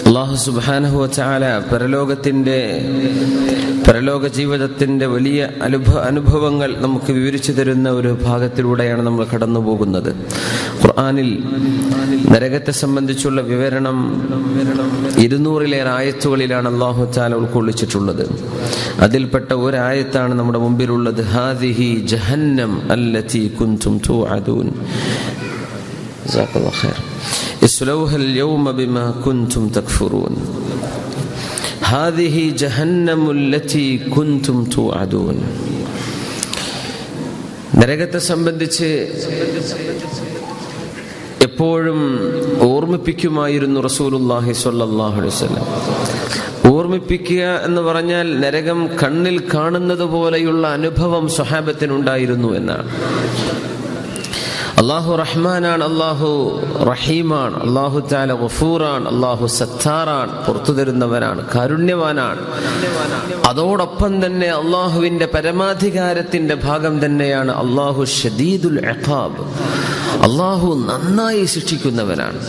അല്ലാഹു സുബ്ഹാനഹു വ തആല പരലോക ജീവിതത്തിന്റെ വലിയ അനുഭവങ്ങൾ നമുക്ക് വിവരിച്ചു തരുന്ന ഒരു ഭാഗത്തിലൂടെയാണ് നമ്മൾ കടന്നു പോകുന്നത്. ഖുർആനിൽ നരകത്തെ സംബന്ധിച്ചുള്ള വിവരണം 200-ലേറെ ആയത്തുകളിലാണ് അല്ലാഹു തആല ഉൾക്കൊള്ളിച്ചിട്ടുള്ളത്. അതിൽപ്പെട്ട ഒരു ആയത്താണ് നമ്മുടെ മുമ്പിലുള്ളത്. ഹാദിഹി ജഹന്നം അല്ലതി കുൻതും തുഅദൂൻ. ജസാക്കല്ലാഹു ഖൈർ. ഇസ്ലൗഹൽ യൗമ ബിമാ കുൻതും തക്ഫുറൂൻ. ഹാദിഹി ജഹന്നമുല്ലതി കുൻതും തുഅദൂൻ. നരകത്തെ സംബന്ധിച്ച് എപ്പോഴും ഓർമ്മിപ്പിക്കുമായിരുന്നു റസൂലുള്ളാഹി സ്വല്ലല്ലാഹു അലൈഹി വസല്ലം. ഓർമ്മിപ്പിക്കുക എന്ന് പറഞ്ഞാൽ നരകം കണ്ണിൽ കാണുന്നത് പോലെയുള്ള അനുഭവം സ്വഹാബത്തിനുണ്ടായിരുന്നു എന്നാണ്. അല്ലാഹു റഹ്മാനാണ്, അല്ലാഹു റഹീമാണ്, അല്ലാഹു തആല ഗഫൂറാണ്, അല്ലാഹു സത്താറാണ്, പുറത്തു തരുന്നവനാണ്, കാരുണ്യവാനാണ്. അതോടൊപ്പം തന്നെ അല്ലാഹുവിന്റെ പരമാധികാരത്തിന്റെ ഭാഗം തന്നെയാണ് അല്ലാഹു ഷദീദുൽ ഇഖാബ്. അല്ലാഹു നന്നായി ശിക്ഷിക്കുന്നവനാണ്.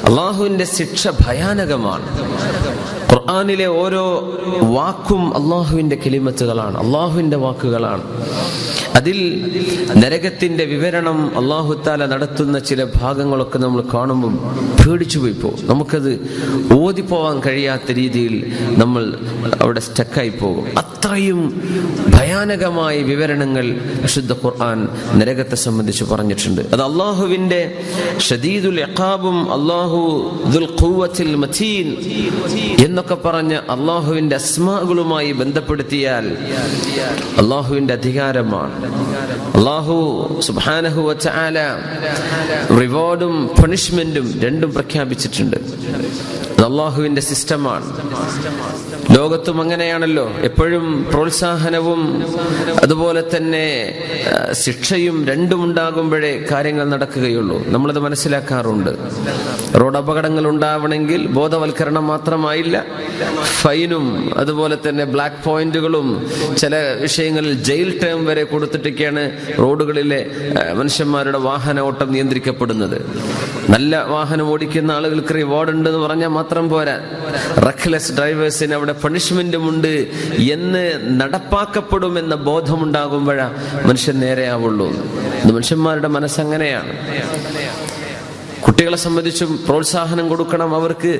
അല്ലാഹുവിന്റെ ശിക്ഷ ഭയാനകമാണ്. ഖുർആനിലെ ഓരോ വാക്കും അല്ലാഹുവിന്റെ കലിമത്തുകളാണ്, അല്ലാഹുവിന്റെ വാക്കുകളാണ്. അതിൽ നരകത്തിന്റെ വിവരണം അല്ലാഹു തആല നടത്തുന്ന ചില ഭാഗങ്ങളൊക്കെ നമ്മൾ കാണുമ്പോൾ പേടിച്ചു പോയി പോകും. നമുക്കത് ഓതിപ്പോവാൻ കഴിയാത്ത രീതിയിൽ നമ്മൾ അവിടെ സ്റ്റക്കായി പോകും. അത്രയും ഭയാനകമായ വിവരണങ്ങൾ വിശുദ്ധ ഖുർആൻ നരകത്തെ സംബന്ധിച്ച് പറഞ്ഞിട്ടുണ്ട്. അത് അല്ലാഹുവിന്റെ ഷദീദുൽ ഇഖാബും അല്ലാഹു ദുൽ ഖുവ്വത്തിൽ മതീൻ എന്നൊക്കെ പറഞ്ഞ അല്ലാഹുവിന്റെ അസ്മാകളുമായി ബന്ധപ്പെടുത്തിയാൽ അല്ലാഹുവിന്റെ അധികാരമാണ്. അല്ലാഹു സുബ്ഹാനഹു വ തആല റിവാർഡും പണിഷ്മെന്റും രണ്ടും പ്രഖ്യാപിച്ചിട്ടുണ്ട്. അല്ലാഹുവിന്റെ സിസ്റ്റമാണ്. ലോകത്തും അങ്ങനെയാണല്ലോ. എപ്പോഴും പ്രോത്സാഹനവും അതുപോലെ തന്നെ ശിക്ഷയും രണ്ടും ഉണ്ടാകുമ്പോഴേ കാര്യങ്ങൾ നടക്കുകയുള്ളൂ. നമ്മളത് മനസ്സിലാക്കാറുണ്ട്. റോഡ് അപകടങ്ങൾ ഉണ്ടാവണമെങ്കിൽ ബോധവൽക്കരണം മാത്രമായില്ല, ഫൈനും അതുപോലെ തന്നെ ബ്ലാക്ക് പോയിന്റുകളും ചില വിഷയങ്ങളിൽ ജയിൽ ടേം വരെ കൊടുത്തിട്ടൊക്കെയാണ് റോഡുകളിലെ മനുഷ്യന്മാരുടെ വാഹന ഓട്ടം നിയന്ത്രിക്കപ്പെടുന്നത്. നല്ല വാഹനം ഓടിക്കുന്ന ആളുകൾക്ക് റിവാർഡ് ഉണ്ട് എന്ന് പറഞ്ഞാൽ മാത്രം പോരാ, റെക്ലെസ് ഡ്രൈവേഴ്സിന് അവിടെ പണിഷ്മെന്റും ഉണ്ട് എന്ന് നടപ്പാക്കപ്പെടുമെന്ന ബോധമുണ്ടാകുമ്പോഴാ മനുഷ്യൻ നേരെയാവുള്ളൂ. മനുഷ്യന്മാരുടെ മനസ്സങ്ങനെയാണ്. കുട്ടികളെ സംബന്ധിച്ചും പ്രോത്സാഹനം കൊടുക്കണം. അവർക്ക്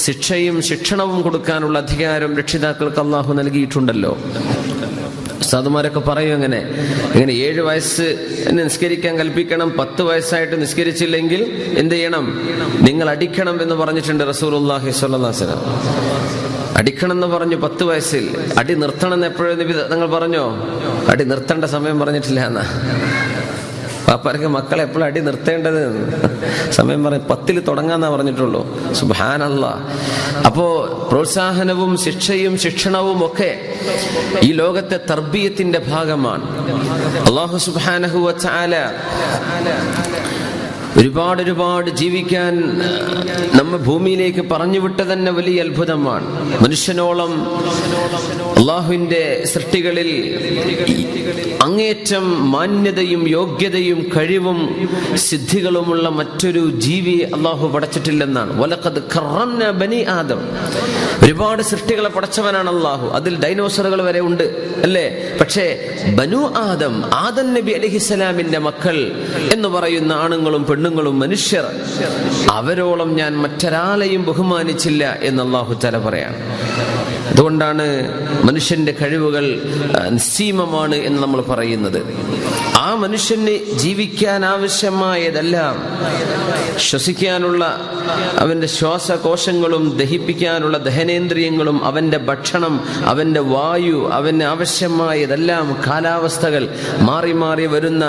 ശിക്ഷയും ശിക്ഷണവും കൊടുക്കാനുള്ള അധികാരം രക്ഷിതാക്കൾക്ക് അല്ലാഹു നൽകിയിട്ടുണ്ടല്ലോ. ഉസ്താദുമാരൊക്കെ പറയും ഇങ്ങനെ 7 വയസ്സ് നിസ്കരിക്കാൻ കൽപ്പിക്കണം, 10 വയസ്സായിട്ട് നിസ്കരിച്ചില്ലെങ്കിൽ എന്ത് ചെയ്യണം? നിങ്ങൾ അടിക്കണം എന്ന് പറഞ്ഞിട്ടുണ്ട് റസൂലുള്ളാഹി സ്വല്ലല്ലാഹു അലൈഹി വസല്ലം. അടിക്കണം എന്ന് പറഞ്ഞു 10 വയസ്സിൽ. അടി നിർത്തണം എന്ന് എപ്പോഴും നിങ്ങൾ പറഞ്ഞോ? അടി നിർത്തേണ്ട സമയം പറഞ്ഞിട്ടില്ല എന്നാ. പാപ്പാർക്ക് മക്കളെ എപ്പോഴും അടി നിർത്തേണ്ടത് സമയം പറഞ്ഞ് 10 തുടങ്ങാന്നാ പറഞ്ഞിട്ടുള്ളൂ. സുബ്ഹാനല്ലാഹ്. അപ്പോ പ്രോത്സാഹനവും ശിക്ഷയും ശിക്ഷണവും ഒക്കെ ഈ ലോകത്തെ തർബീയത്തിന്റെ ഭാഗമാണ്. അല്ലാഹു സുബ്ഹാനഹു വ തആല ഒരുപാട് ജീവിക്കാൻ നമ്മെ ഭൂമിയിലേക്ക് പറഞ്ഞു വിട്ട തന്നെ വലിയ അത്ഭുതമാണ്. മനുഷ്യനോളം അല്ലാഹുവിന്റെ സൃഷ്ടികളിൽ അങ്ങേറ്റം മാന്യതയും യോഗ്യതയും കഴിവും സിദ്ധികളുമുള്ള മറ്റൊരു ജീവിയെ അല്ലാഹു പടച്ചിട്ടില്ലെന്നാണ്. വലഖദ് കറംനാ ബനി ആദം. ഒരുപാട് സൃഷ്ടികളെ പടച്ചവനാണ് അല്ലാഹു. അതിൽ ഡൈനോസറുകൾ വരെ ഉണ്ട് അല്ലേ? പക്ഷേ ബനു ആദം, ആദം നബി അലൈഹിസ്സലാമിന്റെ മക്കൾ എന്ന് പറയുന്ന ആണുങ്ങളും പെണ്ണുങ്ങളും മനുഷ്യർ, അവരോളം ഞാൻ മറ്റൊരാളെയും ബഹുമാനിച്ചില്ല എന്ന് അല്ലാഹു തആല പറയാണ്. അതുകൊണ്ടാണ് മനുഷ്യന്റെ കഴിവുകൾ നിസ്സീമമാണ് എന്ന് നമ്മൾ പറയുന്നത്. ആ മനുഷ്യന് ജീവിക്കാൻ ആവശ്യമായതെല്ലാം, ശ്വസിക്കാനുള്ള അവന്റെ ശ്വാസകോശങ്ങളും ദഹിപ്പിക്കാനുള്ള ദഹനേന്ദ്രിയങ്ങളും അവന്റെ ഭക്ഷണം, അവന്റെ വായു, അവന് ആവശ്യമായതെല്ലാം, കാലാവസ്ഥകൾ മാറി മാറി വരുന്ന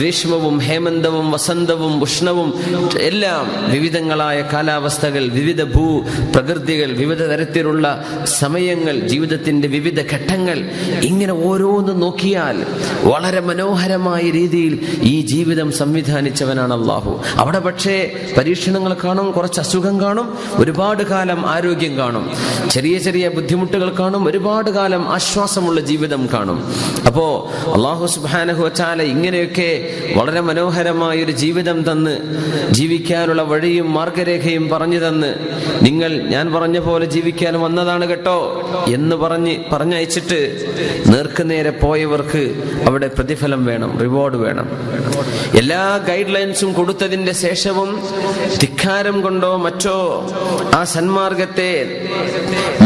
ഗ്രീഷ്മവും ഹേമന്തവും വസന്തവും ഉഷ്ണവും എല്ലാം, വിവിധങ്ങളായ കാലാവസ്ഥകൾ, വിവിധ പ്രകൃതികൾ, വിവിധ തരത്തിലുള്ള സമയങ്ങൾ, ജീവിതത്തിന്റെ വിവിധ ഘട്ടങ്ങൾ ഇങ്ങനെ ഓരോന്നും നോക്കിയാൽ വളരെ മനോഹരമായ രീതിയിൽ ഈ ജീവിതം സംവിധാനിച്ചവനാണ് അള്ളാഹു. അവിടെ പക്ഷേ പരീക്ഷണങ്ങൾ കാണും, കുറച്ച് അസുഖം കാണും, ഒരുപാട് കാലം ആരോഗ്യം കാണും, ചെറിയ ചെറിയ ബുദ്ധിമുട്ടുകൾ കാണും, ഒരുപാട് കാലം ആശ്വാസമുള്ള ജീവിതം കാണും. അപ്പോ അള്ളാഹു സുബ്ഹാനഹു വ തആല ഇങ്ങനെയൊക്കെ വളരെ മനോഹരമായ ഒരു ജീവിതം തന്ന് ജീവിക്കാനുള്ള വഴിയും മാർഗരേഖയും പറഞ്ഞു തന്ന്, നിങ്ങൾ ഞാൻ പറഞ്ഞ പോലെ ജീവിക്കാൻ വന്നതാണ് കേട്ടോ എന്ന് പറഞ്ഞയച്ചിട്ട് നേർക്കുനേരെ പോയവർക്ക് അവിടെ പ്രതിഫലം വേണം, റിവാർഡ് വേണം. എല്ലാ ഗൈഡ് ലൈൻസും കൊടുത്തതിന്റെ ശേഷവും ധിക്കാരം കൊണ്ടോ മറ്റോ ആ സന്മാർഗത്തെ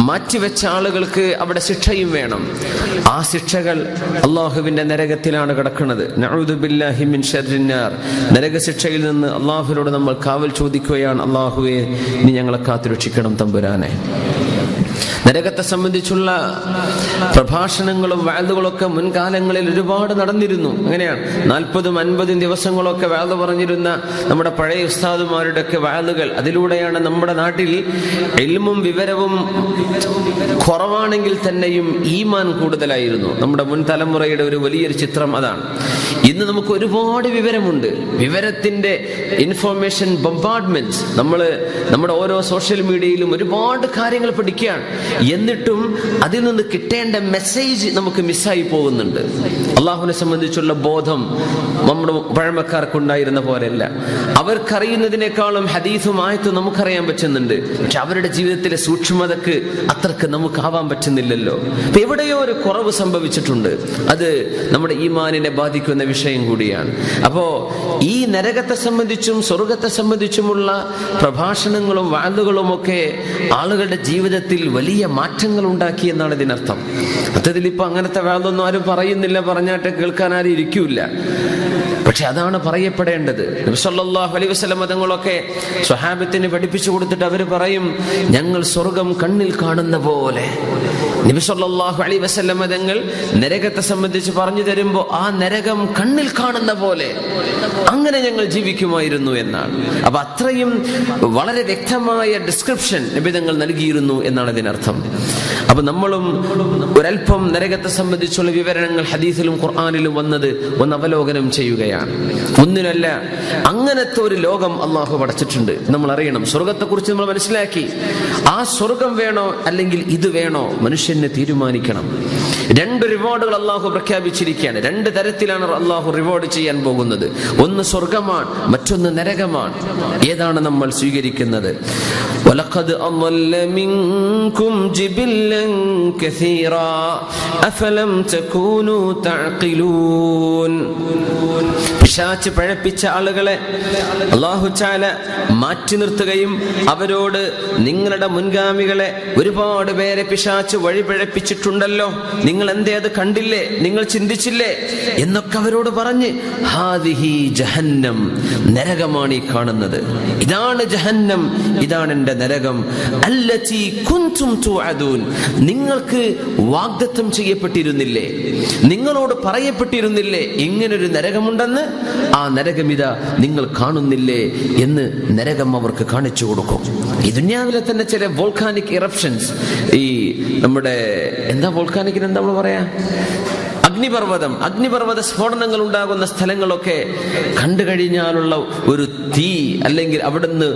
മാറ്റിവെച്ച ആളുകൾക്ക് അവിടെ ശിക്ഷയും വേണം. ആ ശിക്ഷകൾ അള്ളാഹുവിന്റെ നരകത്തിലാണ് കിടക്കുന്നത്. നഊദു ബില്ലാഹി മിൻ ശർരിൻ നാർ. നരക ശിക്ഷയിൽ നിന്ന് അള്ളാഹുവിനോട് നമ്മൾ കാവൽ ചോദിക്കുകയാണ്. അള്ളാഹുവേ, നീ ഞങ്ങളെ കാത്തുരക്ഷിക്കണം തമ്പുരാനെ. നരകത്തെ സംബന്ധിച്ചുള്ള പ്രഭാഷണങ്ങളും വഅദുകളൊക്കെ മുൻകാലങ്ങളിൽ ഒരുപാട് നടന്നിരുന്നു. അങ്ങനെയാണ് 40-50 ദിവസങ്ങളൊക്കെ വഅദ് പറഞ്ഞിരുന്ന നമ്മുടെ പഴയ ഉസ്താദുമാരുടെ ഒക്കെ വഅദുകൾ. അതിലൂടെയാണ് നമ്മുടെ നാട്ടിൽ ഇൽമും വിവരവും കുറവാണെങ്കിൽ തന്നെയും ഈമാൻ കൂടുതലായിരുന്നു. നമ്മുടെ മുൻ തലമുറയുടെ ഒരു വലിയൊരു ചിത്രം അതാണ്. ഇന്ന് നമുക്ക് ഒരുപാട് വിവരമുണ്ട്. വിവരത്തിന്റെ ഇൻഫോർമേഷൻ ബൊംബാർഡ്മെന്റ്. നമ്മുടെ ഓരോ സോഷ്യൽ മീഡിയയിലും ഒരുപാട് കാര്യങ്ങൾ പഠിക്കുകയാണ്. എന്നിട്ടും അതിൽ നിന്ന് കിട്ടേണ്ട മെസ്സേജ് നമുക്ക് മിസ്സായി പോകുന്നുണ്ട്. അള്ളാഹുവിനെ സംബന്ധിച്ചുള്ള ബോധം നമ്മുടെ പഴമക്കാർക്കുണ്ടായിരുന്ന പോലെയല്ല. അവർക്കറിയുന്നതിനേക്കാളും ഹദീസും ആയത്തും നമുക്കറിയാൻ പറ്റുന്നുണ്ട്. പക്ഷെ അവരുടെ ജീവിതത്തിലെ സൂക്ഷ്മതക്ക് അത്രക്ക് നമുക്കാവാൻ പറ്റുന്നില്ലല്ലോ. അപ്പൊ എവിടെയോ ഒരു കുറവ് സംഭവിച്ചിട്ടുണ്ട്. അത് നമ്മുടെ ഈമാനിനെ ബാധിക്കുന്ന വിഷയം കൂടിയാണ്. അപ്പോ ഈ നരകത്തെ സംബന്ധിച്ചും സ്വർഗത്തെ സംബന്ധിച്ചുമുള്ള പ്രഭാഷണങ്ങളും വഅദുകളും ഒക്കെ ആളുകളുടെ ജീവിതത്തിൽ വലിയ മാറ്റങ്ങൾ ഉണ്ടാക്കി എന്നാണ് ഇതിനർത്ഥം. സത്യത്തിൽ ഇപ്പൊ അങ്ങനത്തെ വഅദൊന്നും ആരും പറയുന്നില്ല, പറഞ്ഞാട്ട് കേൾക്കാൻ ആരും ഇരിക്കൂല. പക്ഷെ അതാണ് പറയപ്പെടേണ്ടത്. നബി സല്ലല്ലാഹു അലൈഹി വസല്ലം തങ്ങളൊക്കെ സ്വഹാബത്തിന് പഠിപ്പിച്ചു കൊടുത്തിട്ട് അവർ പറയും, ഞങ്ങൾ സ്വർഗം കണ്ണിൽ കാണുന്ന പോലെ. നബി സല്ലല്ലാഹു അലൈഹി വസല്ലം തങ്ങൾ നരകത്തെ സംബന്ധിച്ച് പറഞ്ഞു തരുമ്പോൾ ആ നരകം കണ്ണിൽ കാണുന്ന പോലെ അങ്ങനെ ഞങ്ങൾ ജീവിക്കുമായിരുന്നു എന്നാണ്. അപ്പൊ അത്രയും വളരെ വ്യക്തമായ ഡിസ്ക്രിപ്ഷൻ നബി തങ്ങൾ നൽകിയിരുന്നു എന്നാണ് ഇതിനർത്ഥം. അപ്പൊ നമ്മളും ഒരൽപ്പം നരകത്തെ സംബന്ധിച്ചുള്ള വിവരണങ്ങൾ ഹദീസിലും ഖുർആനിലും വന്നത് ഒന്ന് അവലോകനം ചെയ്യുകയാണ്. ഒന്നിനല്ല, അങ്ങനത്തെ ഒരു ലോകം അള്ളാഹു പടച്ചിട്ടുണ്ട്. നമ്മൾ അറിയണം. സ്വർഗത്തെക്കുറിച്ച് നമ്മൾ മനസ്സിലാക്കി. ആ സ്വർഗം വേണോ അല്ലെങ്കിൽ ഇത് വേണോ മനുഷ്യനെ തീരുമാനിക്കണം. 2 റിവാർഡുകൾ അള്ളാഹു പ്രഖ്യാപിച്ചിരിക്കുകയാണ്. 2 തരത്തിലാണ് അള്ളാഹു റിവാർഡ് ചെയ്യാൻ പോകുന്നത്. ഒന്ന് സ്വർഗമാണ്, മറ്റൊന്ന് നരകമാണ്. ഏതാണ് നമ്മൾ സ്വീകരിക്കുന്നത്? വലഖദ് അളല്ല മിൻകും ജിബില്ലൻ കസീറാ അഫലം തകൂനു തഅഖിലൂൻ. പിശാച് പഴപ്പിച്ച ആളുകളെ അല്ലാഹു തആല മാറ്റി നിർത്തുകയും അവരോട് നിങ്ങളുടെ മുൻഗാമികളെ ഒരുപാട് പേരെ പിശാച് വഴി പഴപ്പിച്ചിട്ടുണ്ടല്ലോ, നിങ്ങൾ എന്തേ അത് കണ്ടില്ലേ, നിങ്ങൾ ചിന്തിച്ചില്ലേ എന്നൊക്കെ അവരോട് പറഞ്ഞ്, ഹാദിഹി ജഹന്നം, നരകമാണ് ഈ കാണുന്നത്, ഇതാണ് ജഹന്നം, ഇതാണ് എന്റെ നരകം, അല്ലതി കുൻതും തുഅദൂൻ, നിങ്ങൾക്ക് വാഗ്ദത്തം ചെയ്യപ്പെട്ടിരുന്നില്ലേ, നിങ്ങളോട് പറയപ്പെട്ടിരുന്നില്ലേ ഇങ്ങനൊരു നരകമുണ്ടെന്ന്, ആ നരകം ഇതാ നിങ്ങൾ കാണുന്നില്ലേ എന്ന് നരകം അവർക്ക് കാണിച്ചു കൊടുക്കും. ഈ ദുനിയാവിലെ തന്നെ ചില വോൾക്കാനിക് ഇറപ്ഷൻസ്, ഈ നമ്മുടെ എന്താ വോൾക്കാനിക്കിന് എന്താ നമ്മൾ പറയാ, അഗ്നിപർവ്വത സ്ഫോടനങ്ങൾ ഉണ്ടാകുന്ന സ്ഥലങ്ങളൊക്കെ കണ്ടു കഴിഞ്ഞാലുള്ള ഒരു തീ, അല്ലെങ്കിൽ അവിടുന്ന്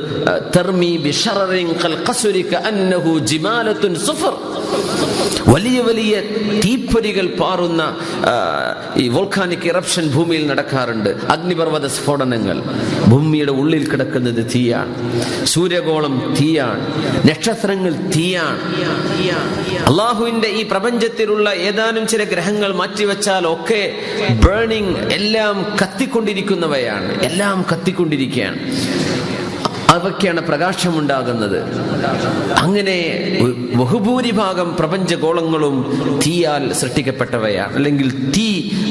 വലിയ വലിയ തീപ്പൊരികൾ പാറുന്ന ഈ വോൾക്കാനിക് ഇറപ്ഷൻ ഭൂമിയിൽ നടക്കാറുണ്ട്. അഗ്നിപർവ്വത സ്ഫോടനങ്ങൾ. ഭൂമിയുടെ ഉള്ളിൽ കിടക്കുന്നത് തീയാണ്, സൂര്യഗോളം തീയാണ്, നക്ഷത്രങ്ങൾ തീയാണ്. അള്ളാഹുവിന്റെ ഈ പ്രപഞ്ചത്തിലുള്ള ഏതാനും ചില ഗ്രഹങ്ങൾ മാറ്റിവെച്ചാൽ ഒക്കെ ബേണിംഗ്, എല്ലാം കത്തിക്കൊണ്ടിരിക്കുന്നവയാണ്, എല്ലാം കത്തിക്കൊണ്ടിരിക്കുകയാണ്. അവയ്ക്കാണ് പ്രകാശമുണ്ടാകുന്നത്. അങ്ങനെ ബഹുഭൂരിഭാഗം പ്രപഞ്ചഗോളങ്ങളും തീയാൽ സൃഷ്ടിക്കപ്പെട്ടവയാണ്, അല്ലെങ്കിൽ തീ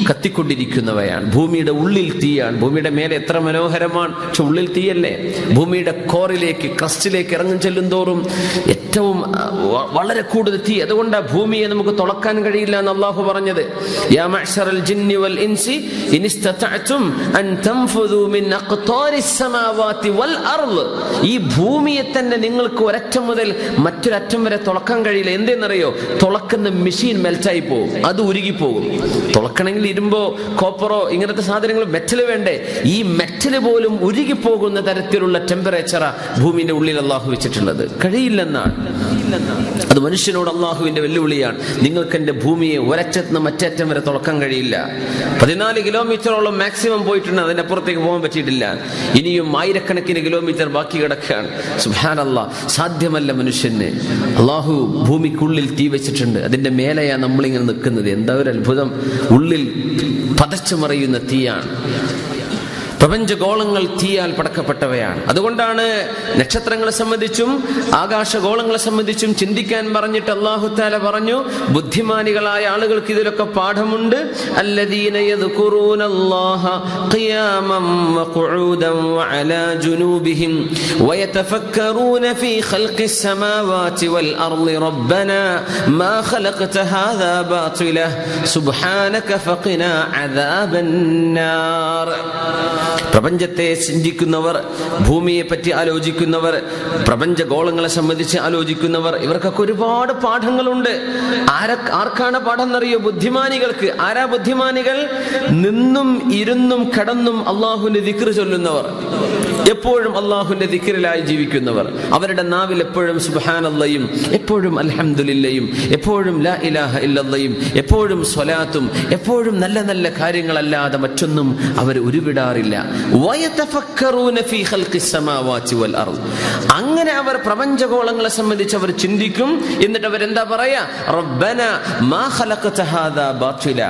കത്തിക്കൊണ്ടിരിക്കുന്നവയാണ്. ഭൂമിയുടെ ഉള്ളിൽ തീയാണ്. ഭൂമിയുടെ മേലെ എത്ര മനോഹരമാണ്, പക്ഷെ ഉള്ളിൽ തീയല്ലേ. ഭൂമിയുടെ കോറിലേക്ക്, ക്രസ്റ്റിലേക്ക് ഇറങ്ങും ചെല്ലും തോറും ഏറ്റവും വളരെ കൂടുതൽ തീ. അതുകൊണ്ടാണ് ഭൂമിയെ നമുക്ക് തുളക്കാൻ കഴിയില്ല എന്ന് അള്ളാഹു പറഞ്ഞത്. യാ മഅ്ശറൽ ജിന്നി വൽ ഇൻസി ഇൻ ഇസ്തതഅതും അൻ തൻഫുദു മിൻ അഖ്താരിസ് സമാവാതി വൽ അർള് ഈ ഭൂമിയെ തന്നെ നിങ്ങൾക്ക് ഒരറ്റം മുതൽ മറ്റൊരറ്റം വരെ തുളക്കാൻ കഴിയില്ല. എന്തെന്നറിയോ? തുളക്കുന്ന മെഷീൻ മെൽറ്റായി പോകും, അത് ഉരുകിപ്പോകും. തുളക്കണമെങ്കിൽ ഇരുമ്പോ കോപ്പറോ ഇങ്ങനത്തെ സാധനങ്ങൾ, മെറ്റല് വേണ്ടേ? ഈ മെറ്റല് പോലും ഉരുകിപ്പോകുന്ന തരത്തിലുള്ള ടെമ്പറേച്ചറാ ഭൂമിന്റെ ഉള്ളിൽ അള്ളാഹു വെച്ചിട്ടുള്ളത്. കഴിയില്ലെന്നാണ്. അത് മനുഷ്യനോട് അള്ളാഹുവിന്റെ വെല്ലുവിളിയാണ്. നിങ്ങൾക്ക് എന്റെ ഭൂമിയെ ഒരറ്റത്ത് മറ്റേറ്റം വരെ തുളക്കാൻ കഴിയില്ല. 14 കിലോമീറ്ററോളം മാക്സിമം പോയിട്ടുണ്ട്, അതിന്റെ അപ്പുറത്തേക്ക് പോകാൻ പറ്റിയിട്ടില്ല. ഇനിയും ആയിരക്കണക്കിന് കിലോമീറ്റർ ബാക്കി കിടക്കുകയാണ്. സുബ്ഹാനല്ലാഹ്, സാധ്യമല്ല മനുഷ്യന്. അള്ളാഹു ഭൂമിക്കുള്ളിൽ തീ വെച്ചിട്ടുണ്ട്, അതിന്റെ മേലെയാ നമ്മളിങ്ങനെ നിൽക്കുന്നത്. എന്താ ഒരു അത്ഭുതം! ഉള്ളിൽ പതച്ചു മറിയുന്ന തീയാണ്. പ്രപഞ്ചഗോളങ്ങൾ തീയാൽ പടക്കപ്പെട്ടവയാണ്. അതുകൊണ്ടാണ് നക്ഷത്രങ്ങളെ സംബന്ധിച്ചും ആകാശഗോളങ്ങളെ സംബന്ധിച്ചും ചിന്തിക്കാൻ പറഞ്ഞിട്ട് അല്ലാഹു തആല പറഞ്ഞു, ബുദ്ധിമാനികളായ ആളുകൾക്ക് ഇതിലൊക്കെ പാഠമുണ്ട്. അല്ലദീന യദ്കുറൂനല്ലാഹ ഖിയാമൻ വഖുഊദൻ വഅലാ ജുനൂബിഹിം വയതഫക്കറൂന ഫീ ഖൽഖിസ് സമാവാതി വൽ അർളി റബ്ബനാ മാ ഖലഖത ഹാദാ ബാതില സുബ്ഹാനക ഫഖിനാ അദാബന്നാർ. പ്രപഞ്ചത്തെ ചിന്തിക്കുന്നവർ, ഭൂമിയെ പറ്റി ആലോചിക്കുന്നവർ, പ്രപഞ്ചഗോളങ്ങളെ സംബന്ധിച്ച് ആലോചിക്കുന്നവർ, ഇവർക്കൊക്കെ ഒരുപാട് പാഠങ്ങളുണ്ട്. ആർക്കാണ് പാഠം എന്നറിയോ? ബുദ്ധിമാനികൾക്ക്. ആരാ ബുദ്ധിമാനികൾ? നിന്നും ഇരുന്നും കിടന്നും അള്ളാഹുവിന്റെ ദിക്ർ ചൊല്ലുന്നവർ, എപ്പോഴും അള്ളാഹുവിന്റെ ദിക്റിലായി ജീവിക്കുന്നവർ. അവരുടെ നാവിൽ എപ്പോഴും സുബ്ഹാനല്ലാഹും എപ്പോഴും അൽഹംദുലില്ലയും എപ്പോഴും ലാ ഇലാഹ ഇല്ലല്ലാഹും എപ്പോഴും സ്വലാത്തും എപ്പോഴും നല്ല നല്ല കാര്യങ്ങളല്ലാതെ മറ്റൊന്നും അവർ ഉരുവിടാറില്ല. വയതഫക്കറൂന ഫീ ഖൽഖിസ് സമാവാതി വൽ അർള്. അങ്ങനെ അവർ പ്രപഞ്ചഗോളങ്ങളെ സംബന്ധിച്ച് അവർ ചിന്തിക്കും. എന്നിട്ട് അവരെന്താ പറയാ? റബ്ബനാ മാ ഖലഖത ഹാദാ ബാതില.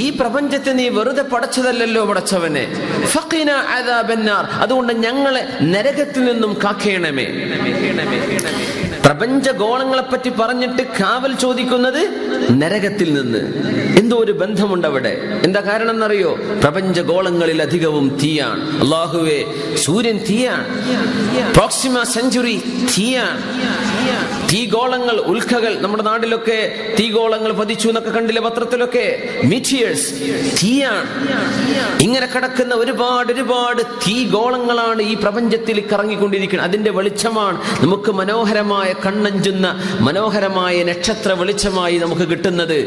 ഈ പ്രപഞ്ചത്തെ നീ വെറുതെ പടച്ചതല്ലല്ലോ പടച്ചവനെ. ഫഖിനാ അദാബന്നാർ. അതുകൊണ്ട് ഞങ്ങളെ നരകത്തിൽ നിന്നും കാക്കേണമേ. പ്രപഞ്ചഗോളങ്ങളെ പറ്റി പറഞ്ഞിട്ട് കാവൽ ചോദിക്കുന്നത് നരകത്തിൽ നിന്ന്. എന്തോ ഒരു ബന്ധമുണ്ട് അവിടെ. എന്താ കാരണം എന്നറിയോ? പ്രപഞ്ചഗോളങ്ങളിൽ അധികവും തീയാണ്. അല്ലാഹുവേ, സൂര്യൻ തീയാണ്, പ്രോക്സിമ സെഞ്ചുറി തീയാണ്. തീഗോളങ്ങൾ, ഉൽക്കകൾ, നമ്മുടെ നാട്ടിലൊക്കെ തീഗോളങ്ങൾ പതിച്ചു എന്നൊക്കെ കണ്ടില്ലേ പത്രത്തിലൊക്കെ? മീറ്റിയേഴ്സ് തീയാണ്. ഇങ്ങനെ കിടക്കുന്ന ഒരുപാട് ഒരുപാട് തീഗോളങ്ങളാണ് ഈ പ്രപഞ്ചത്തിൽ കറങ്ങിക്കൊണ്ടിരിക്കുന്നത്. അതിന്റെ വെളിച്ചമാണ് നമുക്ക് മനോഹരമായ, കണ്ണഞ്ചുന്ന മനോഹരമായ നക്ഷത്ര വെളിച്ചമായി നമുക്ക് കിട്ടുന്നത്.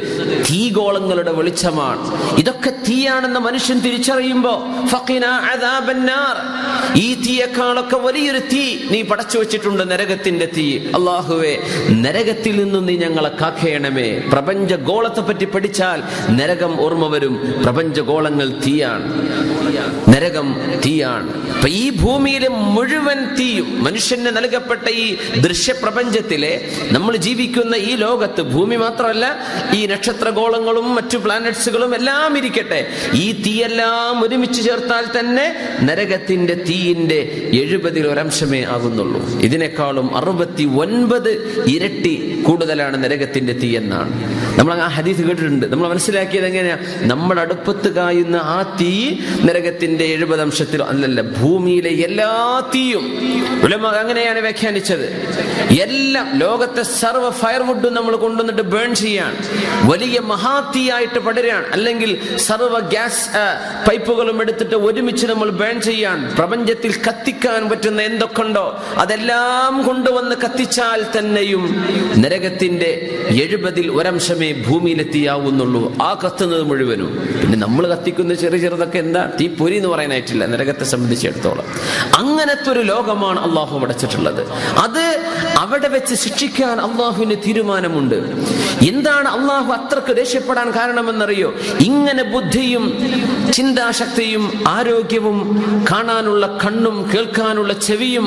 തീഗോളങ്ങളുടെ വെളിച്ചമാണ്. ഇതൊക്കെ തീയാണെന്ന് മനുഷ്യൻ തിരിച്ചറിയുമ്പോ ഫഖിനാ അദാബന്നാർ, ഈ തീയേക്കാളൊക്കെ വലിയൊരു തീ നീ പടച്ചു വെച്ചിട്ടുണ്ട്, നരകത്തിന്റെ തീ. അല്ലാഹുവേ, നരകത്തിൽ നിന്നും നീ ഞങ്ങളെ കാക്കേണമേ. പ്രപഞ്ചഗോളത്തെ പറ്റി പഠിച്ചാൽ നരകം ഓർമ്മ വരും. പ്രപഞ്ചഗോളങ്ങൾ തീയാണ്, നരകം തീയാണ്. അപ്പൊ ഈ ഭൂമിയിലെ മുഴുവൻ തീയും മനുഷ്യന് നൽകപ്പെട്ട ഈ ദൃശ്യപ്രപഞ്ചത്തിലെ നമ്മൾ ജീവിക്കുന്ന ഈ ലോകത്ത്, ഭൂമി മാത്രമല്ല ഈ നക്ഷത്രഗോളങ്ങളും മറ്റു പ്ലാനറ്റ്സുകളും എല്ലാം ഇരിക്കട്ടെ, ഈ തീയെല്ലാം ഒരുമിച്ച് ചേർത്താൽ തന്നെ നരകത്തിന്റെ തീയിന്റെ 70% ആകുന്നുള്ളൂ. ഇതിനേക്കാളും 69 ഇരട്ടി കൂടുതലാണ് നരകത്തിന്റെ തീ എന്നാണ്. നമ്മൾ ആ ഹദീസ് കേട്ടിട്ടുണ്ട്. നമ്മൾ മനസ്സിലാക്കിയത് എങ്ങനെയാ? നമ്മുടെ അടുപ്പത്ത് കായുന്ന ആ തീ നരകത്തിന്റെ 70% അല്ലല്ല, ഭൂമിയിലെ എല്ലാ തീയും. ഉലമാ അങ്ങനെയാണ് വ്യാഖ്യാനിച്ചത്. എല്ലാം, ലോകത്തെ സർവ്വ ഫയർവുഡും നമ്മൾ കൊണ്ടുവന്നിട്ട് ബേൺ ചെയ്യാൻ, വലിയ മഹാതീയായിട്ട് പടരാൻ, അല്ലെങ്കിൽ സർവ്വ ഗ്യാസ് പൈപ്പുകളും എടുത്തിട്ട് ഒരുമിച്ച് നമ്മൾ ബേൺ ചെയ്യാൻ, പ്രപഞ്ചത്തിൽ കത്തിക്കാൻ പറ്റുന്ന എന്തൊക്കെയുണ്ടോ അതെല്ലാം കൊണ്ടുവന്ന് കത്തിച്ചാൽ തന്നെയും നരകത്തിന്റെ 70% ഭൂമിയിലെത്തിയാവുന്നുള്ളൂ. ആ കത്തുന്നത് മുഴുവനും. പിന്നെ നമ്മൾ കത്തിക്കുന്ന ചെറിയ ചെറുതൊക്കെ എന്താ? തീപ്പൊരി എന്ന് പറയാനായിട്ടില്ല നരകത്തെ സംബന്ധിച്ചിടത്തോളം. അങ്ങനത്തെ ഒരു ലോകമാണ് അള്ളാഹു അടച്ചിട്ടുള്ളത്. അത് അവിടെ വെച്ച് ശിക്ഷിക്കാൻ അള്ളാഹുവിന് തീരുമാനമുണ്ട്. എന്താണ് അള്ളാഹു അത്രക്ക് ദേഷ്യപ്പെടാൻ കാരണമെന്നറിയോ? ഇങ്ങനെ ബുദ്ധിയും ചിന്താശക്തിയും ആരോഗ്യവും കാണാനുള്ള കണ്ണും കേൾക്കാനുള്ള ചെവിയും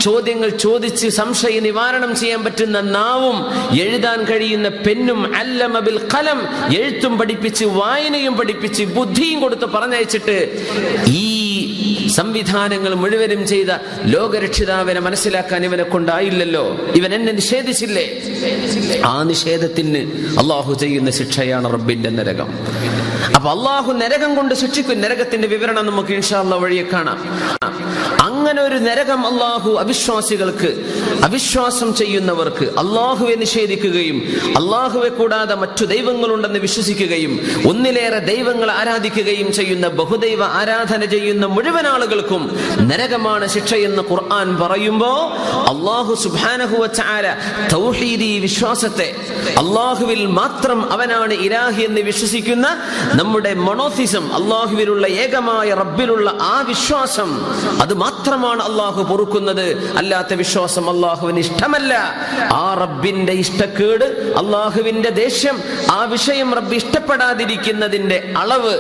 ചോദ്യങ്ങൾ ചോദിച്ച് സംശയ നിവാരണം ചെയ്യാൻ പറ്റുന്ന നാവും എഴുതാൻ കഴിയുന്ന പെന്നും അല്ലമ ബിൽ ഖലം, എഴുത്തും പഠിപ്പിച്ച് വായനയും പഠിപ്പിച്ച് ബുദ്ധിയും കൊടുത്ത് പറഞ്ഞയച്ചിട്ട് ഈ സംവിധാനങ്ങൾ മുഴുവനും ചെയ്ത ലോകരക്ഷിതാവിനെ മനസ്സിലാക്കാൻ ഇവനെ കൊണ്ടായില്ലല്ലോ. ഇവൻ എന്നെ നിഷേധിച്ചില്ലേ? ആ നിഷേധത്തിന് അള്ളാഹു ചെയ്യുന്ന ശിക്ഷയാണ് റബ്ബിന്റെ നരകം. അപ്പൊ അള്ളാഹു നരകം കൊണ്ട് ശിക്ഷിക്കും. നരകത്തിന്റെ വിവരണം നമുക്ക് ഇൻഷാ അല്ലാഹ് വഴിയെ കാണാം. അങ്ങനെ ഒരു നരകം അള്ളാഹു അവിശ്വാസികൾക്ക്, അവിശ്വാസം ചെയ്യുന്നവർക്ക്, അള്ളാഹുവെ നിഷേധിക്കുകയും അള്ളാഹുവെ കൂടാതെ മറ്റു ദൈവങ്ങളുണ്ടെന്ന് വിശ്വസിക്കുകയും ഒന്നിലേറെ ദൈവങ്ങൾ ആരാധിക്കുകയും ചെയ്യുന്ന, ബഹുദൈവ ആരാധന ചെയ്യുന്ന മുഴുവൻ ആളുകൾക്കും നരകമാണ് ശിക്ഷയെന്ന് ഖുർആൻ പറയുമ്പോ അള്ളാഹു സുബ്ഹാനഹു വ തആല തൗഹീദി വിശ്വാസത്തെ, അള്ളാഹുവിൽ മാത്രം അവനാണ് ഇലാഹി എന്ന് വിശ്വസിക്കുന്ന നമ്മുടെ മോണോത്തിസം, അള്ളാഹുവിലുള്ള ഏകമായ റബ്ബിലുള്ള ആ വിശ്വാസം, അത് മാത്രമാണ് അള്ളാഹു പൊറുക്കുന്നത്. അല്ലാത്ത വിശ്വാസം അള്ളാഹുവിന് ഇഷ്ടമല്ല. ആ റബ്ബിന്റെ ഇഷ്ടക്കേട്, അള്ളാഹുവിന്റെ ദേഷ്യം, ആ വിഷയം റബ്ബ് ഇഷ്ടപ്പെടാതിരിക്കുന്നതിന്റെ അളവ്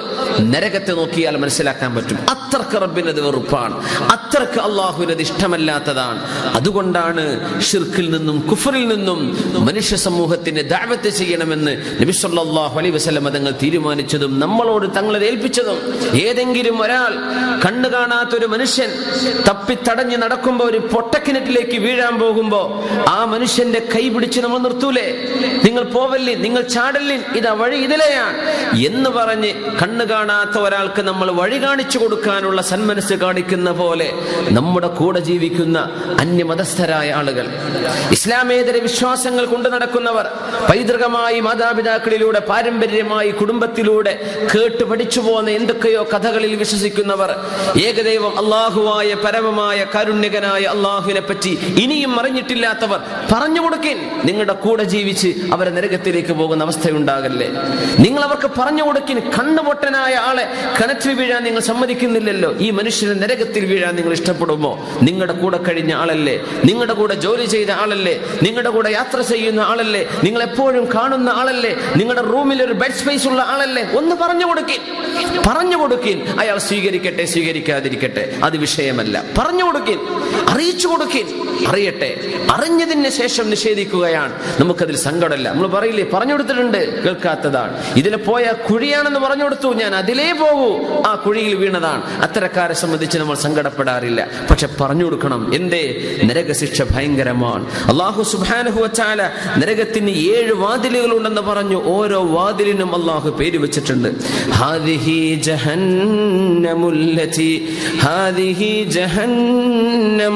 നരകത്തെ നോക്കിയാൽ മനസ്സിലാക്കാൻ പറ്റും. അത്രക്ക് റബ്ബിനത് വെറുപ്പാണ്, അത്രക്ക് അള്ളാഹുവിനത് ഇഷ്ടമല്ലാത്തതാണ്. അതുകൊണ്ടാണ് ശിർക്കിൽ നിന്നും കുഫറിൽ നിന്നും മനുഷ്യ സമൂഹത്തിന് ദഅവത്ത് ചെയ്യണമെന്ന് നബി സല്ലല്ലാഹു അലൈഹി വസല്ലം തങ്ങൾ തീരുമാനിച്ചതും നമ്മളോട് തങ്ങളെ ഏൽപ്പിച്ചതും. ഏതെങ്കിലും ഒരാൾ, കണ്ണു കാണാത്തൊരു മനുഷ്യൻ തപ്പിത്തടഞ്ഞ് നടക്കുമ്പോ, ഒരു പൊട്ടക്കിണറ്റിലേക്ക് വീഴാൻ പോകുമ്പോ ആ മനുഷ്യന്റെ കൈ പിടിച്ച് നമ്മൾ നിർത്തൂലേ? നിങ്ങൾ പോവല്ലേ, നിങ്ങൾ ചാടല്ലേ, ഇതാ വഴി ഇതിലെയാണ് എന്ന് പറഞ്ഞ് കണ്ണു കാണാത്ത ഒരാൾക്ക് നമ്മൾ വഴി കാണിച്ചു കൊടുക്കാനുള്ള സന്മനസ് കാണിക്കുന്ന പോലെ നമ്മുടെ കൂടെ ജീവിക്കുന്ന അന്യമതസ്ഥരായ ആളുകൾ, ഇസ്ലാമേതര വിശ്വാസങ്ങൾ കൊണ്ടു നടക്കുന്നവർ, പൈതൃകമായി മാതാപിതാക്കളിലൂടെ, പാരമ്പര്യമായി കുടുംബത്തിലൂടെ കേട്ട് പഠിച്ചു പോകുന്ന എന്തൊക്കെയോ കഥകളിൽ വിശ്വസിക്കുന്നവർ, ഏകദൈവം അള്ളാഹുവായ പരമമായ കാരുണ്യകനായ അള്ളാഹുവിനെ പറ്റി ഇനിയും അറിഞ്ഞിട്ടില്ലാത്തവർ, പറഞ്ഞു കൊടുക്കിൻ. നിങ്ങളുടെ കൂടെ ജീവിച്ച് അവരെ നരകത്തിലേക്ക് പോകുന്ന അവസ്ഥയുണ്ടാകല്ലേ? നിങ്ങൾ അവർക്ക് പറഞ്ഞു കൊടുക്കിൻ. കണ്ണുപൊട്ടനായ ആളെ കിണറ്റിൽ വീഴാൻ നിങ്ങൾ സമ്മതിക്കുന്നില്ലല്ലോ. ഈ മനുഷ്യനെ നരകത്തിൽ വീഴാൻ നിങ്ങൾ ഇഷ്ടപ്പെടുമോ? നിങ്ങളുടെ കൂടെ കഴിഞ്ഞ ആളല്ലേ, നിങ്ങളുടെ കൂടെ ജോലി ചെയ്ത ആളല്ലേ, നിങ്ങളുടെ കൂടെ യാത്ര ചെയ്യുന്ന ആളല്ലേ, നിങ്ങൾ എപ്പോഴും കാണുന്ന ആളല്ലേ, നിങ്ങളുടെ റൂമിൽ ഒരു ബെഡ് സ്പേസ് ഉള്ള ആളല്ലേ? ഒന്ന് പറഞ്ഞു കൊടുക്കിൻ, പറഞ്ഞു കൊടുക്കിൻ. അയാൾ സ്വീകരിക്കട്ടെ സ്വീകരിക്കാതിരിക്കട്ടെ, അത് വിഷയമല്ല. പറഞ്ഞു കൊടുക്കിൻ, അറിയിച്ചു കൊടുക്കിൻ, അറിയട്ടെ. അറിഞ്ഞതിന് ശേഷം നിഷേധിക്കുകയാണ് നമുക്കതിൽ സങ്കടമല്ല. നമ്മൾ പറയില്ലേ, പറഞ്ഞു കൊടുത്തിട്ടുണ്ട്, കേൾക്കാത്തതാണ്. ഇതിലെ പോയ കുഴിയാണെന്ന് പറഞ്ഞു കൊടുത്തു, ഞാൻ അതിലേ പോകൂ, ആ കുഴിയിൽ വീണതാണ്. അത്തരക്കാരെ സംബന്ധിച്ച് നമ്മൾ സങ്കടപ്പെടാറില്ല. പക്ഷെ പറഞ്ഞു കൊടുക്കണം. എന്തേ? നരകശിക്ഷ ഭയങ്കരമാണ്. അല്ലാഹു സുബ്ഹാനഹു വ തആല നരകത്തിന് 7 വാതിലുകൾ ഉണ്ടെന്ന് പറഞ്ഞു. ഓരോ വാതിലിനും അല്ലാഹു പേര് വെച്ചിട്ടുണ്ട്. ഹാദിഹി ജഹന്നമുല്ലതി ഹാദിഹി ജഹന്നമുല്ലതി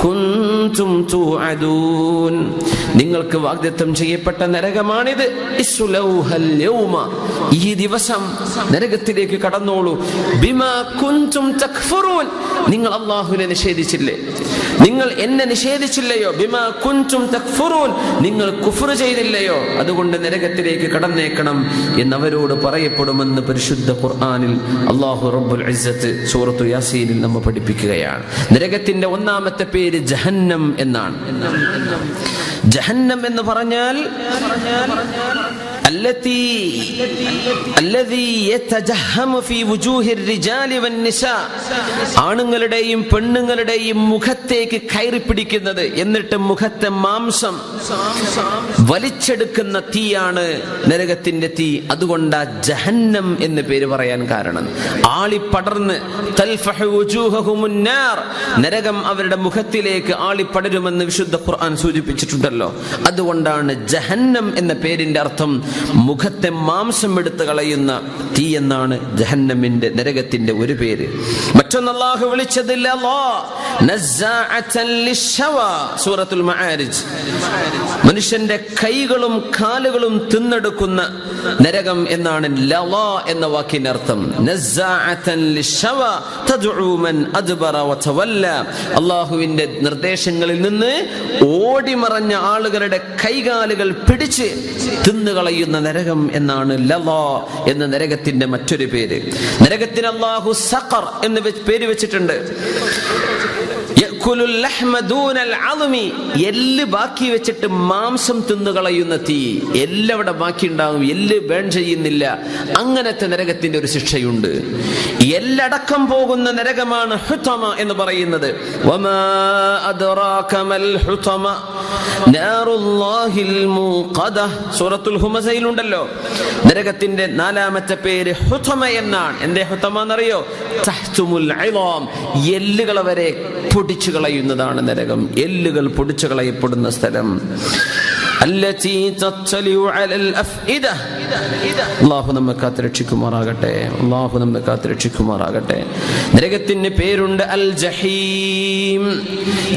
കുൻതും തുഅദൂൻ. നിങ്ങൾക്ക് വാഗ്ദത്തം ചെയ്യപ്പെട്ട നരകമാണിത്. ഇസ്ലൗഹൽ യൗമ, ഈ ദിവസം നരകത്തിലേക്ക് കടന്നോളൂ. ബിമാ കുൻതും തക്ഫുറൂൻ, നിങ്ങൾ അല്ലാഹുവിനെ നിഷേധിച്ചില്ലേ, നിങ്ങൾ എന്നെ നിഷേധിച്ചില്ലയോ? ബിമാ കുൻതും തക്ഫുറൂൻ, നിങ്ങൾ കുഫ്ർ ചെയ്തില്ലയോ? അതുകൊണ്ട് നരകത്തിലേക്ക് കടന്നേക്കണം എന്നവരോട് പറയപ്പെടുമെന്ന് പരിശുദ്ധ ഖുർആനിൽ അല്ലാഹു റബ്ബുൽ ഇസ്സത്ത് സൂറത്തു യാസീനിൽ നമ്മെ പഠിപ്പിക്കുകയാണ്. നരകത്തിന്റെ ഒന്നാമത്തെ പേര് ജഹന്നം എന്നാണ്. ജഹന്നം എന്ന് പറഞ്ഞാൽ ആണുങ്ങളുടെയും പെണ്ണുങ്ങളുടെയും മുഖത്തേക്ക് കയറി പിടിക്കുന്നത്, എന്നിട്ട് മുഖത്തെ മാംസം വലിച്ചെടുക്കുന്ന തീയാണ് നരകത്തിന്റെ തീ. അതുകൊണ്ടാ ജഹന്നം എന്ന് പേര് പറയാൻ കാരണം. ആളിപ്പടർന്ന് നരകം അവരുടെ മുഖത്തിലേക്ക് ആളിപ്പടരുമെന്ന് വിശുദ്ധ ഖുർആൻ സൂചിപ്പിച്ചിട്ടുണ്ടല്ലോ. അതുകൊണ്ടാണ് ജഹന്നം എന്ന പേരിന്റെ അർത്ഥം മുഖത്തെ മാംസം എടുത്ത് കളയുന്ന തീ എന്നാണ് ജഹന്നമിന്റെ, നരകത്തിന്റെ ഒരു പേര്. മറ്റൊന്ന് അല്ലാഹു വിളിച്ചത് സൂറത്തുൽ മആരിജ്, മനുഷ്യന്റെ കൈകളും കാലുകളും തിന്നെടുക്കുന്ന നരകം എന്നാണ് ലളാ എന്ന വാക്കിന്റെ അർത്ഥം. അല്ലാഹുവിന്റെ നിർദ്ദേശങ്ങളിൽ നിന്ന് ഓടിമറഞ്ഞ ആളുകളുടെ കൈകാലുകൾ പിടിച്ച് തിന്നുകളയുന്ന നരകം എന്നാണ് ലളാ എന്ന നരകത്തിന്റെ മറ്റൊരു പേര്. നരകത്തിന് അല്ലാഹു സഖർ എന്ന് പേര് വെച്ചിട്ടുണ്ട്. എല്ല് ബാക്കി വെച്ചിട്ട് മാംസം തിന്നുകളയുന്ന തീ. എല്ലവിടെ ബാക്കി ഉണ്ടാകും, എല്ല് ബേൺ ചെയ്യുന്നില്ല. അങ്ങനത്തെ നരകത്തിന്റെ ഒരു ശിക്ഷയുണ്ട്. എല്ലടക്കം പോകുന്ന നരകമാണ് ഹുതമ എന്ന് പറയുന്നത്. വമാ അദ്റാക മൽ ഹുതമ നാറുല്ലാഹിൽ മൂഖദ, സൂറത്തുൽ ഹുമസയിൽ ഉണ്ടല്ലോ. നരകത്തിന്റെ 4ാമത്തെ പേര് ഹുതമ എന്നാണ്. എന്തേ ഹുതമ എന്നറിയോ? തഹ്തുമുൽ ഇളാം, എല്ലുകൾ വരെ പൊടിച്ചു കളയുന്നതാണ് നരകം. എല്ലുകൾ പൊടിച്ചു കളയപ്പെടുന്ന സ്ഥലം. അല്ലതി തത്സലിഉ അലൽ അഫ്ഇദ, അല്ലാഹു നമ്മെ കാത്തുരക്ഷിക്കുമാറാകട്ടെ. അല്ലാഹു നമ്മെ കാത്തുരക്ഷിക്കുമാറാകട്ടെ. നരകത്തിന് പേരുണ്ട് അൽ ജഹീം.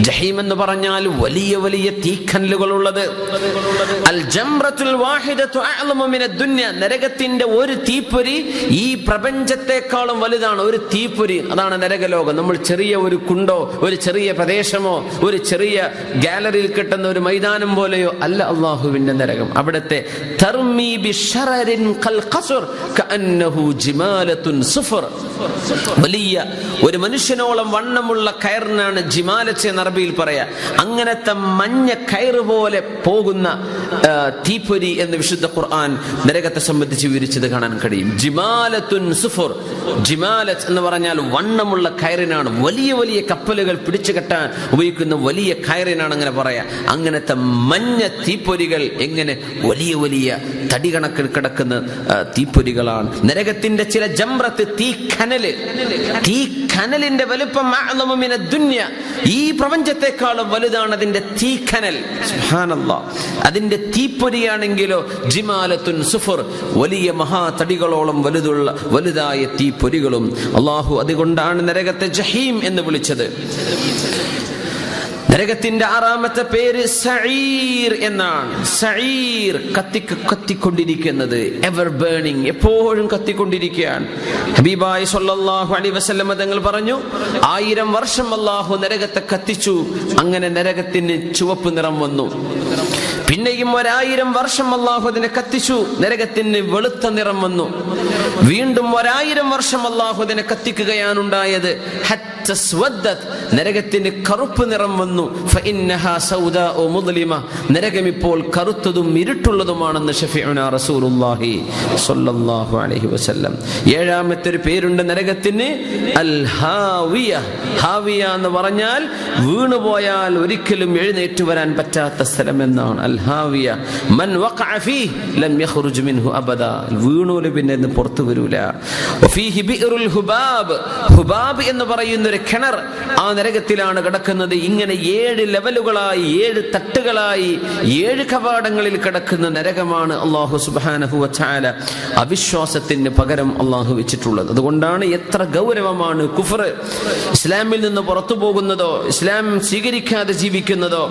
ജഹീം എന്ന് പറഞ്ഞാൽ വലിയ വലിയ തീക്കനലുകളുള്ളത്. അൽ ജംറത്തുൽ വാഹിദത്തു അഅ്ലമു മിനദ് ദുനിയ. നരകത്തിന്റെ ഒരു തീപ്പൊരി ഈ പ്രപഞ്ചത്തെക്കാളും വലുതാണ്. ഒരു തീപ്പൊരി, അതാണ് നരകലോകം. നമ്മൾ ചെറിയ ഒരു കുണ്ടോ ഒരു ചെറിയ പ്രദേശമോ ഒരു ചെറിയ ഗാലറിയിൽ കിട്ടുന്ന ഒരു മൈതാനം പോലെയോ അല്ല അല്ലാഹുവിന്റെ നരകം. അവിടുത്തെ തർമീ ബിശറരിൻ ഖൽ ഖസ്ർ കഅന്നഹു ജിമാലത്തുൻ സുഫർ. വലിയ ഒരു മനുഷ്യനോളം വണ്ണമുള്ള കയറിനാണ് ജിമാലത്ത് എന്ന് അറബിയിൽ പറയാ. അങ്ങനത്തെ മഞ്ഞ കയറ് പോലെ പോകുന്ന തീപ്പൊരി എന്ന് വിശുദ്ധ ഖുർആൻ നരകത്തെ സംബന്ധിച്ച് വിവരിച്ചത് കാണാൻ കഴിയും. ജിമാലത്തുൻ സുഫർ. ജിമാലത്ത് എന്ന് പറഞ്ഞാൽ വണ്ണമുള്ള കയറിനാണ്. വലിയ വലിയ കപ്പലുകൾ പിടിച്ചു കെട്ടാൻ ഉപയോഗിക്കുന്ന വലിയ കയറിനാണ് അങ്ങനെ പറയാ. അങ്ങനത്തെ മഞ്ഞ തീപ്പൊരികൾ, എങ്ങനെ വലിയ വലിയ തടി കണക്കിൽ കിടക്കുന്ന തീപ്പൊരികളാണ്. നരകത്തിന്റെ ചില ജംറത്ത്, തീക്കനലിന്റെ വലുപ്പം അഅ്ലമു മിനദ് ദുനിയ. ഈ പ്രപഞ്ചത്തെക്കാളും വലുതാണ് അതിന്റെ തീക്കനൽ. സുബ്ഹാനല്ലാഹ്. അതിന്റെ തീപ്പൊരിയാണെങ്കിലോ ജിമാലത്തുൻ സുഫർ, വലിയ മഹാതടികളോളം വലുതായ തീപ്പൊരികളും. അല്ലാഹു അതുകൊണ്ടാണ് നരകത്തെ ജഹീം എന്ന് വിളിച്ചത്. നരകത്തിന്റെ ആറാമത്തെ പേര് സഈർ എന്നാണ്. സഈർ, കത്തിക്കൊണ്ടിരിക്കുന്നത്, എവർ ബേണിംഗ്, എപ്പോഴും കത്തിക്കൊണ്ടിരിക്കുകയാണ്. ഹബീബായി സ്വല്ലല്ലാഹു അലൈഹി വസല്ലം തങ്ങൾ പറഞ്ഞു, 1000 വർഷം അല്ലാഹു നരകത്തെ കത്തിച്ചു. അങ്ങനെ നരകത്തിന് ചുവപ്പ് നിറം വന്നു. പിന്നെയും 1000 വർഷം അല്ലാഹു അതിനെ കത്തിച്ചു, നരകത്തിന് വെളുത്ത നിറം വന്നു. വീണ്ടും 1000 വർഷം അല്ലാഹു അതിനെ കത്തിക്കുകയാണ് ഉണ്ടായത്. നരകത്തിന് കറുപ്പ് നിറം വന്നു. നരകം ഇപ്പോൾ കറുത്തതും ഇരുട്ടുള്ളതുമാണെന്ന് ഷഫീഉനാ റസൂലുള്ളാഹി സ്വല്ലല്ലാഹു അലൈഹി വസല്ലം. ഏഴാമത്തെ ഒരു പേരുണ്ട് നരകത്തിന്, അൽ ഹാവിയ. ഹാവിയ എന്ന് പറഞ്ഞാൽ വീണുപോയാൽ ഒരിക്കലും എഴുന്നേറ്റ് വരാൻ പറ്റാത്ത സ്ഥലം എന്നാണ്. അൽ ഹാവിയ മൻ വഖഅ ഫീഹി ലം യഖ്റുജ് മിൻഹു അബദ. വീണൂല പിന്നെ പുറത്തു വരൂല. വഫീഹി ബിഅറുൽ ഹുബാബ്. ഹുബാബ് എന്ന് പറയുന്ന ഒരു കിണർ ആ നരകത്തിലാണ് കിടക്കുന്നത്. ഇങ്ങനെ 7 ലെവലുകളായി, 7 തട്ടുകളായി, 7 കവാടങ്ങളിൽ കിടക്കുന്ന നരകമാണ് അല്ലാഹു സുബ്ഹാനഹു വ തആല അവിശ്വാസത്തിന് പകരം അല്ലാഹു വെച്ചിട്ടുള്ളത്. അതുകൊണ്ടാണ് എത്ര ഗൗരവമാണ് കുഫർ. ഇസ്ലാമിൽ നിന്ന് പുറത്തു പോകുന്നതോ ഇസ്ലാം സ്വീകരിക്കാതെ ജീവിക്കുന്നതോ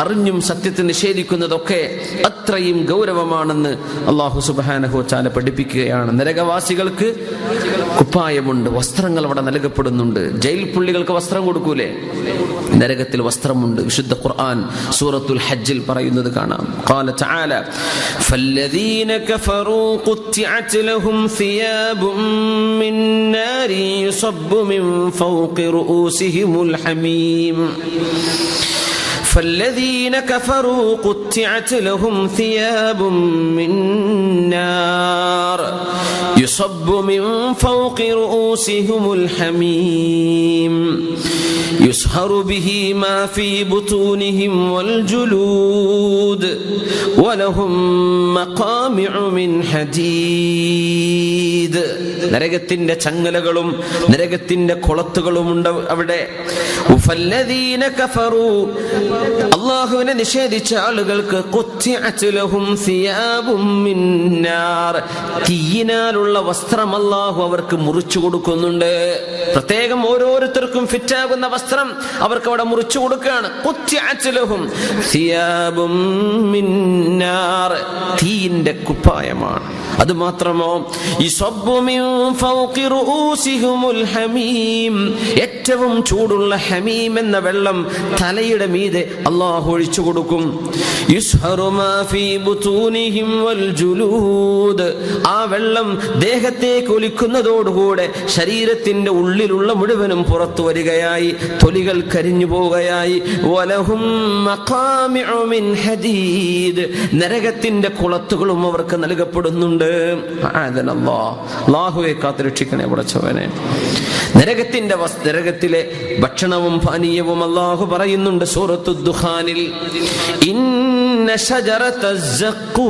അറിഞ്ഞും സത്യത്തെ നിഷേധിക്കുന്നതൊക്കെ അത്രയും ഗൗരവമാണെന്ന് അല്ലാഹു സുബ്ഹാനഹു വ തആല പഠിപ്പിക്കുകയാണ്. നരകവാസികൾക്ക് കുപ്പായമുണ്ട്, വസ്ത്രങ്ങൾ അവിടെ നൽകപ്പെടുന്നുണ്ട്. ജയിൽ പുള്ളികൾക്ക് വസ്ത്രം കൊടുക്കൂലേ? നരകത്തിൽ വസ്ത്രമുണ്ട്. വിശുദ്ധ ഖുർആൻ സൂറത്തുൽ ഹജ്ജിൽ പറയുന്നത് കാണാം. ഖാല തആല ഫല്ലദീന കഫറൂ ഖുത്തിഅത് ലഹും സിയാബും മിൻ നാരി യുസബ്ബു മിൻ ഫൗഖി റൂസിഹിമുൽ ഹമീം. فالذين كفروا قطعت لهم ثياب من نار يصب من فوق رؤوسهم الحميم يسهر به ما في بطونهم والجلود ولهم مقامع من حديد. നരകത്തിന്റെ ചങ്ങലകളും നരകത്തിന്റെ കൊളത്തുകളും ഉണ്ട് അവിടെ. ഫല്ലദീന കഫറൂ, അല്ലാഹുവിനെ നിഷേധിച്ച ആളുകൾക്ക് ഖുത്തിഅത് ലഹും സിയാബും മിൻ നാർ, തീയിനാലുള്ള വസ്ത്രം അല്ലാഹു അവർക്ക് മുറിച്ചു കൊടുക്കുന്നുണ്ട്. പ്രത്യേകം ഓരോരുത്തർക്കും ഫിറ്റാകുന്ന വസ്ത്രം അവർക്ക് അവിടെ മുറിച്ചു കൊടുക്കുകയാണ്. ഖുത്തിഅത് ലഹും സിയാബും മിൻ നാർ, തീയിന്റെ കുപ്പായമാണ്. അത് മാത്രമോ യുസബ്ബു മിൻ ഫൗഖി റൂസിഹിമുൽ ഹമീം, ഏറ്റവും ചൂടുള്ള ഹമീം എന്ന വെള്ളം തലയുടെ മീതെ അല്ലാഹു ഒഴിച്ചു കൊടുക്കും. യുസ്ഹറു മാ ഫീ ബുതൂനിഹിം വൽ ജുലൂദ്, ആ വെള്ളം ദേഹത്തേക്ക് ഒലിക്കുന്നതോടുകൂടെ ശരീരത്തിന്റെ ഉള്ളിലുള്ള മുഴുവനും പുറത്തു വരികയായി, തൊലികൾ കരിഞ്ഞു പോവുകയായി. വലഹും മഖാമിഉ മിൻ ഹദീദ്, നരകത്തിന്റെ കുളത്തുകളും അവർക്ക് നൽകപ്പെടുന്നുണ്ട്. അല്ലാഹുവേ കാത്തുരക്ഷിക്കണേ പടച്ചവനെ. നരകത്തിലെ ഭക്ഷണവും പാനീയവും അല്ലാഹു പറയുന്നുണ്ട് സൂറത്തു ദുഖാനിൽ. ഇന്ന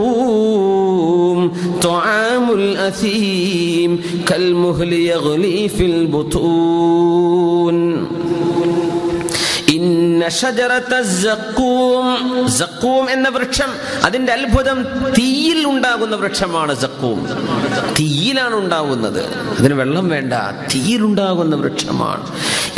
ശജറത്തസ്സഖൂം തുആമുൽ അസീം കൽമുഹ്ലി യഗ്ലി ഫിൽ ബുതൂൻ. ഇന്ന ഷജറത സഖൂം, സഖൂം എന്ന വൃക്ഷം, അതിന്റെ അത്ഭുതം തീയിൽ ഉണ്ടാകുന്ന വൃക്ഷമാണ്. സഖൂം തീയിലാണ് ഉണ്ടാകുന്നത്, അതിന് വെള്ളം വേണ്ട, തീയിലുണ്ടാകുന്ന വൃക്ഷമാണ്.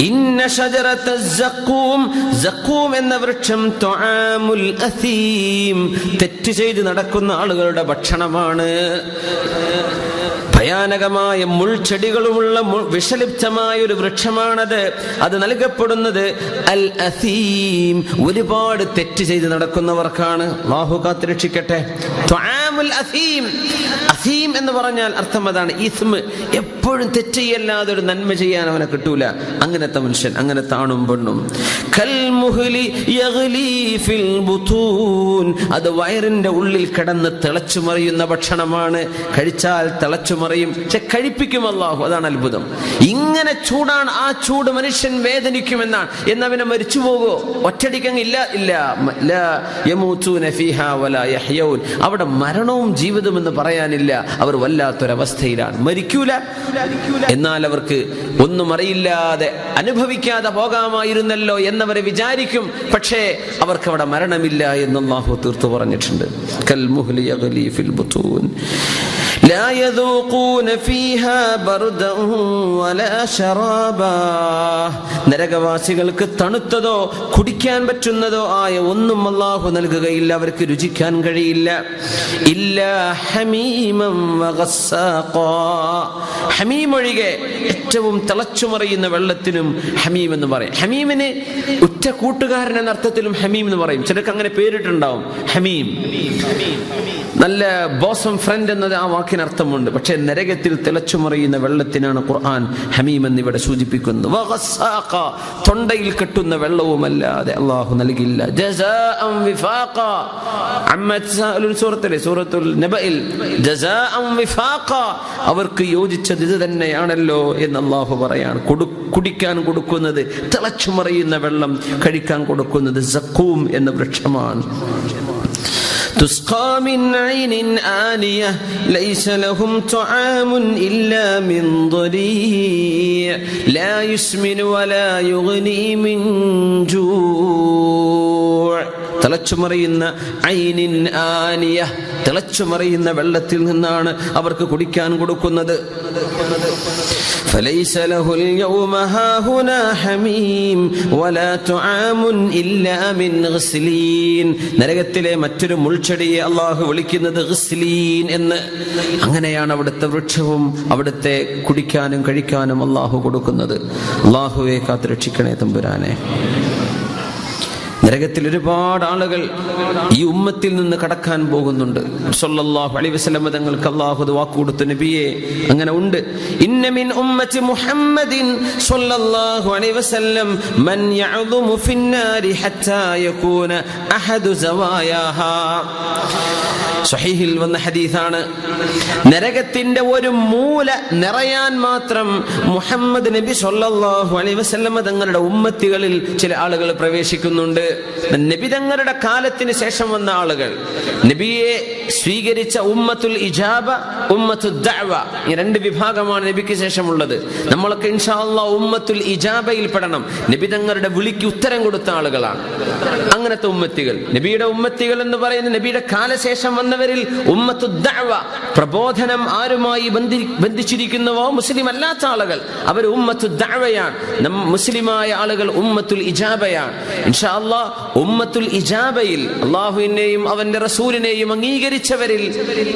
ഇന്ന ഷജറത സഖൂം, സഖൂം എന്ന വൃക്ഷം തുആമുൽ അസീം, തെറ്റ് ചെയ്ത് നടക്കുന്ന ആളുകളുടെ ഭക്ഷണമാണ്. ഭയാനകമായ മുൾച്ചെടികളുമുള്ള വിഷലിപ്തമായ ഒരു വൃക്ഷമാണത്. അത് നൽകപ്പെടുന്നത് അൽ അസീം, ഒരുപാട് തെറ്റ് ചെയ്ത് നടക്കുന്നവർക്കാണ്. അല്ലാഹു കാത്തുരക്ഷിക്കട്ടെ. തുആമുൽ അസീം, അസീം എന്ന് പറഞ്ഞാൽ അർത്ഥം അതാണ്, ഇസ്മ്, എപ്പോഴും തെറ്റ് ചെയ്യല്ലാതെ ഒരു നന്മ ചെയ്യാൻ അവനെ കിട്ടൂല. അങ്ങനത്തെ മനുഷ്യൻ, അങ്ങനത്തെ ആണും പെണ്ണും. കൽ മുഹ്ലി യഗ്ലി ഫിൽ ബുതൂൻ, അത് വയറിന്റെ ഉള്ളിൽ കിടന്ന് തിളച്ചു മറിയുന്ന ഭക്ഷണമാണ്. കഴിച്ചാൽ തിളച്ചു മറിയും, പക്ഷെ കഴിപ്പിക്കും അല്ലാഹു. അതാണ് അത്ഭുതം. ഇങ്ങനെ ചൂടാണ്, ആ ചൂട് മനുഷ്യൻ വേദനിക്കുമെന്നാണ്. എന്നവനെ മരിച്ചു പോകുമോ? ഒറ്റടിക്കങ്ങില്ല, ഇല്ല. ലാ യമൂതൂന ഫീഹാ വലാ യഹ്യൗൻ, അവിടെ മരണവും ജീവിതവും എന്ന് പറയാനില്ല. അവർ വല്ലാത്തൊരവസ്ഥയിലാണ്. മരിക്കൂല, എന്നാൽ അവർക്ക് ഒന്നും അറിയില്ലാതെ അനുഭവിക്കാതെ പോകാമായിരുന്നല്ലോ എന്നവരെ വിചാരിക്കും. പക്ഷേ അവർക്ക് അവിടെ മരണമില്ല എന്ന് അല്ലാഹു തീർത്തു പറഞ്ഞിട്ടുണ്ട്. കൽ മുഹ്ലി യഗ്ലി ഫിൽ ബുതൂൻ ലാ യദൂഖൂന ഫീഹാ ബർദൻ വലാ ശറാബാ, നരകവാസികൾക്ക് തണുത്തതോ കുടിക്കാൻ പറ്റുന്നതോ ആയ ഒന്നും അല്ലാഹു നൽകുകയില്ല, അവർക്ക് രുചിക്കാൻ കഴിയില്ല. ഇല്ലാ ഹമീമൻ വഗസ്സാഖാ, ഹമീം ഒഴികെ ഏറ്റവും തിളച്ചുമറിയുന്ന വെള്ളത്തിനും ഹമീം എന്ന് പറയും. ഹമീമിന് ഉറ്റ കൂട്ടുകാരൻ എന്ന അർത്ഥത്തിലും ഹമീം എന്ന് പറയും. ചിലർക്ക് അങ്ങനെ പേരിട്ടുണ്ടാവും, ഹമീം, നല്ല ബോസം ഫ്രണ്ട് എന്നത് ആ വാക്കിന് അർത്ഥമുണ്ട്. പക്ഷെ നരകത്തിൽ തിളച്ചുമറിയുന്ന വെള്ളത്തിനാണ് ഖുർആൻ ഹമീം എന്നിവിടെ സൂചിപ്പിക്കുന്നത്. വഗസ്സാഖ, തൊണ്ടയിൽ കെട്ടുന്ന വെള്ളവുമല്ലാതെ അല്ലാഹു നൽകില്ല. ജസാഅൻ വിഫാഖ, സൂറത്തുൽ നബഇൽ ജസാഅൻ വിഫാഖ, അവർക്ക് യോജിച്ചത് ഇത് തന്നെയാണല്ലോ എന്ന് അല്ലാഹു പറയാണ്. കുടിക്കാൻ കൊടുക്കുന്നത് തിളച്ചുമറിയുന്ന വെള്ളം, കഴിക്കാൻ കൊടുക്കുന്നത് സഖൂം എന്ന വൃക്ഷമാണ്. تسقى من عين آنية ليس لهم طعام إلا من ضريع لا يسمن ولا يغني من جوع. തിളച്ചുമറിയുന്ന ഐനിൻ ആനിയ, തിളച്ചുമറിയുന്ന വെള്ളത്തിൽ നിന്നാണ് അവർക്ക് കുടിക്കാൻ കൊടുക്കുന്നത്. فليس له اليوم هاهنا حميم ولا طعام إلا من غسلين, നരകത്തിലെ മറ്റൊരു മുൾച്ചെടിയെ അല്ലാഹു വിളിക്കുന്നത് ഗസ്ലീൻ എന്ന്. അങ്ങനെയാണ് അവിടുത്തെ വൃക്ഷവും അവിടുത്തെ കുടിക്കാനും കഴിക്കാനും അല്ലാഹു കൊടുക്കുന്നത്. അല്ലാഹുവേ കാത്തുരക്ഷിക്കണേ തമ്പുരാനെ. നരകത്തിൽ ഒരുപാട് ആളുകൾ ഈ ഉമ്മത്തിൽ നിന്ന് കടക്കാൻ പോകുന്നുണ്ട്. സല്ലല്ലാഹു അലൈഹി വസല്ലം തങ്ങൾക്ക് അല്ലാഹു വാക്ക് കൊടുത്തു, നബിയെ അങ്ങനെ ഉണ്ട്. ഇന്ന മിൻ ഉമ്മത്തി മുഹമ്മദിൻ സല്ലല്ലാഹു അലൈഹി വസല്ലം മൻ യഅദുമു ഫിന്നാരി ഹത്താ യകൂന അഹദു സവായാഹാ. സ്വഹീഹിൽ വന്ന ഹദീസാണ്. നരകത്തിന്റെ ഒരു മൂല നിറയാൻ മാത്രം മുഹമ്മദ് നബി സല്ലല്ലാഹു അലൈഹി വസല്ലം തങ്ങളുടെ ഉമ്മത്തികളിൽ ചില ആളുകൾ പ്രവേശിക്കുന്നുണ്ട്. നബി തങ്ങളുടെ കാലത്തിന് ശേഷം വന്ന ആളുകൾ, നബിയെ സ്വീകരിച്ച ഉമ്മത്തുൽ ഇജാബ, ഉമ്മത്തുൽ ദഅവ, ഈ രണ്ട് വിഭാഗമാണ് നബിക്ക് ശേഷമുള്ളത്. നമ്മളൊക്കെ ഇൻഷാ അല്ലാഹ് ഉമ്മത്തുൽ ഇജാബയിൽ പെടണം. നബി തങ്ങളുടെ വിളിക്ക് ഉത്തരം കൊടുത്ത ആളുകളാണ് അങ്ങനത്തെ ഉമ്മത്തികൾ. നബിയുടെ ഉമ്മത്തികൾ എന്ന് പറയുന്നത് നബിയുടെ കാലശേഷം വന്നവരിൽ ഉമ്മത്തുൽ ദഅവ, പ്രബോധനം ആരുമായി ബന്ധിച്ചിരിക്കുന്നുവോ മുസ്ലിം അല്ലാത്ത ആളുകൾ, അവർ ഉമ്മത്തുൽ ദഅവയാണ്. മുസ്ലിമായ ആളുകൾ ഉമ്മത്തുൽ ഇജാബയാണ്. ഇൻഷാ അല്ലാഹ് ഉമ്മത്തുൽ ഇജാബയിൽ അല്ലാഹുവിനെയും അവന്റെ റസൂലിനെയും അംഗീകരിച്ചവരിൽ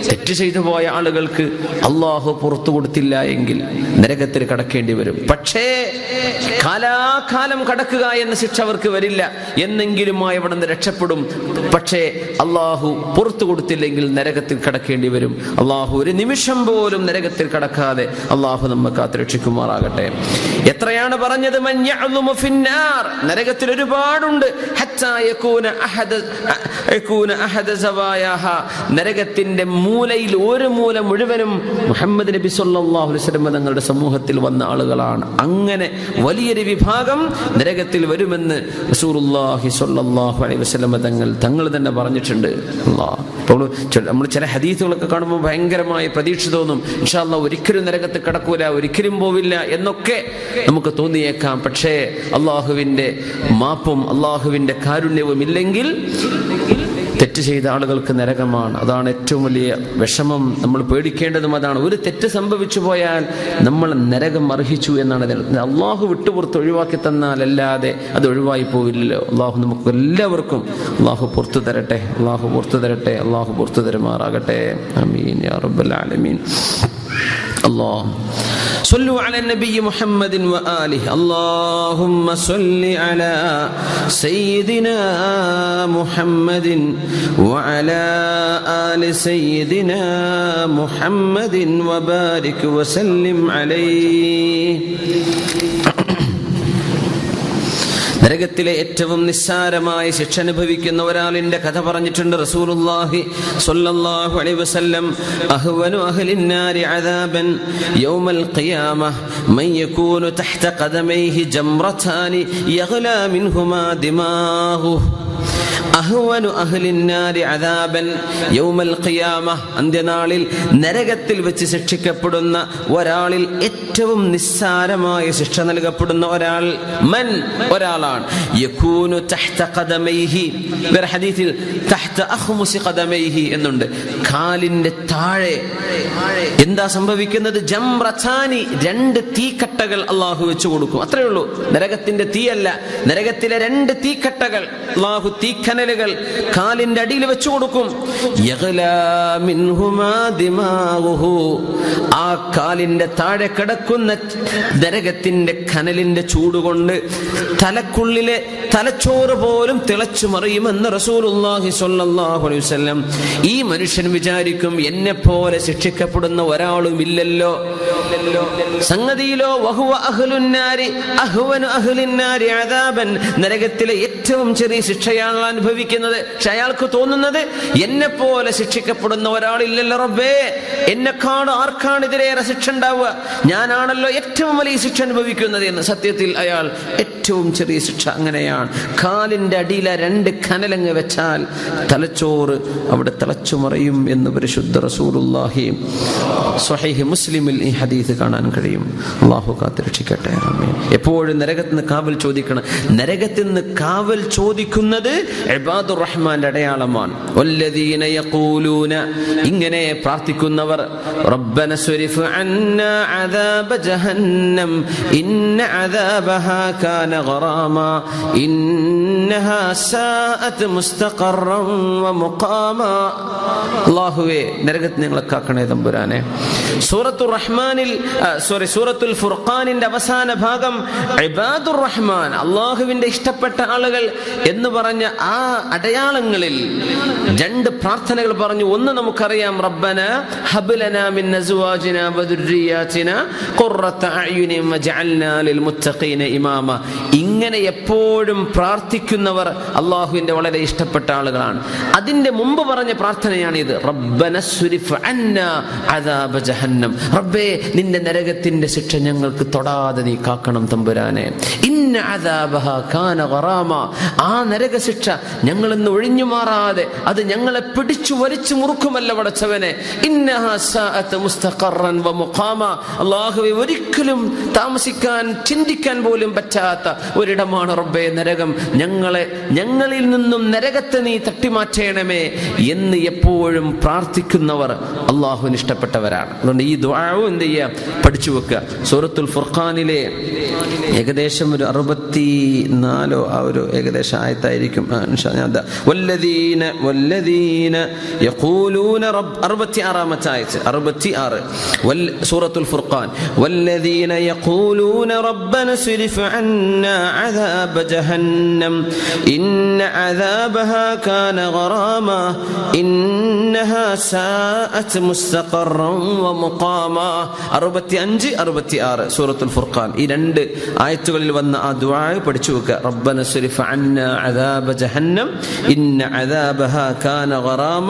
തെറ്റ് ചെയ്തു പോയ ആളുകൾക്ക് അല്ലാഹു പുറത്തു കൊടുത്തില്ല എങ്കിൽ നരകത്തിൽ കടക്കേണ്ടി വരും. പക്ഷേ കാലാകാലം കടക്കുക എന്ന ശിക്ഷ അവർക്ക് വരില്ല, എന്നെങ്കിലും അവിടെ നിന്ന് രക്ഷപ്പെടും. പക്ഷേ അല്ലാഹു പുറത്തു കൊടുത്തില്ലെങ്കിൽ നരകത്തിൽ കടക്കേണ്ടി വരും. അല്ലാഹു ഒരു നിമിഷം പോലും നരകത്തിൽ കടക്കാതെ അല്ലാഹു നമ്മെ കാത്തുരക്ഷിക്കുമാറാകട്ടെ. എത്രയാണ് പറഞ്ഞത്, മൻ യഅ്ലുമു ഫിന്നാർ, നരകത്തിൽ ഒരുപാടുണ്ട്. ഹത്താ യകൂന അഹദ സവായാഹാ, നരകത്തിന്റെ മൂലയിൽ ഒരു മൂല മുഴുവനും മുഹമ്മദ് നബി സല്ലല്ലാഹു അലൈഹി വസല്ലം തങ്ങളുടെ സമൂഹത്തിൽ വന്ന ആളുകളാണ്. അങ്ങനെ വലിയൊരു വിഭാഗം നരകത്തിൽ വരുമെന്ന് റസൂലുള്ളാഹി സ്വല്ലല്ലാഹു അലൈഹി വസല്ലം തങ്ങൾ തന്നെ പറഞ്ഞിട്ടുണ്ട്. അല്ലാഹ് അപ്പോൾ നമ്മൾ ചില ഹദീസുകളൊക്കെ കാണുമ്പോൾ ഭയങ്കരമായ പ്രതീക്ഷ തോന്നും, ഇൻഷാ അല്ലാഹ് ഒരിക്കലും നരകത്തിൽ കടക്കൂല, ഒരിക്കലും പോവില്ല എന്നൊക്കെ നമുക്ക് തോന്നിയേക്കാം. പക്ഷേ അള്ളാഹുവിൻ്റെ മാപ്പും അള്ളാഹുവിൻ്റെ കാരുണ്യവും ഇല്ലെങ്കിൽ തെറ്റ് ചെയ്ത ആളുകൾക്ക് നരകമാണ്. അതാണ് ഏറ്റവും വലിയ വിഷമം. നമ്മൾ പേടിക്കേണ്ടതും അതാണ്. ഒരു തെറ്റ് സംഭവിച്ചു പോയാൽ നമ്മൾ നരകം അർഹിച്ചു എന്നാണ്. അള്ളാഹു വിട്ടുപുറത്ത് ഒഴിവാക്കി തന്നാൽ അല്ലാതെ അത് ഒഴിവായി പോവില്ലല്ലോ. അള്ളാഹു നമുക്ക് എല്ലാവർക്കും അള്ളാഹു പുറത്തു തരട്ടെ, അള്ളാഹു പുറത്തു തരട്ടെ, അള്ളാഹു പുറത്തു തരുമാറാകട്ടെ. ആമീൻ യാ റബ്ബൽ ആലമീൻ. അല്ലാഹ് صلوا على النبي محمد وآله. اللهم صل على سيدنا محمد وعلى آل سيدنا محمد وبارك وسلم عليه. നരകത്തിലെ ഏറ്റവും നിസ്സാരമായ ശിക്ഷ അനുഭവിക്കുന്ന ഒരാളിന്റെ കഥ പറഞ്ഞിട്ടുണ്ട് റസൂലുള്ളാഹി സ്വല്ലല്ലാഹു അലൈഹി വസല്ലം. അഹ്വനു അഹ്ലിന്നാരി അദാബൻ യൗമൽ ഖിയാമഹ മൻ യകൂനു തഹ്ത ഖദമൈഹി ജംറതാനി യഗ്ലാ മിൻഹുമാ ദിമാഗുഹു. അഹ്വനു അഹ്ലിന്നാരി അദാബൻ യൗമൽ ഖിയാമഹ, അന്ത്യനാളിൽ നരകത്തിൽ വെച്ച് ശിക്ഷിക്കപ്പെടുന്ന ഒരാളിൽ ഏറ്റവും നിസ്സാരമായ ശിക്ഷ നൽകപ്പെടുന്ന ഒരാൾ മൻ, ഒരാളാണ്. യകൂനു തഹ്ത ഖദമൈഹി, വേറെ ഹദീസിൽ തഹ്ത അഖ്മുസി ഖദമൈഹി എന്നുണ്ട്. കാലിന്റെ താഴെ എന്താ സംഭവിക്കുന്നത്? ജംറതാനി, രണ്ട് തീക്കട്ടകൾ അള്ളാഹു വെച്ചു കൊടുക്കും. അത്രേ ഉള്ളൂ. നരകത്തിന്റെ തീയല്ല, നരകത്തിലെ രണ്ട് തീക്കട്ടകൾ അള്ളാഹു തീക്കനലുകൾ കാലിന്റെ അടിയിൽ വെച്ചു കൊടുക്കും. യഗ്ലാ മിൻഹുമാ ദിമാഗുഹു, ആ കാലിന്റെ താഴെ കിടക്കുന്ന നരകത്തിന്റെ കനലിന്റെ ചൂടുകൊണ്ട് തലക്കുള്ളിലെ തലച്ചോറ് പോലും തിളച്ചു മറിയുമെന്ന് റസൂലുള്ളാഹി സ്വല്ലല്ലാഹു അലൈഹി വസല്ലം. ഈ മനുഷ്യൻ വിചാരിക്കും എന്നെ പോലെ ശിക്ഷിക്കപ്പെടുന്ന ഒരാളും ഇല്ലല്ലോ. സംഗതിയിലോ വഹുവ അഹ്ലുന്നാരി അഹ്വനു അഹ്ലിന്നാരി അദാബൻ, നരകത്തിലെ ഏറ്റവും ചെറിയ ശിക്ഷയാണ് അനുഭവിക്കുന്നത്. പക്ഷെ അയാൾക്ക് തോന്നുന്നത് എന്നെ പോലെ ശിക്ഷിക്കപ്പെടുന്ന ഒരാളില്ലല്ലോ റബ്ബേ, എന്നെക്കാണ് ആർക്കാണ് ഇതിലേറെ ശിക്ഷ ഉണ്ടാവുക, ഞാനാണല്ലോ ഏറ്റവും വലിയ ശിക്ഷ അനുഭവിക്കുന്നത് എന്ന്. സത്യത്തിൽ അയാൾ ഏറ്റവും ചെറിയ ശിക്ഷ അങ്ങനെയാണ്. കാലിന്റെ അടിയിലെ രണ്ട് കനലങ്ങ് വെച്ചാൽ തലച്ചോറ് അവിടെ തിളച്ചു മറിയും എന്ന് പരിശുദ്ധ റസൂലുള്ളാഹി സ്വഹീഹ് മുസ്ലിമിൽ ഈ ഹദീസ് കാണാൻ കഴിയും. അല്ലാഹു കാത്തുരക്ഷിക്കട്ടെ. എപ്പോഴും നരകത്തിൽ നിന്ന് കാവൽ ചോദിക്കണം. നരകത്തിൽ നിന്ന് കാവൽ ചോദിക്കുന്നത് ഇബാദുർ റഹ്മാന്റെ അടയാളമാണ്. വല്ലദീന യഖൂലൂന, ഇങ്ങനെ പ്രാർത്ഥിക്കുന്നവർ, റബ്ബന സ്രിഫ് അന്നാ അദാബ ജഹന്നം ഇന്ന അദാബഹാ കാന ഗറാമാ ഇന്നഹാ സാഅത് മുസ്തഖറൻ വമുഖാമാ. അല്ലാഹുവേ, നരകത്തിൽ ഞങ്ങളെ കാക്കണേ തമ്പുരാനെ. സൂറത്തുർ റഹ്മാനിൽ സൂറത്തുൽ ഫുർഖാനിന്റെ അവസാന ഭാഗം ഇബാദുർ റഹ്മാൻ, അല്ലാഹുവിന്റെ ഇഷ്ടപ്പെട്ട ആളുകൾ എന്ന് പറഞ്ഞ ആ അടയാളങ്ങളിൽ രണ്ട് പ്രാർത്ഥനകൾ പറഞ്ഞു. ഒന്ന് നമുക്കറിയാം, റബ്ബന ഹബ് ലനാ മിൻ അസ്വാജിനാ വദുർരിയാതിനാ ഖുർറത അഅ്യുനിൻ വജഅൽനാ ലിൽ മുത്തഖീന ഇമാമ. ഇങ്ങനെ എപ്പോഴും പ്രാർത്ഥിക്കുന്നവർ അല്ലാഹുവിന്റെ വളരെ ഇഷ്ടപ്പെട്ട ആളുകളാണ്. അതിന്റെ മുമ്പ് പറഞ്ഞ പ്രാർത്ഥനയാണ് ഇത്, റബ്ബന സ്രിഫ് അന്നാ അദാബ ജഹന്നം, റബ്ബേ നിന്റെ നരകത്തിന്റെ ശിക്ഷ ഞങ്ങൾക്ക് തൊടാതെ നീ കാക്കണം തമ്പുരാനെ. ഇന്ന അദാബഹാ കാന ഗറാമ, ആ നരക ശിക്ഷ ഞങ്ങൾ ഇന്ന് ഒഴിഞ്ഞു മാറാതെ അത് ഞങ്ങളെ പിടിച്ചു വലിച്ചു മുറുക്കുമല്ല പടച്ചവനെ. ഇന്നഹാ സാഅത് മുസ്തഖറൻ വമുഖാമ, അല്ലാഹുവേ ഒരിക്കലും താമസിക്കാൻ ചിന്തിക്കാൻ പോലും പറ്റാത്ത ഒരിടമാണ് റബ്ബേ നരകം. ഞങ്ങളിൽ നിന്നും നരകത്തെ നീ തട്ടിമാറ്റണമേ എന്ന് എപ്പോഴും പ്രാർത്ഥിക്കുന്നവർ അല്ലാഹുവിന് ഇഷ്ടപ്പെട്ടവരാണ്. അതുകൊണ്ട് ഈ ദുആഉ എന്ത് ചെയ്യുക, പഠിച്ചു വെക്കുക. സൂറത്തുൽ ഫുർഖാനിലെ ഏകദേശം ഒരു 64 ആ ഒരു ഏകദേശം ആയത്തായിരിക്കും. വല്ലദീന യഖൂലൂന റബ്ബ് 66 ആയത്ത് 66 സൂറത്തുൽ ഫുർഖാൻ. വല്ലദീന യഖൂലൂന റബ്ബന സ്രിഫ് അന്നാ അദാബ ജഹന്നം ഇന്ന അദാബഹാ കാന ഗറാമാ ഇന്നഹാ സാഅത് മുസ്തഖറൻ വമുഖാമാ. 65 66 സൂറത്തുൽ ഫുർഖാൻ. ഈ രണ്ട് ആയത്തുകളിൽ വന്ന ആ ദുആ പഠിച്ചു വെക്കുക. റബ്ബന സ്രിഫ് അന്നാ അദാബ ജഹന്നം ഇന്ന അദാബഹാ കാന ഗറാമ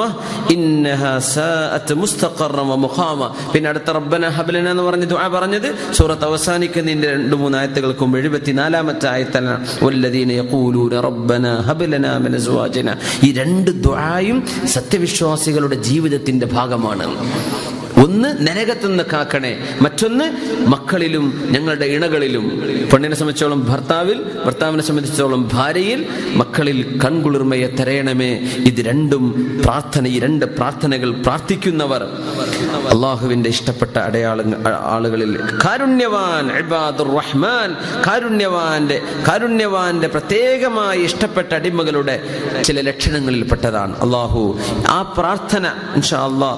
ഇന്നഹാ സാഅത് മുസ്തഖറൻ വമുഖാമ. പിന്നെ അടുത്ത റബ്ബന ഹബ് ലനാ എന്ന് പറഞ്ഞ ദുആ പറഞ്ഞത് സൂറത്ത് അവസാനിക്കുന്നതിന്റെ 2-3 ആയത്തുകൾക്കും 74-ാമത്തെ ആയത്താണ് വല്ലദീന യഖൂലൂന റബ്ബന ഹബ് ലനാ മിൻ അസ്വാജിന. ഈ 2 ദുആയും സത്യവിശ്വാസികളുടെ ജീവിതത്തിന്റെ ഭാഗമാണ്. ഒന്ന് നരകത്തുനിന്ന് കാക്കണേ, മറ്റൊന്ന് മക്കളിലും ഞങ്ങളുടെ ഇണകളിലും. പെണ്ണിനെ സംബന്ധിച്ചോളം ഭർത്താവിൽ, ഭർത്താവിനെ സംബന്ധിച്ചിടത്തോളം ഭാര്യയിൽ, മക്കളിൽ കൺകുളിർമയെ തരയണമേ. ഇത് രണ്ടും പ്രാർത്ഥന. ഈ 2 പ്രാർത്ഥനകൾ പ്രാർത്ഥിക്കുന്നവർ അള്ളാഹുവിന്റെ ഇഷ്ടപ്പെട്ട ആളുകളിൽ കാരുണ്യവാൻ, ഇബാദുർ റഹ്മാൻ, കാരുണ്യവാന്റെ പ്രത്യേകമായി ഇഷ്ടപ്പെട്ട അടിമകളുടെ ചില ലക്ഷണങ്ങളിൽ പെട്ടതാണ്. അള്ളാഹു ആ പ്രാർത്ഥന ഇൻഷാ അല്ലാഹ്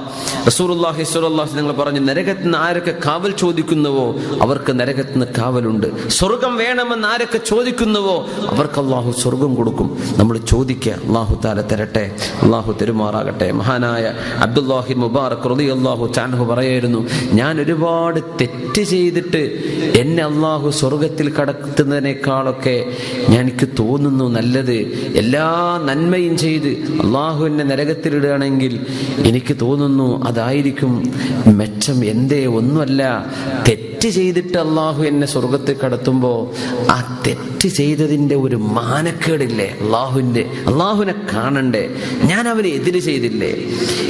റസൂലുള്ളാഹി സ്വല്ലല്ലാഹു അലൈഹി വസല്ലം പറഞ്ഞു, നരകത്തിൽ നിന്ന് ആരൊക്കെ കാവൽ ചോദിക്കുന്നുവോ അവർക്ക് നരകത്തിൽ നിന്ന് കാവലുണ്ട്. സ്വർഗം വേണമെന്ന് ആരൊക്കെ ചോദിക്കുന്നുവോ അവർക്ക് അള്ളാഹു സ്വർഗം കൊടുക്കും. നമ്മൾ ചോദിക്കുക, അള്ളാഹു തആല തരട്ടെ, അള്ളാഹു തെരുമാറാകട്ടെ. മഹാനായ അബ്ദുല്ലാഹി മുബാറക് റളിയല്ലാഹു തആല പറയായിരുന്നു, ഞാൻ ഒരുപാട് തെറ്റ് ചെയ്തിട്ട് എന്നെ അള്ളാഹു സ്വർഗത്തിൽ കടത്തുന്നതിനേക്കാളൊക്കെ എനിക്ക് തോന്നുന്നു നല്ലത് എല്ലാ നന്മയും ചെയ്ത് അള്ളാഹു എന്നെ നരകത്തിലിടുകയാണെങ്കിൽ എനിക്ക് തോന്നുന്നു അതായിരിക്കും മെച്ചം. എന്തേ? ഒന്നുമല്ല, തെറ്റ് ചെയ്തിട്ട് അള്ളാഹു എന്നെ സ്വർഗത്തിൽ കടത്തുമ്പോ ആ തെറ്റ് ചെയ്തതിന്റെ ഒരു മാനക്കേടില്ലേ, അള്ളാഹുവിനെ കാണണ്ടേ, ഞാൻ അവനെ എതിര് ചെയ്തില്ലേ,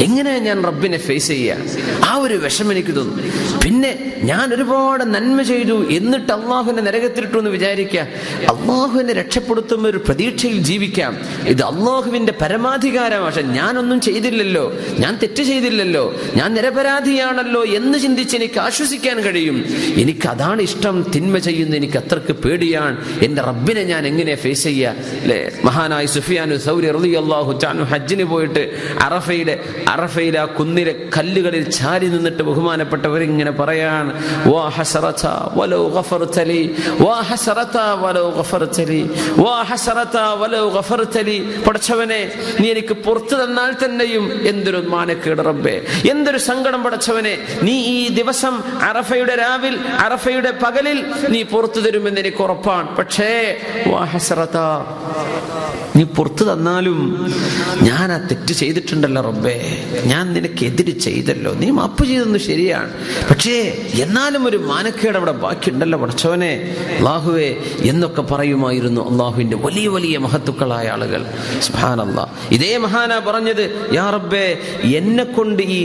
എങ്ങനെയാ ഞാൻ റബ്ബിനെ ഫേസ് ചെയ്യുക? ആ ഒരു വിഷമം എനിക്ക് തോന്നും. പിന്നെ ഞാൻ ഒരുപാട് നന്മ ചെയ്തു എന്നിട്ട് അള്ളാഹുവിനെ നരകത്തിലിട്ടു എന്ന് വിചാരിക്കുക. അള്ളാഹുവിനെ രക്ഷപ്പെടുത്തുന്ന ഒരു പ്രതീക്ഷയിൽ ജീവിക്കാം. ഇത് അള്ളാഹുവിന്റെ പരമാധികാരം. പക്ഷെ ഞാനൊന്നും ചെയ്തില്ലല്ലോ, ഞാൻ തെറ്റ് ചെയ്തില്ലല്ലോ, ഞാൻ നിരപരാധിയാണല്ലോ എന്ന് ചിന്തിച്ച് എനിക്ക് ആശ്വസിക്കാൻ കഴിയും. എനിക്ക് അതാണ് ഇഷ്ടം. തിന്മ ചെയ്യുന്ന എനിക്ക് അത്രക്ക് പേടിയാണ്. എന്റെ റബ്ബിനെ ഞാൻ എങ്ങനെ ഫേസ് ചെയ്യുക? അല്ലെ, മഹാനായ സുഫിയാൻ സൗരി റളിയല്ലാഹു തആല ഹജ്ജിന് പോയിട്ട് അറഫയിലെ ആ കുന്നിലെ കല്ലുകളിൽ ചാരി നിന്നിട്ട് ബഹുമാനപ്പെട്ടവർ ഇങ്ങനെ പറയാണ്, വാ ഹസറത വലൗ ഗഫർതലി, വാ ഹസറത വലൗ ഗഫർതലി, വാ ഹസറത വലൗ ഗഫർതലി. പടച്ചവനെ, നീ എനിക്ക് പുറത്തു തന്നാൽ തന്നെയും എന്തൊരു മാനക്കേട് റബ്ബേ, എന്തൊരു സങ്കടം പടച്ചവനെ. നീ ഈ ദിവസം അറഫയുടെ രാവിൽ, അറഫയുടെ പകലിൽ നീ പുറത്തു തരുമെന്ന് എനിക്ക് ഉറപ്പാണ്. പക്ഷേ വാ ഹസറത, നീ പുറത്തു തന്നാലും ഞാൻ ആ തെറ്റ് ചെയ്തിട്ടുണ്ടല്ലോ റബ്ബേ, ഞാൻ നിനക്കെതിര് ചെയ്തല്ലോ, നീ മാപ്പ് ചെയ്തെന്ന് ശരിയാണ്, പക്ഷേ എന്നാലും ഒരു മാനക്കേട് അവിടെ ബാക്കിയുണ്ടല്ലോ പടച്ചവനെ, അല്ലാഹുവേ എന്നൊക്കെ പറയുമായിരുന്നു അള്ളാഹുവിന്റെ വലിയ വലിയ മഹത്തുക്കളായ ആളുകൾ. സുബ്ഹാനല്ലാഹ്. ഇതേ മഹാനാ പറഞ്ഞത്, യാ റബ്ബേ, എന്നെ കൊണ്ട് ഈ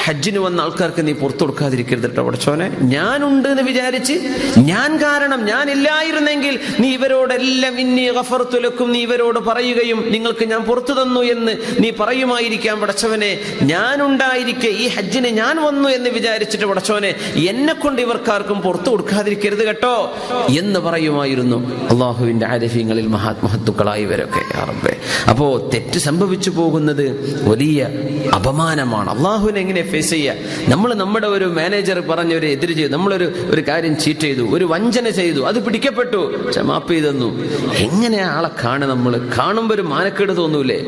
ഹജ്ജിന് വന്ന ആൾക്കാർക്ക് നീ പുറത്തു കൊടുക്കാതിരിക്കരുത് കേട്ടോ പടച്ചവനെ. ഞാനുണ്ട് എന്ന് വിചാരിച്ച്, ഞാൻ കാരണം, ഞാൻ ഇല്ലായിരുന്നെങ്കിൽ നീ ഇവരോടെല്ലാം ഇന്നി ഗഫർതു ലക്കും, നീ ഇവരോട് പറയുകയും നിങ്ങൾക്ക് ഞാൻ പുറത്തു തന്നു എന്ന് നീ പറയുമായിരിക്കാം പടച്ചവനെ. ഞാനുണ്ടായിരിക്കെ ഈ ഹജ്ജിന് ഞാൻ വന്നു എന്ന് വിചാരിച്ചിട്ട് പടച്ചവനെ എന്നെ കൊണ്ട് ഇവർക്കാർക്കും പുറത്തു കൊടുക്കാതിരിക്കരുത് കേട്ടോ എന്ന് പറയുമായിരുന്നു അള്ളാഹുവിന്റെ ആരിഫീങ്ങളിൽ മഹത്തുക്കളായവരൊക്കെ. അപ്പോ തെറ്റ് സംഭവിച്ചു പോകുന്നത് വലിയ അപമാനമാണ്. അള്ളാഹുവിനെ എങ്ങനെ ഫേസ് ചെയ്യുക? നമ്മൾ നമ്മുടെ ഒരു മാനേജർ പറഞ്ഞൊരു എതിര് ചെയ്തു, നമ്മളൊരു കാര്യം ചീറ്റ് ചെയ്തു, ഒരു വഞ്ചന ചെയ്തു, അത് പിടിക്കപ്പെട്ടു, മാപ്പ് ചെയ്തെന്നു. എങ്ങനെ ആളെ നമ്മൾ കാണുമ്പോ ഒരു മാനക്കേട് തോന്നൂലേ?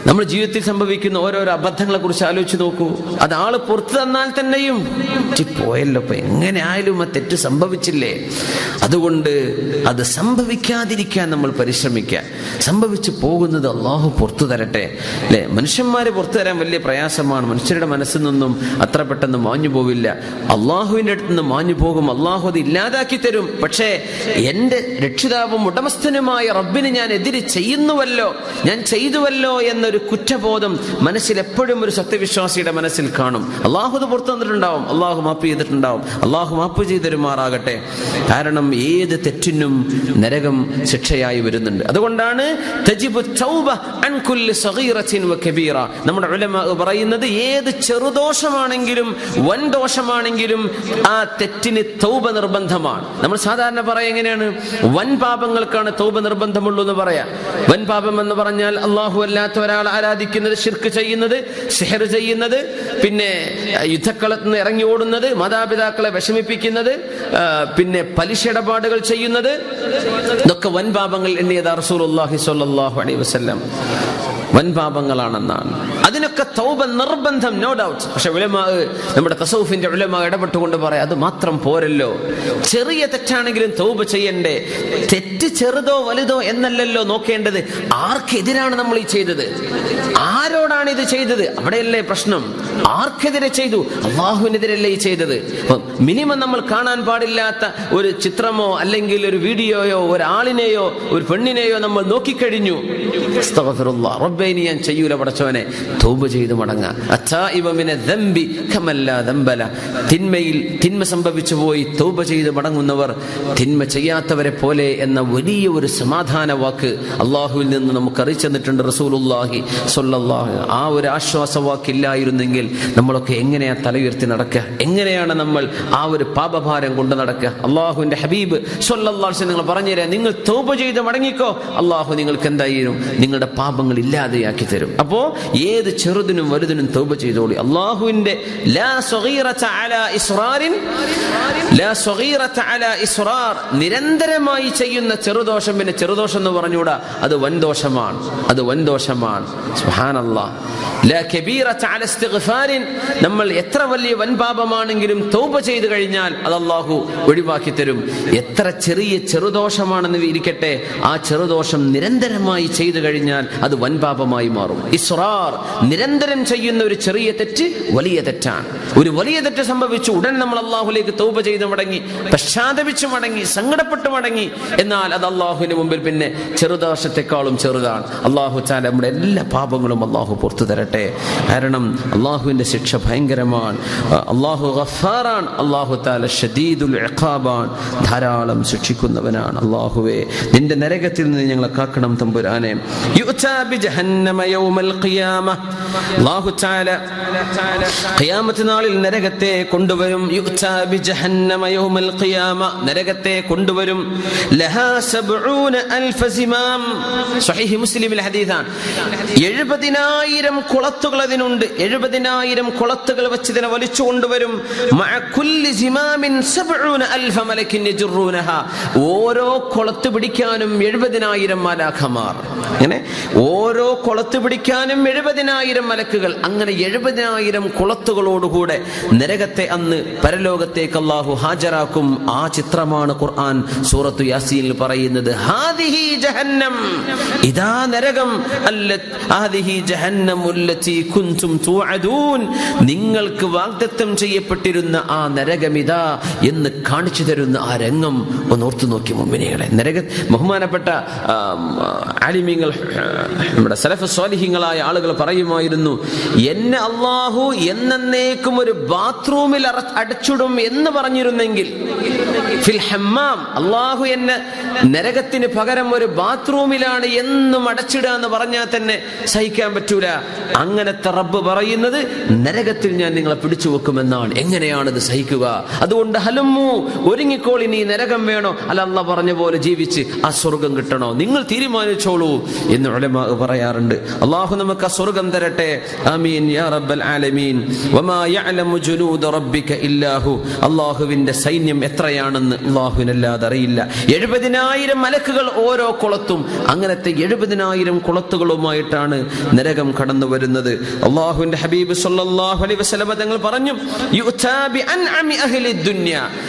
നമ്മുടെ ജീവിതത്തിൽ സംഭവിക്കുന്ന ഓരോരോ അബദ്ധങ്ങളെ കുറിച്ച് ആലോചിച്ച് നോക്കൂ. അത് ആള് പുറത്തു തന്നാൽ തന്നെയും പോയല്ലോ, ഇപ്പൊ എങ്ങനെ ആയാലും ആ തെറ്റ് സംഭവിച്ചില്ലേ. അതുകൊണ്ട് അത് സംഭവിക്കാതിരിക്കാൻ നമ്മൾ പരിശ്രമിക്കുക. സംഭവിച്ചു പോകുന്നത് അള്ളാഹു പുറത്തു തരട്ടെ, അല്ലെ? മനുഷ്യന്മാര് പുറത്തു തരാൻ വലിയ പ്രയാസമാണ്. മനുഷ്യരുടെ മനസ്സിൽ നിന്നും അത്ര പെട്ടെന്ന് മാഞ്ഞു പോവില്ല. അള്ളാഹുവിന്റെ അടുത്ത് നിന്ന് മാഞ്ഞു പോകും. അള്ളാഹു അത് ഇല്ലാതാക്കി തരും. പക്ഷേ എന്റെ രക്ഷിതാവും ഉടമസ്ഥനുമായ റബ്ബിന് ഞാൻ എതിര് ചെയ്യുന്നുവല്ലോ, ഞാൻ ചെയ്തുവല്ലോ എന്നൊരു കുറ്റബോധം മനസ്സിൽ എപ്പോഴും ഒരു സത്യവിശ്വാസിയുടെ മനസ്സിൽ കാണും. അള്ളാഹു അത് പുറത്തു തന്നിട്ടുണ്ടാവും, അള്ളാഹു മാപ്പ് ചെയ്തിട്ടുണ്ടാവും. അള്ളാഹു മാപ്പ് ചെയ്തരുമാറാകട്ടെ. കാരണം ഏത് തെറ്റിനും നരകം ശിക്ഷയായി വരുന്നുണ്ട്. അതുകൊണ്ടാണ് നമ്മുടെ ഉലമാ പറയുന്നത്, ഏത് ചെറുദോഷമാണെങ്കിലും വൻ ദോഷമാണെങ്കിലും ആ തെറ്റിന് തൗബ നിർബന്ധമാണ്. നമ്മൾ സാധാരണ പറയാം എങ്ങനെയാണ്, വൻ പാപങ്ങൾക്കാണ് തൗബ നിർബന്ധമുള്ളൂ എന്ന് പറയാം. വൻ പാപം എന്ന് പറഞ്ഞാൽ അള്ളാഹു അല്ലാത്ത ഒരാൾ ആരാധിക്കുന്നത്, ശിർക്ക് ചെയ്യുന്നത്, സിഹർ ചെയ്യുന്നത്, പിന്നെ യുദ്ധക്കളത്ത് നിന്ന് ഇറങ്ങി ഓടുന്നത്, മാതാപിതാക്കളെ വിഷമിപ്പിക്കുന്നത്, പിന്നെ പലിശ ഇടപാടുകൾ ചെയ്യുന്നത്, ഇതൊക്കെ വൻ പാപങ്ങൾ എണ്ണിയതാ റസൂലുള്ളാഹി സ്വല്ലല്ലാഹു അലൈഹി വസല്ലം. വൻപാപങ്ങളാണെന്നാണ്. അതിനൊക്കെ തൗബ നിർബന്ധം, നോ ഡൗട്ട്. പക്ഷെ ഉലമാ, നമ്മുടെ തസൗഫിന്റെ ഉലമാ ഇടപെട്ടുകൊണ്ട് പറയാം, അത് മാത്രം പോരല്ലോ. ചെറിയ തെറ്റാണെങ്കിലും തൗബ ചെയ്യണ്ടേ? തെറ്റ് ചെറുതോ വലുതോ എന്നല്ലല്ലോ നോക്കേണ്ടത്, ആർക്കെതിരാണ് നമ്മൾ ഈ ചെയ്തത്, ആരോടാണ് ഇത് ചെയ്തത്, അവിടെയല്ലേ പ്രശ്നം. ആർക്കെതിരെ ചെയ്തു? അള്ളാഹുവിനെതിരല്ലേ ഈ ചെയ്തത്. മിനിമം നമ്മൾ കാണാൻ പാടില്ലാത്ത ഒരു ചിത്രമോ അല്ലെങ്കിൽ ഒരു വീഡിയോയോ ഒരാളിനെയോ ഒരു പെണ്ണിനെയോ നമ്മൾ നോക്കിക്കഴിഞ്ഞു, അസ്തഗ്ഫിറുല്ലാഹ് റബ്ബേ ഇനി ഞാൻ ചെയ്യൂല പടച്ചവനെ, തൗബ ചെയ്ത് മടങ്ങാ. അത്താഇബ മിന ദംബി കമല്ലാ ദംബല. തിന്മയിൽ തിന്മ സംഭവിച്ചു പോയി തൗബ ചെയ്ത് മടങ്ങുന്നവർ തിന്മ ചെയ്യാത്തവരെ പോലെ എന്ന വലിയ ഒരു സമാധാന വാക്ക് അള്ളാഹുവിൽ നിന്ന് നമുക്ക് അറിയിച്ചു തന്നിട്ടുണ്ട് റസൂലുള്ളാഹി സ്വല്ലല്ലാഹു. ആ ഒരു ആശ്വാസവാക്കില്ലായിരുന്നെങ്കിൽ നമ്മളൊക്കെ എങ്ങനെയാ തലയുയർത്തി നടക്കുക? എങ്ങനെയാണ് നമ്മൾ ആ ഒരു പാപഭാരം കൊണ്ട് നടക്കുക? അള്ളാഹുവിന്റെ ഹബീബ് സ്വല്ലല്ലാഹു അലൈഹി വസല്ലം നിങ്ങൾ പറഞ്ഞുതരാം, നിങ്ങൾ തൗബ ചെയ്ത് മടങ്ങിക്കോ, അള്ളാഹു നിങ്ങൾക്ക് എന്തായിരുന്നു, നിങ്ങളുടെ പാപങ്ങൾ ഇല്ലാതെയാക്കി തരും. അപ്പോ ഏത് ചെറുതിനും വലുതിനും തൗബ ചെയ്തോളി. അള്ളാഹുവിന്റെ ലാ സഗീറത അലാ ഇസ്റാറിൻ, ലാ സഗീറത അലാ ഇസ്റാർ, നിരന്തരമായി ചെയ്യുന്ന ചെറുദോഷം പിന്നെ ചെറുദോഷം എന്ന് പറഞ്ഞുകൂടാ, അത് വൻദോഷമാണ്, അത് വൻദോഷമാണ്. സുബ്ഹാനല്ലാഹ്. ലാ കബീറത അലാ ഇസ്തിഗ്ഫാരിൻ, നമ്മൾ എത്ര വലിയ വൻപാപമാണെങ്കിലും തൗബ ചെയ്തു കഴിഞ്ഞാൽ അത് അല്ലാഹു ഒഴിവാക്കി തരും. എത്ര ചെറിയ ചെറുദോഷമാണെന്ന് ഇരിക്കട്ടെ, ആ ചെറുദോഷം നിരന്തരമായി ചെയ്തു കഴിഞ്ഞാൽ അത് വൻപാപമായി മാറും. ഇസ്റാർ, നിരന്തരം ചെയ്യുന്ന ഒരു ചെറിയ തെറ്റ് വലിയ തെറ്റാണ്. ഒരു വലിയ തെറ്റ് സംഭവിച്ചു ഉടൻ നമ്മൾ അള്ളാഹുലേക്ക് തൗബ ചെയ്ത് മടങ്ങി, പശ്ചാത്തപിച്ചു മടങ്ങി, സങ്കടപ്പെട്ടു മടങ്ങി, എന്നാൽ അത് അള്ളാഹുവിന് മുമ്പിൽ പിന്നെ ചെറുദോഷത്തെക്കാളും ചെറുതാണ്. അള്ളാഹു തആല നമ്മുടെ എല്ലാ പാപങ്ങളും അള്ളാഹു പുറത്തു തരട്ടെ. കാരണം അള്ളാഹുവിന്റെ ശിക്ഷ ഭയങ്കരമാണ്. അള്ളാഹു ഗഫാറാണ്, അള്ളാഹു തആല ഷദീദുൽ ഇഖാബാൻ, ധാരാളം ശിക്ഷിക്കുന്നവനാണ്. അള്ളാഹുവേ, നിന്റെ നരകത്തിൽ നിന്ന് ഞങ്ങളെ കാക്കണം തമ്പുരാനെ. യുഅ്താ ബിജഹന്നമ യൗമൽ ഖിയാമ, അല്ലാഹു തആല ഖിയാമത്ത് നാളിൽ നരകത്തെ കൊണ്ടുവരും. യുഅ്താ ബിജഹന്നമ യൗമൽ ഖിയാമ, നരകത്തെ കൊണ്ടുവരും. ലഹാ 70,000 സിമാം, സ്വഹീഹ് മുസ്ലിമിൽ ഹദീസാണ്. 70,000 കുളത്തുകൾ അതിനുണ്ട്. 70,000 കുളത്തുകൾ വെച്ച് ഇതിനെ വലിച്ചു കൊണ്ടുവരും. മഅ കുല്ലി സിമാമിൻ 70,000 മലക്കിൻ യജറൂനഹാ, ഓരോ കുളത്ത് പിടിക്കാനും 70,000 മലാഖമാർ. അങ്ങനെ ഓരോ കുളത്ത് പിടിക്കാനും 70,000 മലക്കുകൾ. അങ്ങനെ 70,000 കുളത്തുകളോടുകൂടെ നരകത്തെ അന്ന് പരലോകത്തേക്ക് അല്ലാഹു ഹാജരാക്കും. ആ ചിത്രമാണ് ഖുർആൻ സൂറത്തു യാസീനിൽ പറയുന്നത്. ഹാദിഹി ജഹന്നം, ഇദാ നരകം, ഹാദിഹി ജഹന്നമുല്ലതി കുൻതും തുഅദൂൻ, നിങ്ങൾക്ക് വാഗ്ദത്തം ചെയ്യപ്പെട്ടിരുന്ന ആ നരകമിതാ എന്ന് കാണിച്ചു തരുന്ന ആ രംഗം ഒന്ന് ഓർത്തു നോക്കി മുഅ്മിനീങ്ങളെ. നരക ബഹുമാനപ്പെട്ട ആലിമീങ്ങൾ, നമ്മുടെ സലഫ് സ്വാലിഹീങ്ങളായ ആളുകൾ പറയുമായിരുന്നു, എന്നെ അല്ലാഹു എന്നേക്കും ഒരു ബാത്റൂമിൽ അടച്ചിടും എന്ന് പറഞ്ഞിരുന്നെങ്കിൽ, ഫിൽ ഹമ്മാം, അല്ലാഹു എന്നെ നരകത്തിന് പകരം ഒരു ബാത്റൂമിലാണ് എന്നും അടച്ചിടുക എന്ന് പറഞ്ഞാൽ തന്നെ സഹിക്കാൻ പറ്റൂല. അങ്ങനത്തെ റബ്ബ് പറയുന്നത് നരകത്തിൽ ഞാൻ നിങ്ങളെ പിടിച്ചു വെക്കുമെന്നാണ്. എങ്ങനെയാണിത് സഹിക്കുക? അതുകൊണ്ട് ഹലുമ്മു, ഒരുങ്ങിക്കോളി, നീ നരകം വേണോ അല്ല അല്ലാഹ് പറഞ്ഞ പോലെ ജീവിച്ച് ആ സ്വർഗം കിട്ടണോ, നിങ്ങൾ തീരുമാനിച്ചോളൂ എന്ന് ഉലമാ പറയാറുണ്ട്. അല്ലാഹു നമുക്ക് ആ സ്വർഗം തരട്ടെ. ആമീൻ യാ റബ്ബൽ ആലമീൻ. വമാ യഅലമു ജുനൂദ റബ്ബിക ഇല്ലാഹു, അല്ലാഹുവിന്റെ സൈന്യം എത്രയാണെന്ന് അല്ലാഹുവിനല്ലാതെ അറിയില്ല. 70,000 മലക്കുകൾ ഓരോ കുളത്തും. അങ്ങനത്തെ 70,000 കുളത്തുകളുമായിട്ടാണ് നരകം കടന്നു വരുന്നത്. അല്ലാഹുവിന്റെ ഹബീബ് സ്വല്ലല്ലാഹു അലൈഹി വസല്ലം തങ്ങൾ പറഞ്ഞു, യുഅ്താ ബി അൻഅമി അഹ്ലി ദുനിയ,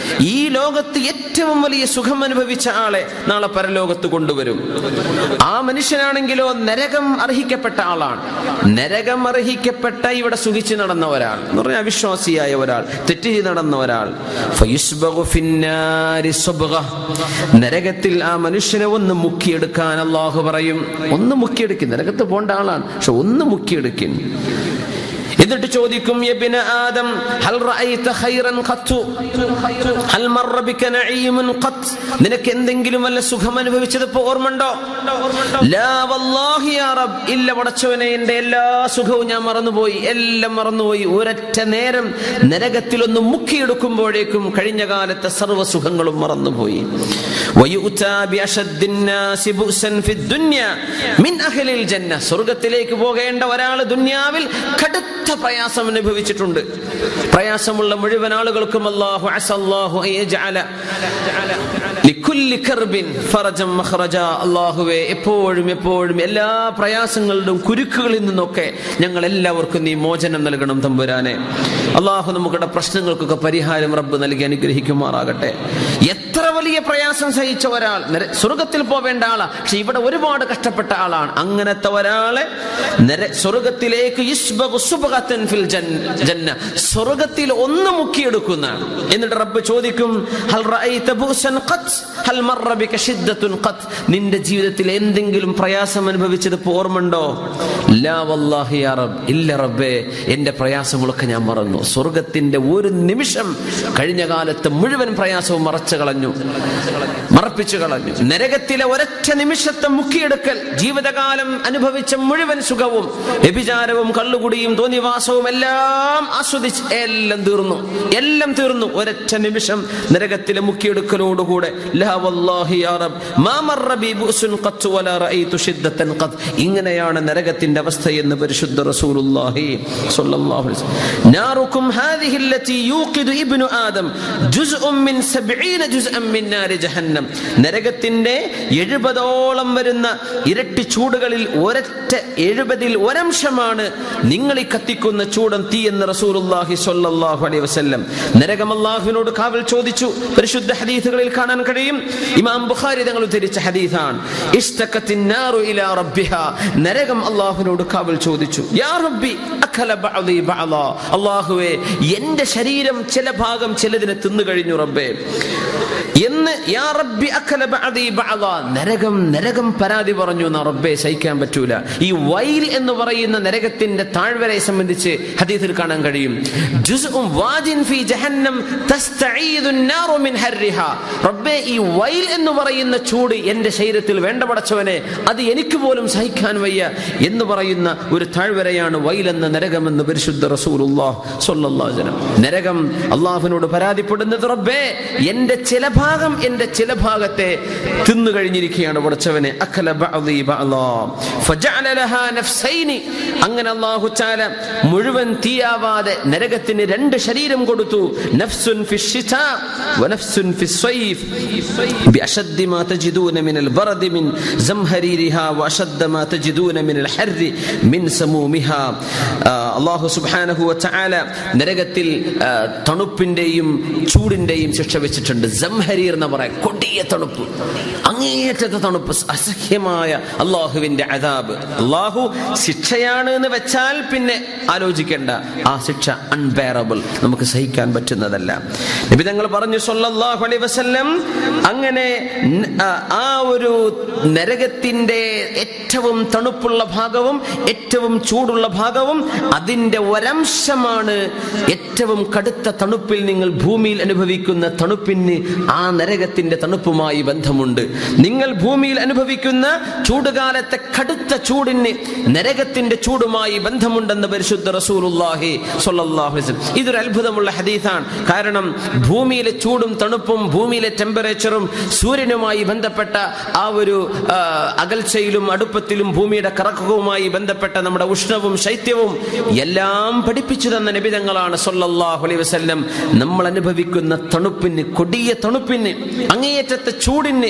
ഈ ലോകത്ത് ഏറ്റവും വലിയ സുഖം അനുഭവിച്ച ആളെ നാളെ പരലോകത്ത് കൊണ്ടുവരും. ആ മനുഷ്യനാണെങ്കിലോ നരകം അർഹിക്കപ്പെട്ട ആളാണ്. നരകം അർഹിക്കപ്പെട്ട ഇവിടെ സുഖിച്ച് നടന്ന ഒരാൾ എന്ന് പറഞ്ഞാൽ അവിശ്വാസിയായ ഒരാൾ, തെറ്റ് ചെയ്ത് നടന്ന ഒരാൾ. ഫയുസ്ബഗു ഫിന്നാരി സുബ്ഗ, നരകത്തിൽ ആ മനുഷ്യനെ ഒന്ന് മുക്കിയെടുക്കാൻ അല്ലാഹു പറയും. ഒന്ന് മുക്കിയെടുക്കും. നരകത്ത് പോണ്ട ആളാണ്, പക്ഷെ ഒന്ന് മുക്കിയെടുക്കും. എന്നിട്ട് ചോദിക്കും, യബ്ന ആദം ഹൽ റഅയ്ത ഖൈറൻ ഖത്തു ഹൽ മർറ ബിക നഈമുൻ ഖത്ത്, നിനക്ക് എന്തെങ്കിലും വല്ല സുഖം അനുഭവിച്ചത് ഇപ്പോൾ ഓർമ്മണ്ടോ? ലാ വല്ലാഹി യാ റബ്ബ്, ഇല്ല പടച്ചവനെ, എൻ്റെ എല്ലാ സുഖവും ഞാൻ മറന്നുപോയി, എല്ലാം മറന്നുപോയി. ഒരൊറ്റ നേരം നരകത്തിൽ ഒന്ന് മുക്കിയെടുക്കുമ്പോഴേക്കും കഴിഞ്ഞ കാലത്തെ സർവ്വ സുഖങ്ങളും മറന്നുപോയി. വയുഅ്താ ബിഅശദ്ദിൻ നാസി ബുഅ്സൻ ഫിദ് ദുനിയ മിൻ അഹ്ലിൽ ജന്ന, സ്വർഗ്ഗത്തിലേക്ക് പോകേണ്ട ഒരാൾ ദുനിയാവിൽ കടുത്ത പ്രയാസം അനുഭവിച്ചിട്ടുണ്ട്. പ്രയാസമുള്ള മുഴുവൻ ആളുകൾക്കും അല്ലാഹു അസല്ലാഹു അൻ യജ്അല ലികുല്ലി കർബിൻ ഫറജൻ മഖ്റജ. അല്ലാഹുവേ, എപ്പോഴും എല്ലാ പ്രയാസങ്ങളുടെയും കുരുക്കുകളിൽ നിന്നൊക്കെ ഞങ്ങൾ എല്ലാവർക്കും നീ മോചനം നൽകണം തമ്പുരാനെ. അല്ലാഹു നമ്മുടെ പ്രശ്നങ്ങൾക്കൊക്കെ പരിഹാരം റബ്ബ് നൽകി അനുഗ്രഹിക്കുമാറാകട്ടെ. എത്ര വലിയ പ്രയാസം സഹിച്ച ഒരാൾ സ്വർഗത്തിൽ പോവേണ്ട ആളാണ്, പക്ഷെ ഇവിടെ ഒരുപാട് കഷ്ടപ്പെട്ട ആളാണ്. അങ്ങനത്തെ ഒരാളെ സ്വർഗത്തിലേക്ക് സ്വർഗത്തിൽ ഒന്ന് മുക്കിയെടുക്കുന്നതാണ്. എന്നിട്ട് റബ്ബ് ചോദിക്കും, ഹൽ റഅയ്ത ബുഅസൻ ഖത്ത് ഹൽ മർറ ബിക ശിദ്ദത്തുൻ ഖത്ത്. നിന്റെ ജീവിതത്തിൽ എന്തെങ്കിലും പ്രയാസം അനുഭവിച്ചത് ഓർമ്മയുണ്ടോ? ലാ വല്ലാഹി യാ റബ്ബ്, ഇല്ല റബ്ബേ, എന്റെ പ്രയാസങ്ങളൊക്കെ ഞാൻ മറന്നു. സ്വർഗത്തിന്റെ ഒരു നിമിഷം കഴിഞ്ഞ കാലത്ത് മുഴുവൻ പ്രയാസവും മറപ്പിച്ചു കളഞ്ഞു. നരകത്തിലെ ഒരൊറ്റ നിമിഷത്തെ മുക്കിയെടുക്കൽ, ജീവിതകാലം അനുഭവിച്ച മുഴുവൻ സുഖവും വ്യഭിചാരവും കള്ളുകുടിയും തോന്നിവാസവും എല്ലാം ആസ്വദിച്ച് എല്ലാം തീർന്നു. ഒരൊറ്റ നിമിഷം നരകത്തിലെ മുക്കിയെടുക്കലോടുകൂടെ ലാ വല്ലാഹി യാ റബ്ബ് മാ മർറ ബി ബുഅസുൻ ഖത്ത് വലാ റഅയ്തു ശിദ്ദതൻ ഖത്ത്. ഇങ്ങനെയാണ് നരകത്തിന്റെ അവസ്ഥ എന്ന് പരിശുദ്ധ റസൂലുള്ളാഹി സ്വല്ലല്ലാഹു അലൈഹി വസല്ലം. നാറുകും ഹാദിഹി അല്ലതി യൂഖിദു ഇബ്നു ആദം ജുസ്ഉൻ മിൻ 70 ജുസ്അൻ മിൻ നാരി ജഹന്നം. നരകത്തിന്റെ 70ഓളം വരുന്ന ഇരട്ടി ചൂടുകളിൽ ഒരൊറ്റ 70ൽ ഒരംശമാണ് നിങ്ങൾ ഈ കത്തിക്കുന്ന ചൂടൻ തീ എന്ന് റസൂലുള്ളാഹി സ്വല്ലല്ലാഹു അലൈഹി വസല്ലം. നരകം അല്ലാഹുവിനോട് കാവൽ ചോദിച്ചു. പരിശുദ്ധ ഹദീസുകളിൽ കാണാൻ കഴിയും. ഇമാം ബുഖാരി തങ്ങൾ ഉദ്ധരിച്ച ഹദീസാണ്. ഇസ്തഖത്തിൻ നാറു ഇലാ റബ്ബിഹാ. നരകം അല്ലാഹുവിനോട് കാവൽ ചോദിച്ചു, യാ റബ്ബി അഖല ബഅദി ബഅദാ. അല്ലാഹുവേ, എന്റെ ശരീരം ചില ഭാഗം ചിലതിനെ തിന്നു കഴിഞ്ഞു റബ്ബേ എന്ന്. യാ റബ്ബി അഖല ബഅദി ബഅദാ. നരകം പരാതി പറഞ്ഞു, റബ്ബേ സഹിക്കാൻ പറ്റൂല. ഈ വൈൽ എന്ന് പറയുന്ന നരകത്തിന്റെ താഴ്വരയെ സംബന്ധിച്ച് ഹദീസിൽ കാണാൻ കഴിയും. ജുസ്ഉം വാജിൻ ഫീ ജഹന്നം തസ്തഈദു നാറു മിൻ ഹർരിഹാ. റബ്ബേ, ഈ വൈൽ എന്ന് പറയുന്ന ചൂട് എന്റെ ശരീരത്തിൽ വേണ്ട പടച്ചവനെ, അത് എനിക്ക് പോലും സഹിക്കാൻ വയ്യ എന്ന് പറയുന്ന ഒരു താഴ്വരയാണ് വൈൽ എന്ന നരകമെന്ന് പരിശുദ്ധ റസൂലുള്ളാഹി സ്വല്ലല്ലാഹു അലൈഹി വസല്ലം. നരകം അല്ലാഹുവിനോട് പരാതിപ്പെടുന്നത്, റബ്ബേ, എന്റെ ചില ഭാഗത്തെ തിന്നു കഴിഞ്ഞിരിക്കുകയാണ് പടച്ചവനെ. അഖല ബഅദി ബഅദാ ഫജഅല ലഹാ നഫ്സൈനി. അങ്ങനെ അല്ലാഹു തആല മുഴുവൻ തീയാവാതെ നരകത്തിന് 2 ശരീരം കൊടുത്തു. നഫ്സുൻ ഫിശ്ശിതാ വനഫ്സുൻ ഫിസ്സൈഫ് ബിഅശദ്ദി മാ തജിദൂന മിനൽ ബർദി മിൻ സംഹരീരിഹാ വഅശദ്ദ മാ തജിദൂന മിനൽ ഹർരി മിൻ സമൂമിഹാ. അല്ലാഹു സുബ്ഹാനഹു വ തആല നരകത്തിൽ തണുപ്പിന്റെയും ചൂടിന്റെയും ശിക്ഷ വെച്ചിട്ടുണ്ട്. സംഹരീർ എന്ന് പറയാം, കൊടിയ തണുപ്പ്, അങ്ങേയറ്റത്തെ തണുപ്പ്, അസഹ്യമായ അല്ലാഹുവിന്റെ അദാബ്. അല്ലാഹു ശിക്ഷയാണ് എന്ന് വെച്ചാൽ പിന്നെ ആലോചിക്കേണ്ട, ആ ശിക്ഷ അൺബെയറബിൾ, നമുക്ക് സഹിക്കാൻ പറ്റുന്നതല്ല. നബി തങ്ങൾ പറഞ്ഞു സ്വല്ലല്ലാഹു അലൈഹി വസല്ലം, അങ്ങനെ ആ ഒരു നരകത്തിന്റെ ഏറ്റവും തണുപ്പുള്ള ഭാഗവും ഏറ്റവും ചൂടുള്ള ഭാഗവും അതിന്റെ ഒരംശമാണ്. ഏറ്റവും കടുത്ത തണുപ്പിൽ നിങ്ങൾ ഭൂമിയിൽ അനുഭവിക്കുന്ന തണുപ്പിന് ആ നരകത്തിന്റെ തണുപ്പുമായി ബന്ധമുണ്ട്. നിങ്ങൾ ഭൂമിയിൽ അനുഭവിക്കുന്ന ചൂടുകാലത്തെ കടുത്ത ചൂടിന് നരകത്തിന്റെ ചൂടുമായി ബന്ധമുണ്ടെന്ന് പരിശുദ്ധ റസൂലുള്ളാഹി സ്വല്ലല്ലാഹു അലൈഹി വസല്ലം. ഇതൊരു അത്ഭുതമുള്ള ഹദീസാണ്. കാരണം ഭൂമിയിലെ ചൂടും തണുപ്പും ഭൂമിയിലെ ടെമ്പറേച്ചറും സൂര്യനുമായി ബന്ധപ്പെട്ട ആ ഒരു അകൽച്ചയിലും അടുപ്പത്തിലും ഭൂമിയുടെ കറക്കവുമായി ബന്ധപ്പെട്ട നമ്മുടെ ഉഷ്ണവും ശൈത്യവും എല്ലാം പഠിപ്പിച്ചു തന്ന നബിതങ്ങളാണ് സ്വല്ലല്ലാഹു അലൈഹി വസല്ലം. നമ്മൾ അനുഭവിക്കുന്ന തണുപ്പിന്, കൊടിയ തണുപ്പിന്, അങ്ങേയറ്റത്തെ ചൂടിന്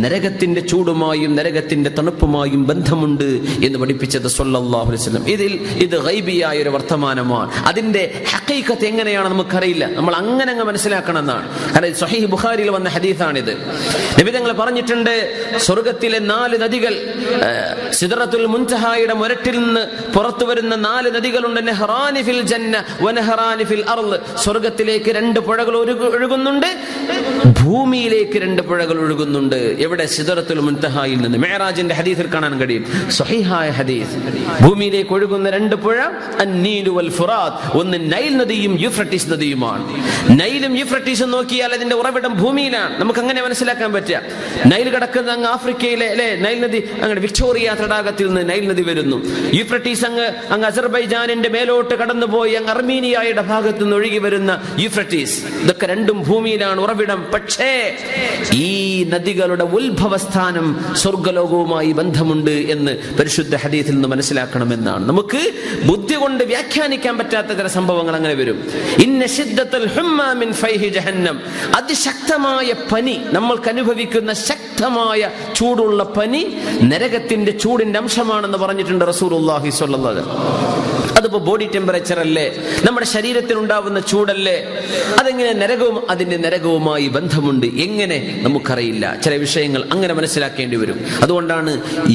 നരകത്തിന്റെ ചൂടുമായും നരകത്തിന്റെ തണുപ്പുമായും ബന്ധമുണ്ട് എന്ന് പഠിപ്പിച്ചത് സ്വല്ലല്ലാഹു അലൈഹി വസല്ലം. ഇത് ഗൈബിയായ ഒരു വർത്തമാനമാണ്. അതിന്റെ ഹഖീഖത്ത് എങ്ങനെയാണെന്ന് നമുക്കറിയില്ല, നമ്മൾ അങ്ങനെ അങ്ങ് മനസ്സിലാക്കണം എന്നാണ്. കാരണം സ്വഹീഹ് ബുഖാരിയിൽ വന്ന ഹദീസാണിത്. നബി തങ്ങൾ പറഞ്ഞിട്ടുണ്ട്, സ്വർഗത്തിലെ 4 നദികൾ, സിദ്റത്തുൽ മുൻതഹായുടെ മുരട്ടിൽ നിന്ന് പുറത്തു വരുന്ന 4 നദികളുണ്ട്. നഹ്റാനി ഫിൽ ജന്ന വനഹ്റാനി ഫിൽ അർള്. സ്വർഗത്തിലേക്ക് 2 പുഴകൾ ഒഴുകുന്നുണ്ട്, ഭൂമിയിലേക്ക് 2 പുഴകൾ ഒഴുകുന്നുണ്ട്. എവിടെ? സിദ്റത്തുൽ മുൻതഹായിൽ നിന്ന്. മിഅ്റാജിന്റെ ഹദീസിൽ കാണാൻ കഴിയും, സ്വഹീഹായ ഹദീസ്. ഭൂമിയിലേക്ക് ഒഴുകുന്ന 2 പുഴ അന്നീലു വൽ ഫുറാത്ത്. ഒന്ന് നൈൽ നദിയും യൂഫ്രട്ടീസ് നദിയുമാണ്. നൈലും യൂഫ്രട്ടീസും നോക്കിയാൽ അതിന്റെ ഉറവിടം ഭൂമിയിലാണ്. നമുക്ക് അങ്ങനെ മനസ്സിലാക്കാൻ പറ്റുക. നൈൽ കിടക്കുന്ന അങ്ങ് ആഫ്രിക്കയിലെ അല്ലെ നൈൽ നദി, അങ്ങനെ വിക്ടോറിയ തടാകത്തിൽ നിന്ന് നൈൽ നദി വരുന്നു. യൂഫ്രട്ടീസ് അങ്ങ് അസർബൈജാനിന്റെ മേലോട്ട് കടന്നുപോയി അങ്ങ് അർമീനിയയുടെ ഭാഗത്ത് നിന്ന് ഒഴുകി വരുന്ന യൂഫ്രട്ടീസ്. ഇതൊക്കെ രണ്ടും ഭൂമിയിലാണ് ഉറവിടം. പക്ഷേ ഈ നദികളുടെ ഉത്ഭവസ്ഥാനം സ്വർഗ്ഗലോകവുമായി ബന്ധമുണ്ട് എന്ന് പരിശുദ്ധ ഹദീസിൽ നിന്ന് മനസ്സിലാക്കണമെന്നാണ്. നമുക്ക് ബുദ്ധി കൊണ്ട് വ്യാഖ്യാനിക്കാൻ പറ്റാത്ത ചില സംഭവങ്ങൾ അങ്ങനെ വരും. ഇന്ന ശിദ്ദത്തുൽ ഹുമ്മാ മിൻ ഫൈഹി ജഹന്നം, അതിശക്തമായ പനി, നമ്മൾക്ക് അനുഭവിക്കുന്ന ശക്തമായ ചൂടുള്ള പനി നരകത്തിന്റെ ചൂടിന്റെ അംശമാണെന്ന് പറഞ്ഞിട്ടുണ്ട് റസൂലുള്ളാഹി സ്വല്ലല്ലാഹു അലൈഹി വസല്ലം. അതിപ്പോ ബോഡി ടെമ്പറേച്ചർ അല്ലേ, നമ്മുടെ ശരീരത്തിൽ ഉണ്ടാവുന്ന ചൂടല്ലേ, അതെങ്ങനെ അതിന്റെ നരകവുമായി ബന്ധമുണ്ട് എങ്ങനെ നമുക്കറിയില്ല. ചില വിഷയങ്ങൾ അങ്ങനെ മനസ്സിലാക്കേണ്ടി വരും. അതുകൊണ്ടാണ്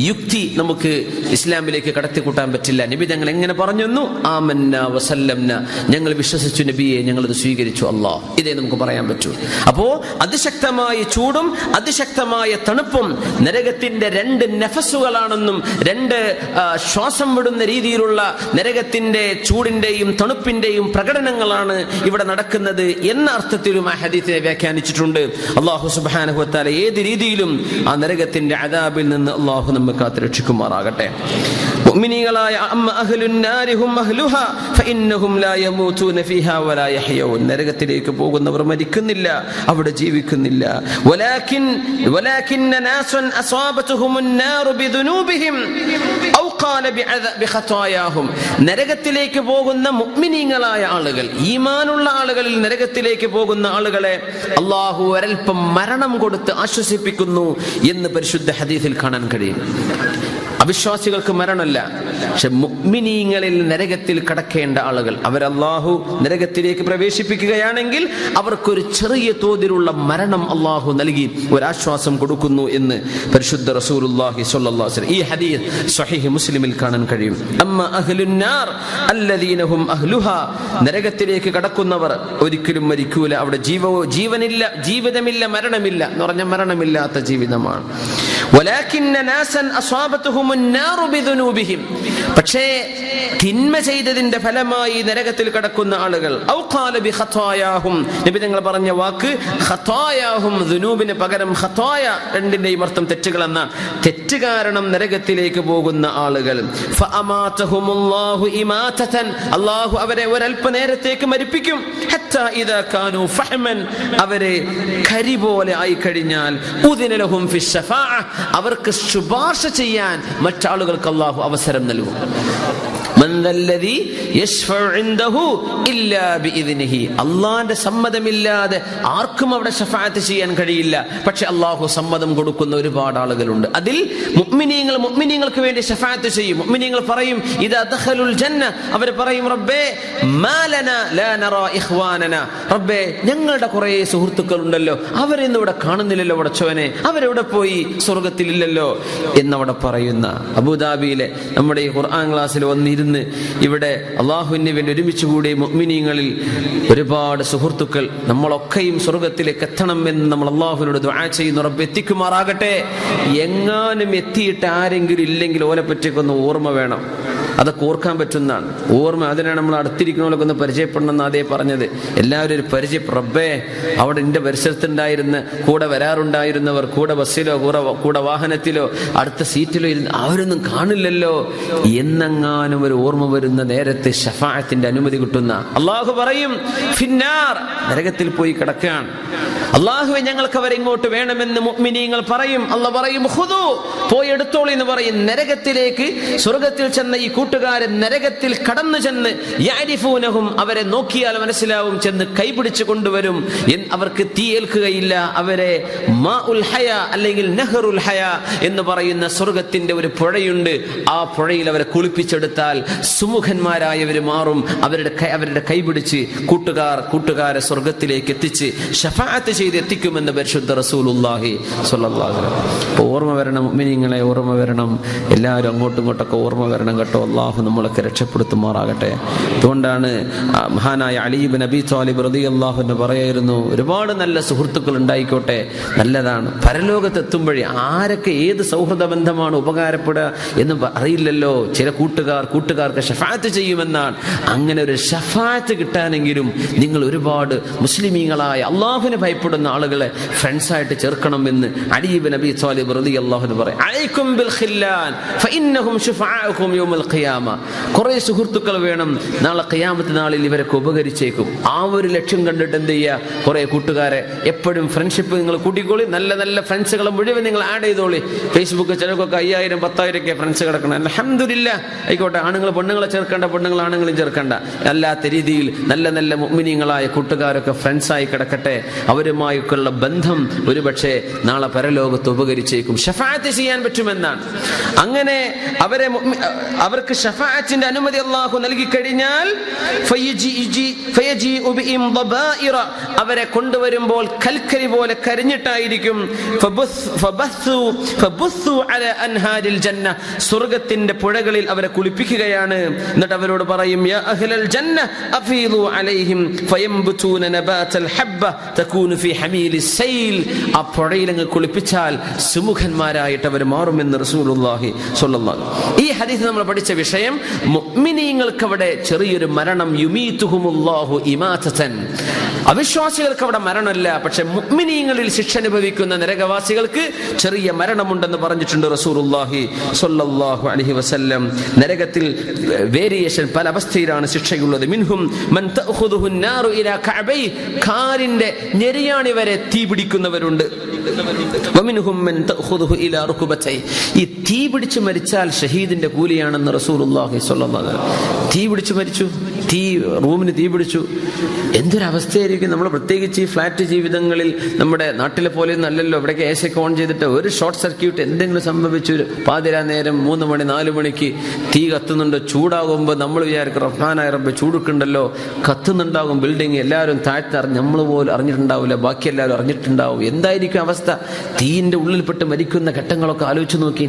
യുക്തി നമുക്ക് ഇസ്ലാമിലേക്ക് കടത്തിക്കൂട്ടാൻ പറ്റില്ല. നബി തങ്ങൾ എങ്ങനെ പറഞ്ഞു, ആമന്ന വസല്ലംന, ഞങ്ങൾ വിശ്വസിച്ചു നബിയെ, ഞങ്ങളത് സ്വീകരിച്ചു അല്ലാഹ്, ഇതേ നമുക്ക് പറയാൻ പറ്റൂ. അപ്പോ അതിശക്തമായ ചൂടും അതിശക്തമായ തണുപ്പും നരകത്തിന്റെ രണ്ട് നഫസുകളാണെന്നും രണ്ട് ശ്വാസം വിടുന്ന രീതിയിലുള്ള നരകത്തിന്റെ ചൂടിന്റെയും തണുപ്പിന്റെയും പ്രകടനങ്ങളാണ് ഇവിടെ നടക്കുന്നത് എന്ന അർത്ഥത്തിലും ആ ഹദീസിനെ വ്യാഖ്യാനിച്ചിട്ടുണ്ട്. അല്ലാഹു സുബ്ഹാനഹു വ തആല ഏത് രീതിയിലും ആ നരകത്തിന്റെ അദാബിൽ നിന്ന് അല്ലാഹു നമ്മെ കാത്തുരക്ഷിക്കുമാറാകട്ടെ. മുഅ്മിനീകളായ അമ്മ അഹ്ലുൻ നാരി ഹും അഹ്ലുഹാ ഫഇന്നഹും ലാ യമൂതൂന ഫീഹാ വലാ യഹ്യഊൻ, നരകത്തിലേക്ക് പോകുന്നവർ മരിക്കുന്നില്ല, അവിടെ ജീവിക്കുന്നില്ല. വലാകിന്ന നാസൻ അസാബതുഹുമുൻ നാറു ബിദുനൂബിഹിം ഔ ഖാല ബിഖതായാഹും, നരകത്തിലേക്ക് പോകുന്ന മുഅ്മിനീങ്ങളായ ആളുകൾ, ഈമാനുള്ള ആളുകളിൽ നരകത്തിലേക്ക് പോകുന്ന ആളുകളെ അല്ലാഹു ഒരൽപ്പം മരണം കൊടുത്ത് ആശ്വസിപ്പിക്കുന്നു എന്ന് പരിശുദ്ധ ഹദീസിൽ കാണാൻ കഴിയും. അവിശ്വാസികൾക്ക് മരണമല്ല, പക്ഷെ മുഅ്മിനീങ്ങളിൽ നരകത്തിൽ കടക്കേണ്ട ആളുകൾ അവരല്ലാഹു നരകത്തിലേക്ക് പ്രവേശിപ്പിക്കുകയാണെങ്കിൽ അവർക്കൊരു ചെറിയ തോതിലുള്ള മരണം അല്ലാഹു നൽകി ഒരാശ്വാസം കൊടുക്കുന്നു എന്ന് പരിശുദ്ധ റസൂലുള്ളാഹി സ്വല്ലല്ലാഹു അലൈഹി വസല്ലം ഈ ഹദീസ് സ്വഹീഹ് മുസ്ലിമിൽ കാണാൻ കഴിയും. അമ്മ അഹ്ലുൻ നാർ അല്ലദീന ഹും അഹ്ലുഹാ, നരകത്തിലേക്ക് കടക്കുന്നവർ ഒരിക്കലും മരിക്കൂല, അവിടെ ജീവനില്ല, ജീവിതമില്ല, മരണമില്ല എന്ന് പറഞ്ഞാൽ മരണമില്ലാത്ത ജീവിതമാണ്. വലാകിന്ന നാസൻ അസ്വാബതുഹുമുൻ നാറു ബിദുനൂബിഹിം, പക്ഷേ തിന്മ ചെയ്തതിന്റെ ഫലമായി നരകത്തിൽ കടക്കുന്ന ആളുകൾ ഔ ഖാല ബിഖതായാഹും, നബി തങ്ങൾ പറഞ്ഞ വാക്ക് ഖതായാഹും, ദുനൂബിന് പകരം ഖതായ, രണ്ടിന്റെയും അർത്ഥം തെറ്റുകൾ എന്നാണ്. തെറ്റ് കാരണം നരകത്തിലേക്ക് പോകുന്ന ആളുകൾ ഫഅമാതഹുമുല്ലാഹു ഇമാതതൻ, അല്ലാഹു അവരെ ഒരൽപ്പ നേരത്തേക്ക് മരിപ്പിക്കും. ഹത്താ ഇദാ കാനൂ ഫഹ്മൻ, അവരെ കരി പോലെ ആയി കഴിഞ്ഞാൽ ഉദിന ലഹും ഫിശ്ശഫാഅ, അവർക്ക് ശുപാർശ ചെയ്യാൻ മറ്റാളുകൾക്ക് അല്ലാഹു അവസരം നൽകും. അള്ളാന്റെ സമ്മതമില്ലാതെ ആർക്കും അവിടെ ശഫാഅത്ത് ചെയ്യാൻ കഴിയില്ല. പക്ഷെ അള്ളാഹു സമ്മതം കൊടുക്കുന്ന ഒരുപാട് ആളുകളുണ്ട്. അതിൽ മുഅ്മിനീങ്ങൾക്ക് വേണ്ടി ശഫാഅത്ത് ചെയ്യും. മുഅ്മിനീങ്ങൾ പറയും ഇദാ ദഖലുൽ ജന്ന, അവർ പറയും റബ്ബേ മാ ലനാ ലാ നറാ ഇഖ്വാനനാ, റബ്ബേ ഞങ്ങളുടെ കുറേ സുഹൃത്തുക്കൾ ഉണ്ടല്ലോ, അവരെന്നും ഇവിടെ കാണുന്നില്ലല്ലോ, പടച്ചോനെ അവരെവിടെ പോയി, സ്വർഗത്തിലില്ലല്ലോ എന്നവിടെ പറയുന്ന അബൂദാബിയിലെ നമ്മുടെ ഈ ഖുർആൻ ക്ലാസ്സിൽ വന്നിരുന്ന് ഇവിടെ അള്ളാഹുവിന് വേണ്ടി ഒരുമിച്ച് കൂടി മുഅ്മിനീങ്ങളിൽ ഒരുപാട് സുഹൃത്തുക്കൾ, നമ്മളൊക്കെയും സ്വർഗത്തിലേക്ക് എത്തണം എന്ന് നമ്മൾ അള്ളാഹുവിനോട് ദുആ ചെയ്യുന്നു. റബ്ബ് എത്തിക്കുമാറാകട്ടെ. എങ്ങാനും എത്തിയിട്ട് ആരെങ്കിലും ഇല്ലെങ്കിൽ ഓലെ പറ്റിയൊക്കെ ഓർമ്മ വേണം, അതൊക്കെ ഓർക്കാൻ പറ്റുന്നതാണ് ഓർമ്മ. അതിനാണ് നമ്മൾ അടുത്തിരിക്കുന്നവരൊക്കെ ഒന്ന് പരിചയപ്പെടണമെന്ന് അതേ പറഞ്ഞത്. എല്ലാവരും ഒരു പരിചയം, റബ്ബേ അവിടെ എൻ്റെ പരിസരത്തുണ്ടായിരുന്ന കൂടെ വരാറുണ്ടായിരുന്നവർ, കൂടെ ബസ്സിലോ കൂടെ വാഹനത്തിലോ അടുത്ത സീറ്റിലോ ഇരുന്ന് അവരൊന്നും കാണില്ലല്ലോ എന്നെങ്ങാനും ഒരു ഓർമ്മ വരുന്ന നേരത്തെ ശഫാഅത്തിന്റെ അനുമതി കിട്ടുന്ന അള്ളാഹു പറയും ഫിന്നാർ, നരകത്തിൽ പോയി കിടക്കുകയാണ്. അള്ളാഹുവെ ഞങ്ങൾക്ക് അവരെ ഇങ്ങോട്ട് വേണമെന്ന് മുഅ്മിനീങ്ങൾ പറയും. അള്ളാഹ് പറയും ഖുദൂ, പോയി എടുത്തോളി എന്ന് പറയും. നരകത്തിലേക്ക് സ്വർഗത്തിൽ ചെന്ന ഈ കൂട്ടുകാരൻ നരകത്തിൽ കടന്നു ചെന്ന് യഅരിഫൂനഹും, അവരെ നോക്കിയാൽ മനസ്സിലാവും, ചെന്ന് കൈപിടിച്ചു കൊണ്ടുവരും. അവർക്ക് തീ ഏൽക്കുകയില്ല. അവരെ മാഉൽ ഹയാ അല്ലെങ്കിൽ നഹറുൽ ഹയാ എന്ന് പറയുന്ന സ്വർഗത്തിന്റെ ഒരു പുഴയുണ്ട്. ആ പുഴയിൽ അവരെ കുളിപ്പിച്ചെടുത്താൽ സുമുഖന്മാരായവർ മാറും. അവരുടെ കൈപിടിച്ച് കൂട്ടുകാരെ സ്വർഗത്തിലേക്ക് എത്തിച്ച് ശഫാഅത്ത് ചെയ്ത് എത്തിക്കുമെന്ന് പരിശുദ്ധ റസൂലുള്ളാഹി സ്വല്ലല്ലാഹു അലൈഹി വസല്ലം. ഓർമ്മ വരണം മുഅ്മിനീങ്ങളെ, ഓർമ്മ വരണം. എല്ലാവരും അങ്ങോട്ടും ഇങ്ങോട്ടൊക്കെ ഓർമ്മ വരണം കേട്ടോ. അള്ളാഹു നമ്മളൊക്കെ രക്ഷപ്പെടുത്തുമാറാകട്ടെ. അതുകൊണ്ടാണ് മഹാനായ അലി ഇബ്നു അബീ ത്വാലിബ് റളിയല്ലാഹു അൻഹു പറയായിരുന്നു, ഒരുപാട് നല്ല സുഹൃത്തുക്കൾ ഉണ്ടായിക്കോട്ടെ, നല്ലതാണ്. പരലോകത്ത് എത്തുമ്പോഴേ ആരൊക്കെ ഏത് സൗഹൃദ ബന്ധമാണ് ഉപകാരപ്പെടുക എന്ന് അറിയില്ലല്ലോ. ചില കൂട്ടുകാർക്ക് ശഫാഅത്ത് ചെയ്യുമെന്നാണ്. അങ്ങനെ ഒരു ശഫാഅത്ത് കിട്ടാനെങ്കിലും നിങ്ങൾ ഒരുപാട് മുസ്ലിമീങ്ങളായ അള്ളാഹുവിനെ ഭയപ്പെടുന്ന ഇഷ്ടപ്പെടുന്ന ആളുകളെ ഫ്രണ്ട്സായിട്ട് ചേർക്കണം എന്ന് അലി ഇബ്നു അബീ ത്വാലിബ് റളിയല്ലാഹു അൻഹു പറയും. അലൈക്കും ബിൽ ഖില്ലാൻ ഫഇന്നഹും ശുഫാഅഉകും യൗമൽ ഖിയാമ. കുറേ സുഹൃത്തുക്കൾ വേണം, നാളെ ഖിയാമത്ത് നാളിൽ ഇവരൊക്കെ ഉപകരിച്ചേക്കും. ആ ഒരു ലക്ഷ്യം കണ്ടിട്ട് എന്ത് ചെയ്യുക, കുറേ കൂട്ടുകാരെ എപ്പോഴും ഫ്രണ്ട്ഷിപ്പ് നിങ്ങൾ കൂട്ടിക്കോളി. നല്ല നല്ല ഫ്രണ്ട്സുകളെ മുഴുവൻ നിങ്ങൾ ആഡ് ചെയ്തോളി. ഫേസ്ബുക്ക് ചിലർക്കൊക്കെ 5000 10,000 ഒക്കെ ഫ്രണ്ട്സ് കിടക്കണം. അൽഹംദുലില്ലാഹ്, ആയിക്കോട്ടെ. ആണുങ്ങൾ പെണ്ണുങ്ങളെ ചേർക്കേണ്ട, പെണ്ണുങ്ങൾ ആണുങ്ങളും ചേർക്കേണ്ട. അല്ലാത്ത രീതിയിൽ നല്ല നല്ല മുഅ്മിനീങ്ങളായ കൂട്ടുകാരൊക്കെ ഫ്രണ്ട്സായി കിടക്കട്ടെ. അവരുമായൊക്കെയുള്ള ബന്ധം ഒരുപക്ഷെ നാളെ പരലോകത്ത് ഉപകരിച്ചേക്കും, ഷഫാഅത്ത് ചെയ്യാൻ പറ്റുമെന്നാണ്. അങ്ങനെ അവർക്ക് ഷഫാഅത്തിന്റെ അനുമതി അല്ലാഹു നൽകി കഴിഞ്ഞാൽ അവരെ കൊണ്ടുവരുമ്പോൾ കൽക്കരി പോലെ കരിഞ്ഞിട്ടായിരിക്കും. സ്വർഗത്തിന്റെ പുഴകളിൽ അവരെ കുളിപ്പിക്കുകയാണ്. എന്നിട്ട് അവരോട് പറയും, യാ അഹ്ലൽ ജന്ന അഫീദു അലൈഹിം ഫയംബുതൂന നബാതൽ ഹബ്ബ തകൂനു ഫീ ഹമീലിസ് സൈൽ. ആ പുഴയിൽ അങ്ങ് കുളിപ്പിച്ചാൽ സുമുഖന്മാരായിട്ട് അവർ മാറുമെന്ന് റസൂലുള്ളാഹി സ്വല്ലല്ലാഹു അലൈഹി വസല്ലം. ഈ ഹദീസ് നമ്മൾ പഠിച്ച വിഷയം, മുഅ്മിനീങ്ങൾക്ക് അവിടെ ചെറിയൊരു മരണം, യുമീതുഹുമുല്ലാഹു ഇമാതതൻ. അവിശ്വാസികൾക്ക് അവിടെ മരണമല്ല, പക്ഷെ മുഅ്മിനീങ്ങളിൽ ശിക്ഷ അനുഭവിക്കുന്ന നരകവാസികൾക്ക് ചെറിയ മരണമുണ്ടെന്ന് പറഞ്ഞിട്ടുണ്ട് റസൂലുള്ളാഹി സ്വല്ലല്ലാഹു അലൈഹി വസല്ലം. നരകത്തിൽ വേരിയേഷൻ, പല അവസ്ഥയിലാണ് ശിക്ഷയുള്ളത്. മിൻഹും മൻ തഅഖുദുഹു നാറു ഇലാ കഅബൈ, കാലിന്റെ ഞെരിയാണി വരെ തീ പിടിക്കുന്നവരുണ്ട്. വമിൻഹും മൻ തഅഖുദുഹു ഇലാ റുക്ബതൈ. ഈ തീ പിടിച്ച് മരിച്ചാൽ ഷഹീദിന്റെ കൂലിയാണെന്ന് റസൂലുള്ളാഹി സ്വല്ലല്ലാഹു അലൈഹി വസല്ലം. തീ പിടിച്ച് മരിച്ചു, റൂമിന് തീ പിടിച്ചു, എന്തൊരവസ്ഥയായിരിക്കും. നമ്മൾ പ്രത്യേകിച്ച് ഈ ഫ്ലാറ്റ് ജീവിതങ്ങളിൽ, നമ്മുടെ നാട്ടിലെ പോലെ നല്ലല്ലോ, ഇവിടേക്ക് AC ഓൺ ചെയ്തിട്ട് ഒരു ഷോർട്ട് സർക്യൂട്ട് എന്തെങ്കിലും സംഭവിച്ചു, പാതിരാ നേരം 3 മണി 4 മണിക്ക് തീ കത്തുന്നുണ്ട്. ചൂടാകുമ്പോൾ നമ്മൾ വിചാരിക്കും റഹ്മാനായ റബ്ബ് ചൂടുക്കുണ്ടല്ലോ, കത്തുന്നുണ്ടാകും ബിൽഡിംഗ്, എല്ലാവരും താഴ്ത്തറിഞ്ഞ് നമ്മൾ പോലും അറിഞ്ഞിട്ടുണ്ടാവില്ല, ബാക്കി എല്ലാവരും അറിഞ്ഞിട്ടുണ്ടാവും. എന്തായിരിക്കും അവസ്ഥ? തീയിന്റെ ഉള്ളിൽപ്പെട്ട് മരിക്കുന്ന ഘട്ടങ്ങളൊക്കെ ആലോചിച്ച് നോക്കി.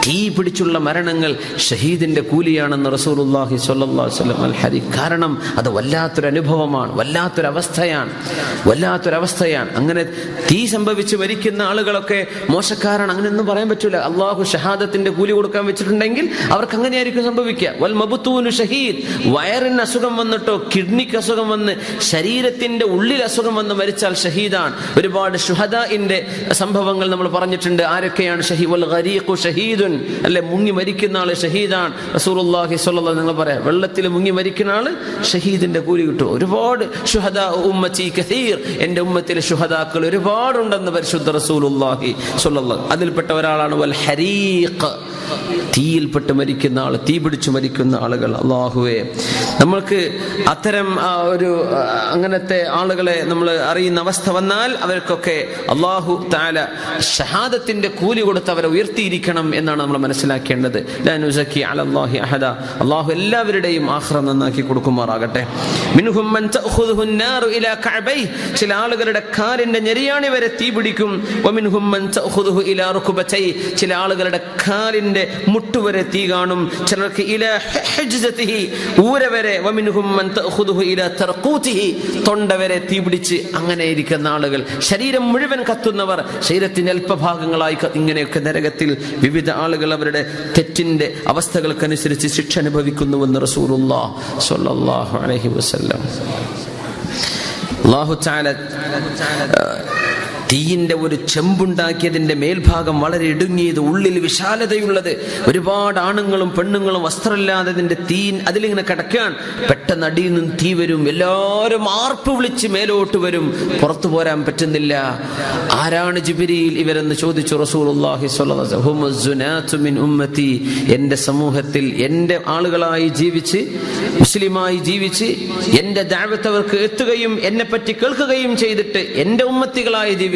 തീ പിടിച്ചുള്ള മരണങ്ങൾ ഷഹീദിന്റെ കൂലിയാണെന്ന് റസൂലുള്ളാഹി സ്വല്ലല്ലാഹു അലൈഹി വസല്ലം. അൽ ഹരീഖ്, കാരണം അത് വല്ലാത്തൊരു അനുഭവമാണ്, വല്ലാത്തൊരവസ്ഥയാണ്. അങ്ങനെ തീ സംഭവിച്ച് മരിക്കുന്ന ആളുകളൊക്കെ മോശക്കാരാണ്, അങ്ങനെയൊന്നും പറയാൻ പറ്റൂല. അള്ളാഹു ഷഹാദത്തിന്റെ കൂലി കൊടുക്കാൻ വെച്ചിട്ടുണ്ടെങ്കിൽ അവർക്ക് അങ്ങനെയായിരിക്കും സംഭവിക്കുക. വൽ മബ്തൂനു ഷഹീദ്, വയറിന് അസുഖം വന്നിട്ടോ കിഡ്നിക്ക് അസുഖം വന്ന് ശരീരത്തിന്റെ ഉള്ളിൽ അസുഖം വന്ന് മരിച്ചാൽ ഷഹീദാണ്. ഒരുപാട് ശുഹദാഇന്റെ സംഭവങ്ങൾ നമ്മൾ പറഞ്ഞിട്ടുണ്ട്. ആരൊക്കെയാണ് ഷഹീദ്? വൽ ഗരീഖു ഷഹീദുൻ, അല്ലെ, മുങ്ങി മരിക്കുന്ന ആള് ഷഹീദാണ്. റസൂലുള്ളാഹി സ്വല്ലല്ലാഹു അലൈഹി വസല്ലം നിങ്ങൾ പറയാം, വെള്ളത്തിൽ മുങ്ങി മരിക്കുന്ന ആള് ഷഹീദിന്റെ കൂലി കിട്ടും. ഒരുപാട് ശുഹദാ ഉമ്മത്തി കസീർ, എന്റെ ഉമ്മത്തിലെ ശുഹദാക്കൾ ഒരുപാടുണ്ടെന്ന് പരിശുദ്ധ റസൂലുള്ളാഹി സ്വല്ലല്ലാഹു. അതിൽപ്പെട്ട ഒരാളാണ് വൽ ഹരീഖ്, തീയിൽപ്പെട്ട് മരിക്കുന്ന ആൾ, തീ പിടിച്ചു മരിക്കുന്ന ആളുകൾ. അല്ലാഹുവേ, നമ്മൾക്ക് അത്തരം അങ്ങനത്തെ ആളുകളെ നമ്മൾ അറിയുന്ന അവസ്ഥ വന്നാൽ അവർക്കൊക്കെ അല്ലാഹു തആല ഷഹാദത്തിന്റെ കൂലി കൊടുത്ത് അവരെ ഉയർത്തിയിരിക്കണം എന്നാണ് നമ്മൾ മനസ്സിലാക്കേണ്ടത്. ലാ നുസക്കി അലല്ലാഹി അഹദ. അല്ലാഹു എല്ലാവരുടെയും ആഖിറ നന്നാക്കി കൊടുക്കുമാറാകട്ടെ. മിൻഹും മൻ തഅഖുദുഹു നാറു ഇലാ കഅബൈ, ചില ആളുകളുടെ കാലിന്റെ ഞെരിയാണി വരെ തീ പിടിക്കും. വമിൻഹും മൻ തഅഖുദുഹു ഇലാ റുക്ബതൈ, ചില ആളുകളുടെ കാലിന്റെ മുട്ടുവരെ തീ കാണും. ചിലർക്ക് ഇലാ ഹിജ്സതിഹി, ഊര വരെ. വമിൻഹും മൻ തഅഖുദുഹു ഇലാ തർഖൂതിഹി, തൊണ്ട വരെ തീ പിടിച്ച് അങ്ങനെ ഇരിക്കുന്ന ആളുകൾ. ശരീരം മുഴുവൻ കത്തുന്നവർ, ശരീരത്തിന്റെ അല്പഭാഗങ്ങളായി ഇങ്ങനെയൊക്കെ നരകത്തിൽ വിവിധ ആളുകൾ അവരുടെ തെറ്റിന്റെ അവസ്ഥകൾക്കനുസരിച്ച് ശിക്ഷ അനുഭവിക്കുന്നുവെന്ന് റസൂലുള്ളാഹി സ്വല്ലല്ലാഹു അലൈഹി വസല്ലം. അല്ലാഹു തആല തീയിന്റെ ഒരു ചെമ്പുണ്ടാക്കിയതിന്റെ മേൽഭാഗം വളരെ ഇടുങ്ങിയത്, ഉള്ളിൽ വിശാലതയുള്ളത്. ഒരുപാട് ആണുങ്ങളും പെണ്ണുങ്ങളും വസ്ത്രമില്ലാത്തതിന്റെ തീ അതിലിങ്ങനെ കിടക്കാൻ, പെട്ടെന്ന് അടിയിൽ നിന്ന് തീ വരും. എല്ലാവരും ആർപ്പ് വിളിച്ച് മേലോട്ട് വരും, പുറത്തു പോരാൻ പറ്റുന്നില്ല. ആരാണ് ജിബ്രീൽ ഇവരെന്ന് ചോദിച്ചു റസൂലുള്ളാഹി സ്വല്ലല്ലാഹു അലൈഹി വസല്ലം. മിൻ ഉമ്മത്തി, എന്റെ സമൂഹത്തിൽ എന്റെ ആളുകളായി ജീവിച്ച്, മുസ്ലിമായി ജീവിച്ച്, എന്റെ ദഅവത്ത് അവർക്ക് എത്തുകയും എന്നെ പറ്റി കേൾക്കുകയും ചെയ്തിട്ട് എന്റെ ഉമ്മത്തികളായി ജീവിച്ചിട്ട്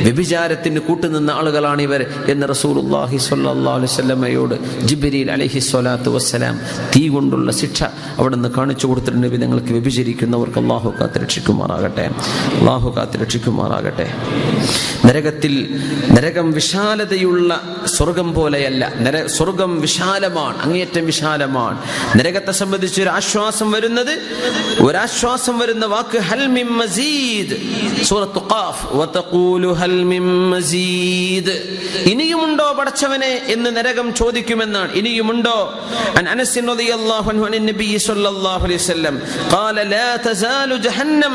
വ്യഭിചാരത്തിന് കൂട്ടുനിന്ന ആളുകളാണ് ഇവർ എന്ന് റസൂലുള്ളാഹി സ്വല്ലല്ലാഹു അലൈഹി വസല്ലമയോട് ജിബ്രീൽ അലൈഹി സ്വലാത്തു വസ്സലാം തീ കൊണ്ടുള്ള ശിക്ഷ അവിടെ നിന്ന് കാണിച്ചു കൊടുത്തിട്ടുണ്ട്. നബി, നിങ്ങൾക്ക് വ്യഭിചരിക്കുന്നവർക്ക് അല്ലാഹു കാത്തുരക്ഷിക്കുമാറാകട്ടെ, അല്ലാഹു കാത്തുരക്ഷിക്കുമാറാകട്ടെ. നരകം വിശാലതയുള്ള സ്വർഗം പോലെയല്ല. സ്വർഗം വിശാലമാണ്, അങ്ങേയറ്റം വിശാലമാണ്. നരകത്തെ സംബന്ധിച്ച് ഒരാശ്വാസം വരുന്ന വാക്ക് ഹൽ മിൻ മസീദ്. സൂറത്തുൽ ഖാഫ്, വതഖൂലു ഹൽ മിൻ മസീദ്, ഇനിയുമുണ്ടോ പടച്ചവനെ എന്ന് നരകം ചോദിക്കുമെന്നാണ്. ഇനിയുമുണ്ടോ? അൻ അനസ് റളിയല്ലാഹു അൻഹു അൻ നബി സ്വല്ലല്ലാഹു അലൈഹി വസല്ലം ഖാല ലാ തസാലു ജഹന്നം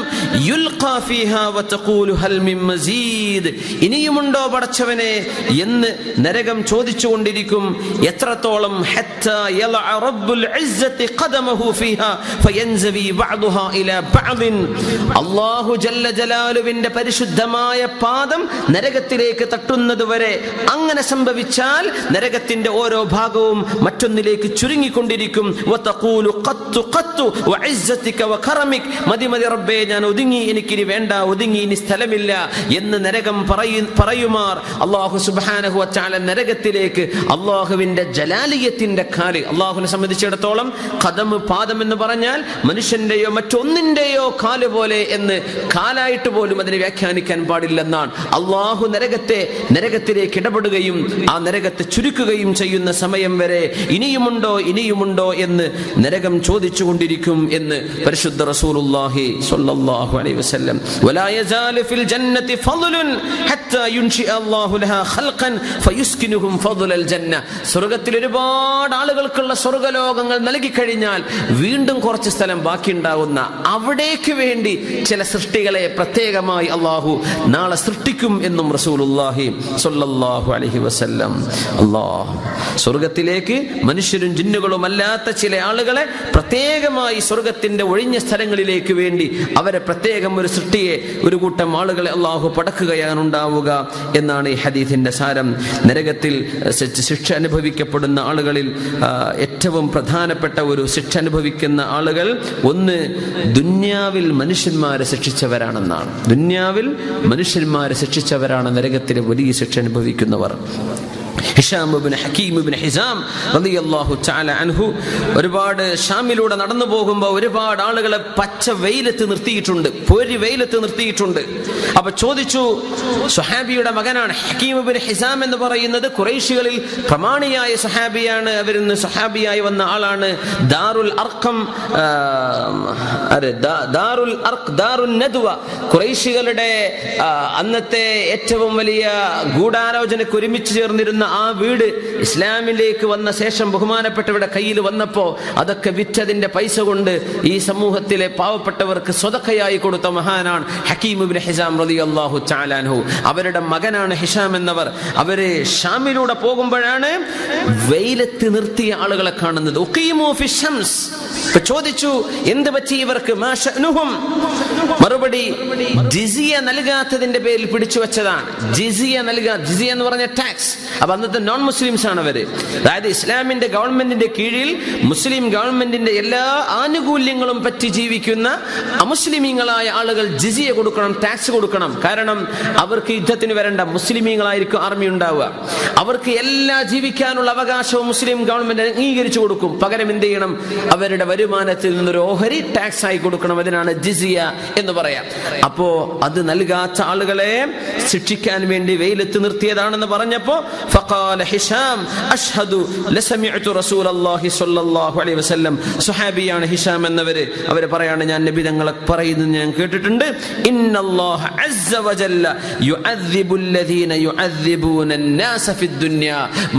യുൽഖാ ഫീഹാ വതഖൂലു ഹൽ മിൻ മസീദ്, ഇനിയുമുണ്ടോ പടച്ചവനെ എന്ന് നരകം ചോദിച്ചുകൊണ്ടിരിക്കും. എത്രത്തോളം? ഹത്താ യലഅ റബ്ബുൽ ഇസ്സത്തി ഖദമഹു ഫീഹാ ഫയൻസവി ബഅദുഹാ ഇലാ ബഅദിൻ, അല്ലാഹു ജല്ല ജലാലുവിന്റെ പരിശുദ്ധമായ പാദം നരകത്തിലേക്ക് തട്ടുന്നതുവരെ. അങ്ങനെ സംഭവിച്ചാൽ നരകത്തിന്റെ ഓരോ ഭാഗവും മറ്റൊന്നിലേക്ക് ചുരുങ്ങിക്കൊണ്ടിരിക്കും. വതഖൂലു ഖത്തു ഖത്തു വഇസ്സതിക വകറമിക്, മതി മതി റബ്ബേ, ഞാൻ ഒതുങ്ങി, എനിക്കിനി വേണ്ട, ഒതുങ്ങി, ഇനി സ്ഥലമില്ല എന്ന് നരകം പറയുമാർ. അല്ലാഹു സുബ്ഹാനഹു വ തആല നരകത്തിലേക്ക് അല്ലാഹുവിന്റെ ജലാലിയത്തിന്റെ കാല്, അല്ലാഹുവിനെ സംബന്ധിച്ചിടത്തോളം ഖദം, പാദം എന്ന് പറഞ്ഞാൽ മനുഷ്യന്റെയോ മറ്റൊന്നിന്റെയോ കാല് പോലെ എന്ന് കാലായിട്ട് പോലും അതിനെ വ്യാഖ്യാനിക്കാൻ പാടില്ലെന്നാണ്. അല്ലാഹു നരകത്തിലേക്ക് ഇടപെടുകയും ആ നരകത്തെ ചുരുക്കുകയും ചെയ്യുന്ന സമയം വരെ ഇനിയുമുണ്ടോ ഇനിയുമുണ്ടോ എന്ന് നരകം ചോദിച്ചുകൊണ്ടിരിക്കും എന്ന് പരിശുദ്ധ റസൂലുള്ളാഹി സ്വല്ലല്ലാഹു അലൈഹി വസല്ലം. വലാ യസാലു ഫിൽ ജന്നതി ഫളലുൻ ഹത്താ യുൻശി അല്ലാഹു ലഹാ ഖൽഖൻ ഫയുസ്കിനുഹും ഫളൽ ജന്ന, സ്വർഗ്ഗത്തിൽ ഒരുപാട് ആളുകൾക്കുള്ള സ്വർഗ്ഗലോകങ്ങൾ നൽകി കഴിഞ്ഞാൽ വീണ്ടും കുറച്ച് സ്ഥലം ബാക്കിയുണ്ടാകുന്ന അവിടേക്ക് വേണ്ടി ചില സൃഷ്ടികളെ പ്രത്യേകമായി അല്ലാഹു നാളെ സൃഷ്ടിക്കും എന്നും റസൂലുള്ളാഹി സ്വല്ലല്ലാഹു അലൈഹി വസല്ലം. അല്ലാഹ് സ്വർഗ്ഗത്തിലേക്ക് മനുഷ്യരും ജിന്നുകളും അല്ലാത്ത ചില ആളുകളെ പ്രത്യേകമായി സ്വർഗ്ഗത്തിന്റെ ഒഴിഞ്ഞ സ്ഥലങ്ങളിലേക്ക് വേണ്ടി അവരെ പ്രത്യേകം ഒരു സൃഷ്ടിയെ, ഒരു കൂട്ടം ആളുകളെ അല്ലാഹു പടക്കുകയാണ് ഉണ്ടാവുക എന്നാണ് ഈ ഹദീസിന്റെ സാരം. നരകത്തിൽ ശിക്ഷ അനുഭവിക്കപ്പെടുന്ന ആളുകളിൽ ഏറ്റവും പ്രധാനപ്പെട്ട ഒരു ശിക്ഷ അനുഭവിക്കുന്ന ആളുകൾ, ഒന്ന് ദുന്യാവിൽ മനുഷ്യന്മാരെ ശിക്ഷിച്ചവരാണെന്നാണ്. ദുന്യാവിൽ മനുഷ്യന്മാരെ ശിക്ഷിച്ചവരാണ് നരകത്തിലെ വലിയ ശിക്ഷ അനുഭവിക്കുന്നവർ. ഹിഷാം ഇബ്നു ഹകീം ഇബ്നു ഹിസാം റളിയല്ലാഹു തആല അൻഹു ഒരുപാട് ഷാമിലൂടെ നടന്നു പോകുമ്പോൾ ഒരുപാട് ആളുകളെ പച്ച വെയിലത്ത് നിർത്തിയിട്ടുണ്ട്, പൊരി വെയിലത്ത് നിർത്തിയിട്ടുണ്ട്. അപ്പൊ ചോദിച്ചു, സ്വഹാബിയുടെ മകനാണ് ഹകീം ഇബ്നു ഹിസാം എന്ന് പറയുന്നത് ഖുറൈശികളിൽ പ്രമാണിയായ സ്വഹാബിയാണ്. അവരിന്ന് സ്വഹാബിയായി വന്ന ആളാണ്. ദാറുൽ നദ്വ, ഖുറൈശികളുടെ അന്നത്തെ ഏറ്റവും വലിയ ഗൂഢാലോചനയ്ക്ക് ഒരുമിച്ച് ചേർന്നിരുന്ന ആ വീട് ഇസ്ലാമിലേക്ക് വന്ന ശേഷം ബഹുമാനപ്പെട്ടവരുടെ കയ്യിൽ വന്നപ്പോ അതൊക്കെ വിറ്റതിന്റെ പൈസ കൊണ്ട് ഈ സമൂഹത്തിലെ പാവപ്പെട്ടവർക്ക് സ്വതക്കയായി കൊടുത്ത മഹാനാണ് ഹകീം ഇബ്നു ഹിസാം റളിയല്ലാഹു തആല അൻഹു. അവരുടെ മകനാണ് ഹിഷാം എന്നവർ. അവര് ഷാമിലൂടെ പോകുമ്പോഴാണ് വെയിലത്ത് നിർത്തിയ ആളുകളെ കാണുന്നത്. ഉഖീമു ഫി ശംസ്. ചോദിച്ചു, എന്ത് പറ്റി ഇവർക്ക്? മാ ശഅനുഹും. മറുപടി, ജിസിയ നൽകാത്തതിന്റെ പേരിൽ പിടിച്ചു വെച്ചതാണ്. ജിസിയ എന്ന് പറഞ്ഞ ടാക്സ്. അപ്പൊ അന്നത്തെ നോൺ മുസ്ലിംസ് ആണ് അവര്. അതായത് ഇസ്ലാമിന്റെ ഗവൺമെന്റിന്റെ കീഴിൽ മുസ്ലിം ഗവൺമെന്റിന്റെ എല്ലാ ആനുകൂല്യങ്ങളും പറ്റി ജീവിക്കുന്ന അമുസ്ലിമീങ്ങളായ ആളുകൾ ജിസിയ കൊടുക്കണം, ടാക്സ് കൊടുക്കണം. കാരണം അവർക്ക് യുദ്ധത്തിന് വരേണ്ട, മുസ്ലിമീങ്ങളായിരിക്കും ആർമി ഉണ്ടാവുക. അവർക്ക് എല്ലാ ജീവിക്കാനുള്ള അവകാശവും മുസ്ലിം ഗവൺമെന്റ് അംഗീകരിച്ചു കൊടുക്കും. പകരം എന്ത് ചെയ്യണം? അവരുടെ വരുമാനത്തിൽ നിന്നൊരു ഓഹരി ടാക്സ് ആയി കൊടുക്കണം. അതിനാണ് ജിസിയ എന്ന് പറയാം. അപ്പോ അത് നൽകാത്ത ആളുകളെ ശിക്ഷിക്കാൻ വേണ്ടി വെയിലത്ത് നിർത്തിയതാണെന്ന് പറഞ്ഞപ്പോ ഫഖാല ഹിഷാം അഷ്ഹദു ലസമിഅതു റസൂലല്ലാഹി സ്വല്ലല്ലാഹു അലൈഹി വസല്ലം. സ്വഹാബിയാണ് ഹിഷാം എന്നവര്. അവര് പറയാണ്, ഞാൻ നബി തങ്ങളെ പറയുന്നത് ഞാൻ കേട്ടിട്ടുണ്ട്. ഇന്നല്ലാഹ അസ്സ വജല്ല യുഅദ്ദിബുൽ ലദീന യുഅദ്ദിബൂന അന്നാസ ഫിദ് ദുനിയ.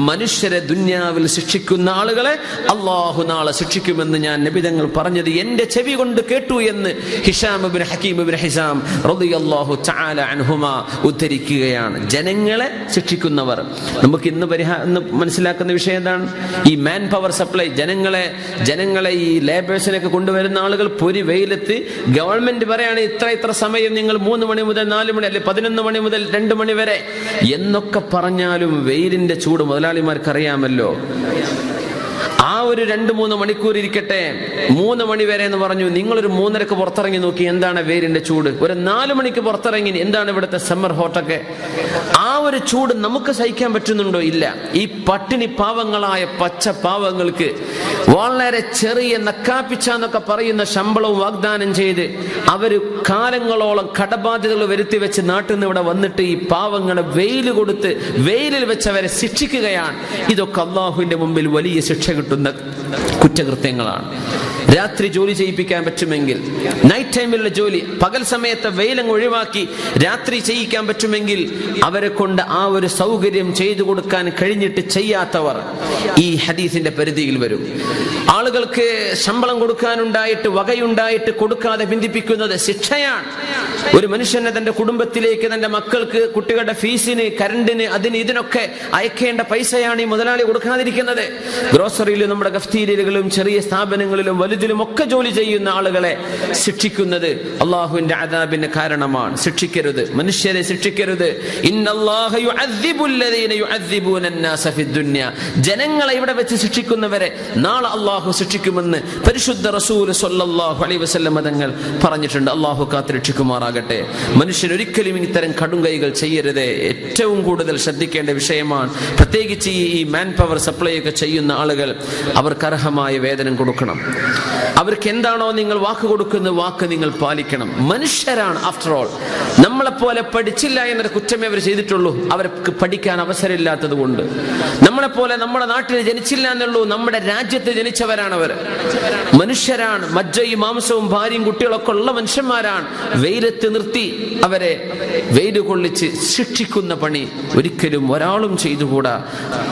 മനുഷ്യരെ ദുനിയാവിൽ ശിക്ഷിക്കുന്ന ആളുകളെ അല്ലാഹു നാളെ ശിക്ഷിക്കുമെന്ന് ഞാൻ നബി തങ്ങൾ പറഞ്ഞത് എന്റെ ചെവി കൊണ്ട് കേട്ടു എന്ന് ഹിഷാം ഇബ്നു ഹകീം ഇബ്നു ഹിസാം റളിയല്ലാഹു തആല അൻഹുമാ ഉദ്ധരിക്കുകയാണ്. ജനങ്ങളെ ശിക്ഷിക്കുന്നവർ. നമുക്ക് ഇന്ന് മനസ്സിലാക്കുന്ന വിഷയം എന്താണ്? ഈ മാൻ പവർ സപ്ലൈ, ജനങ്ങളെ ഈ ലേബേഴ്സിനൊക്കെ കൊണ്ടുവരുന്ന ആളുകൾ പൊരി വെയിലത്ത് ഗവൺമെന്റ് പറയാണ് ഇത്ര സമയം നിങ്ങൾ 3 മണി മുതൽ 4 മണി, അല്ലെ 11 മണി മുതൽ 2 മണി വരെ എന്നൊക്കെ പറഞ്ഞാലും വെയിലിന്റെ ചൂട് മുതലാളിമാർക്ക് അറിയാമല്ലോ. ആ ഒരു 2-3 മണിക്കൂർ ഇരിക്കട്ടെ, 3 മണി വരെ എന്ന് പറഞ്ഞു. നിങ്ങളൊരു 3:30 പുറത്തിറങ്ങി നോക്കി, എന്താണ് വെയിലിന്റെ ചൂട്. ഒരു 4 മണിക്ക് പുറത്തിറങ്ങി, എന്താണ് ഇവിടുത്തെ സമ്മർ ഹോട്ടൊക്കെ. ആ ഒരു ചൂട് നമുക്ക് സഹിക്കാൻ പറ്റുന്നുണ്ടോ? ഇല്ല. ഈ പട്ടിണി പാവങ്ങളായ പച്ച പാവങ്ങൾക്ക് വളരെ ചെറിയ നക്കാപ്പിച്ചെന്നൊക്കെ പറയുന്ന ശമ്പളവും വാഗ്ദാനം ചെയ്ത് അവര് കാലങ്ങളോളം കടബാധ്യതകൾ വരുത്തി വെച്ച് നാട്ടിൽ നിന്ന് ഇവിടെ വന്നിട്ട് ഈ പാവങ്ങളെ വെയിൽ കൊടുത്ത് വെയിലിൽ വെച്ച് അവരെ ശിക്ഷിക്കുകയാണ്. ഇതൊക്കെ അള്ളാഹുവിന്റെ മുമ്പിൽ വലിയ ശിക്ഷ കിട്ടുന്ന കുറ്റകൃത്യങ്ങളാണ്. രാത്രി ജോലി ചെയ്യിപ്പിക്കാൻ പറ്റുമെങ്കിൽ, നൈറ്റ് ടൈമിലുള്ള ജോലി പകൽ സമയത്ത് വെയിലങ്ങ് ഒഴിവാക്കി രാത്രി ചെയ്യിക്കാൻ പറ്റുമെങ്കിൽ അവരെ കൊണ്ട് ആ ഒരു സൗകര്യം ചെയ്തു കൊടുക്കാൻ കഴിഞ്ഞിട്ട് ചെയ്യാത്തവർ ഈ ഹദീസിന്റെ പരിധിയിൽ വരും. ആളുകൾക്ക് ശമ്പളം കൊടുക്കാനുണ്ടായിട്ട് വകയുണ്ടായിട്ട് കൊടുക്കാതെ ബന്ധിപ്പിക്കുന്നത് ശിക്ഷയാണ്. ഒരു മനുഷ്യനെ തന്റെ കുടുംബത്തിലേക്ക്, തന്റെ മക്കൾക്ക്, കുട്ടികളുടെ ഫീസിന്, കരണ്ടിന്, അതിന് ഇതിനൊക്കെ അയക്കേണ്ട പൈസയാണ് ഈ മുതലാളി കൊടുക്കാതിരിക്കുന്നത്. ഗ്രോസറിയിലും നമ്മുടെ കഫ്തീരിയകളിലും ചെറിയ സ്ഥാപനങ്ങളിലും വലുതിലും ഒക്കെ ജോലി ചെയ്യുന്ന ആളുകളെ ശിക്ഷിക്കുന്നത് അള്ളാഹുവിന്റെ അദാബിന് കാരണമാണ്. ശിക്ഷിക്കരുത്, മനുഷ്യരെ ശിക്ഷിക്കരുത്. ഇന്നല്ലാഹ യുഅദ്ദിബുല്ലദീന യുഅദ്ദിബൂന അന്നാസ ഫിദ്ദുനിയ. ജനങ്ങളെ ഇവിടെ വെച്ച് ശിക്ഷിക്കുന്നവരെ നാളെ അള്ളാഹു ശിക്ഷിക്കുമെന്ന് പരിശുദ്ധ റസൂൽ സ്വല്ലല്ലാഹു അലൈഹി വസല്ലം തങ്ങൾ പറഞ്ഞിട്ടുണ്ട്. അള്ളാഹു കാത്തുരക്ഷിക്കുമാറാകട്ടെ. മനുഷ്യൻ ഒരിക്കലും ഇത്തരം കടുംകൈകൾ ചെയ്യരുത്. ഏറ്റവും കൂടുതൽ ശ്രദ്ധിക്കേണ്ട വിഷയമാണ്. പ്രത്യേകിച്ച് ഈ മാൻ പവർ സപ്ലൈ ഒക്കെ ചെയ്യുന്ന ആളുകൾ, അവർക്ക് അർഹമായ വേതനം കൊടുക്കണം. അവർക്ക് എന്താണോ നിങ്ങൾ വാക്ക് കൊടുക്കുന്നത്, വാക്ക് നിങ്ങൾ പാലിക്കണം. മനുഷ്യരാണ് ആഫ്റ്റർ ഓൾ. നമ്മളെപ്പോലെ പഠിച്ചില്ല എന്നൊരു കുറ്റമേ അവർ ചെയ്തിട്ടുള്ളൂ. അവർക്ക് പഠിക്കാൻ അവസരമില്ലാത്തത് കൊണ്ട്. നമ്മളെപ്പോലെ നമ്മുടെ നാട്ടിൽ ജനിച്ചില്ല എന്നുള്ളൂ, നമ്മുടെ രാജ്യത്ത് ജനിച്ചവരാണ് അവർ. മനുഷ്യരാണ്. മജ്ജയും മാംസവും ഭാര്യയും കുട്ടികളൊക്കെ ഉള്ള മനുഷ്യന്മാരാണ്. വെയിലത്ത് നിർത്തി അവരെ വെയിൽ കൊള്ളിച്ച് ശിക്ഷിക്കുന്ന പണി ഒരിക്കലും ഒരാളും ചെയ്തുകൂടാ.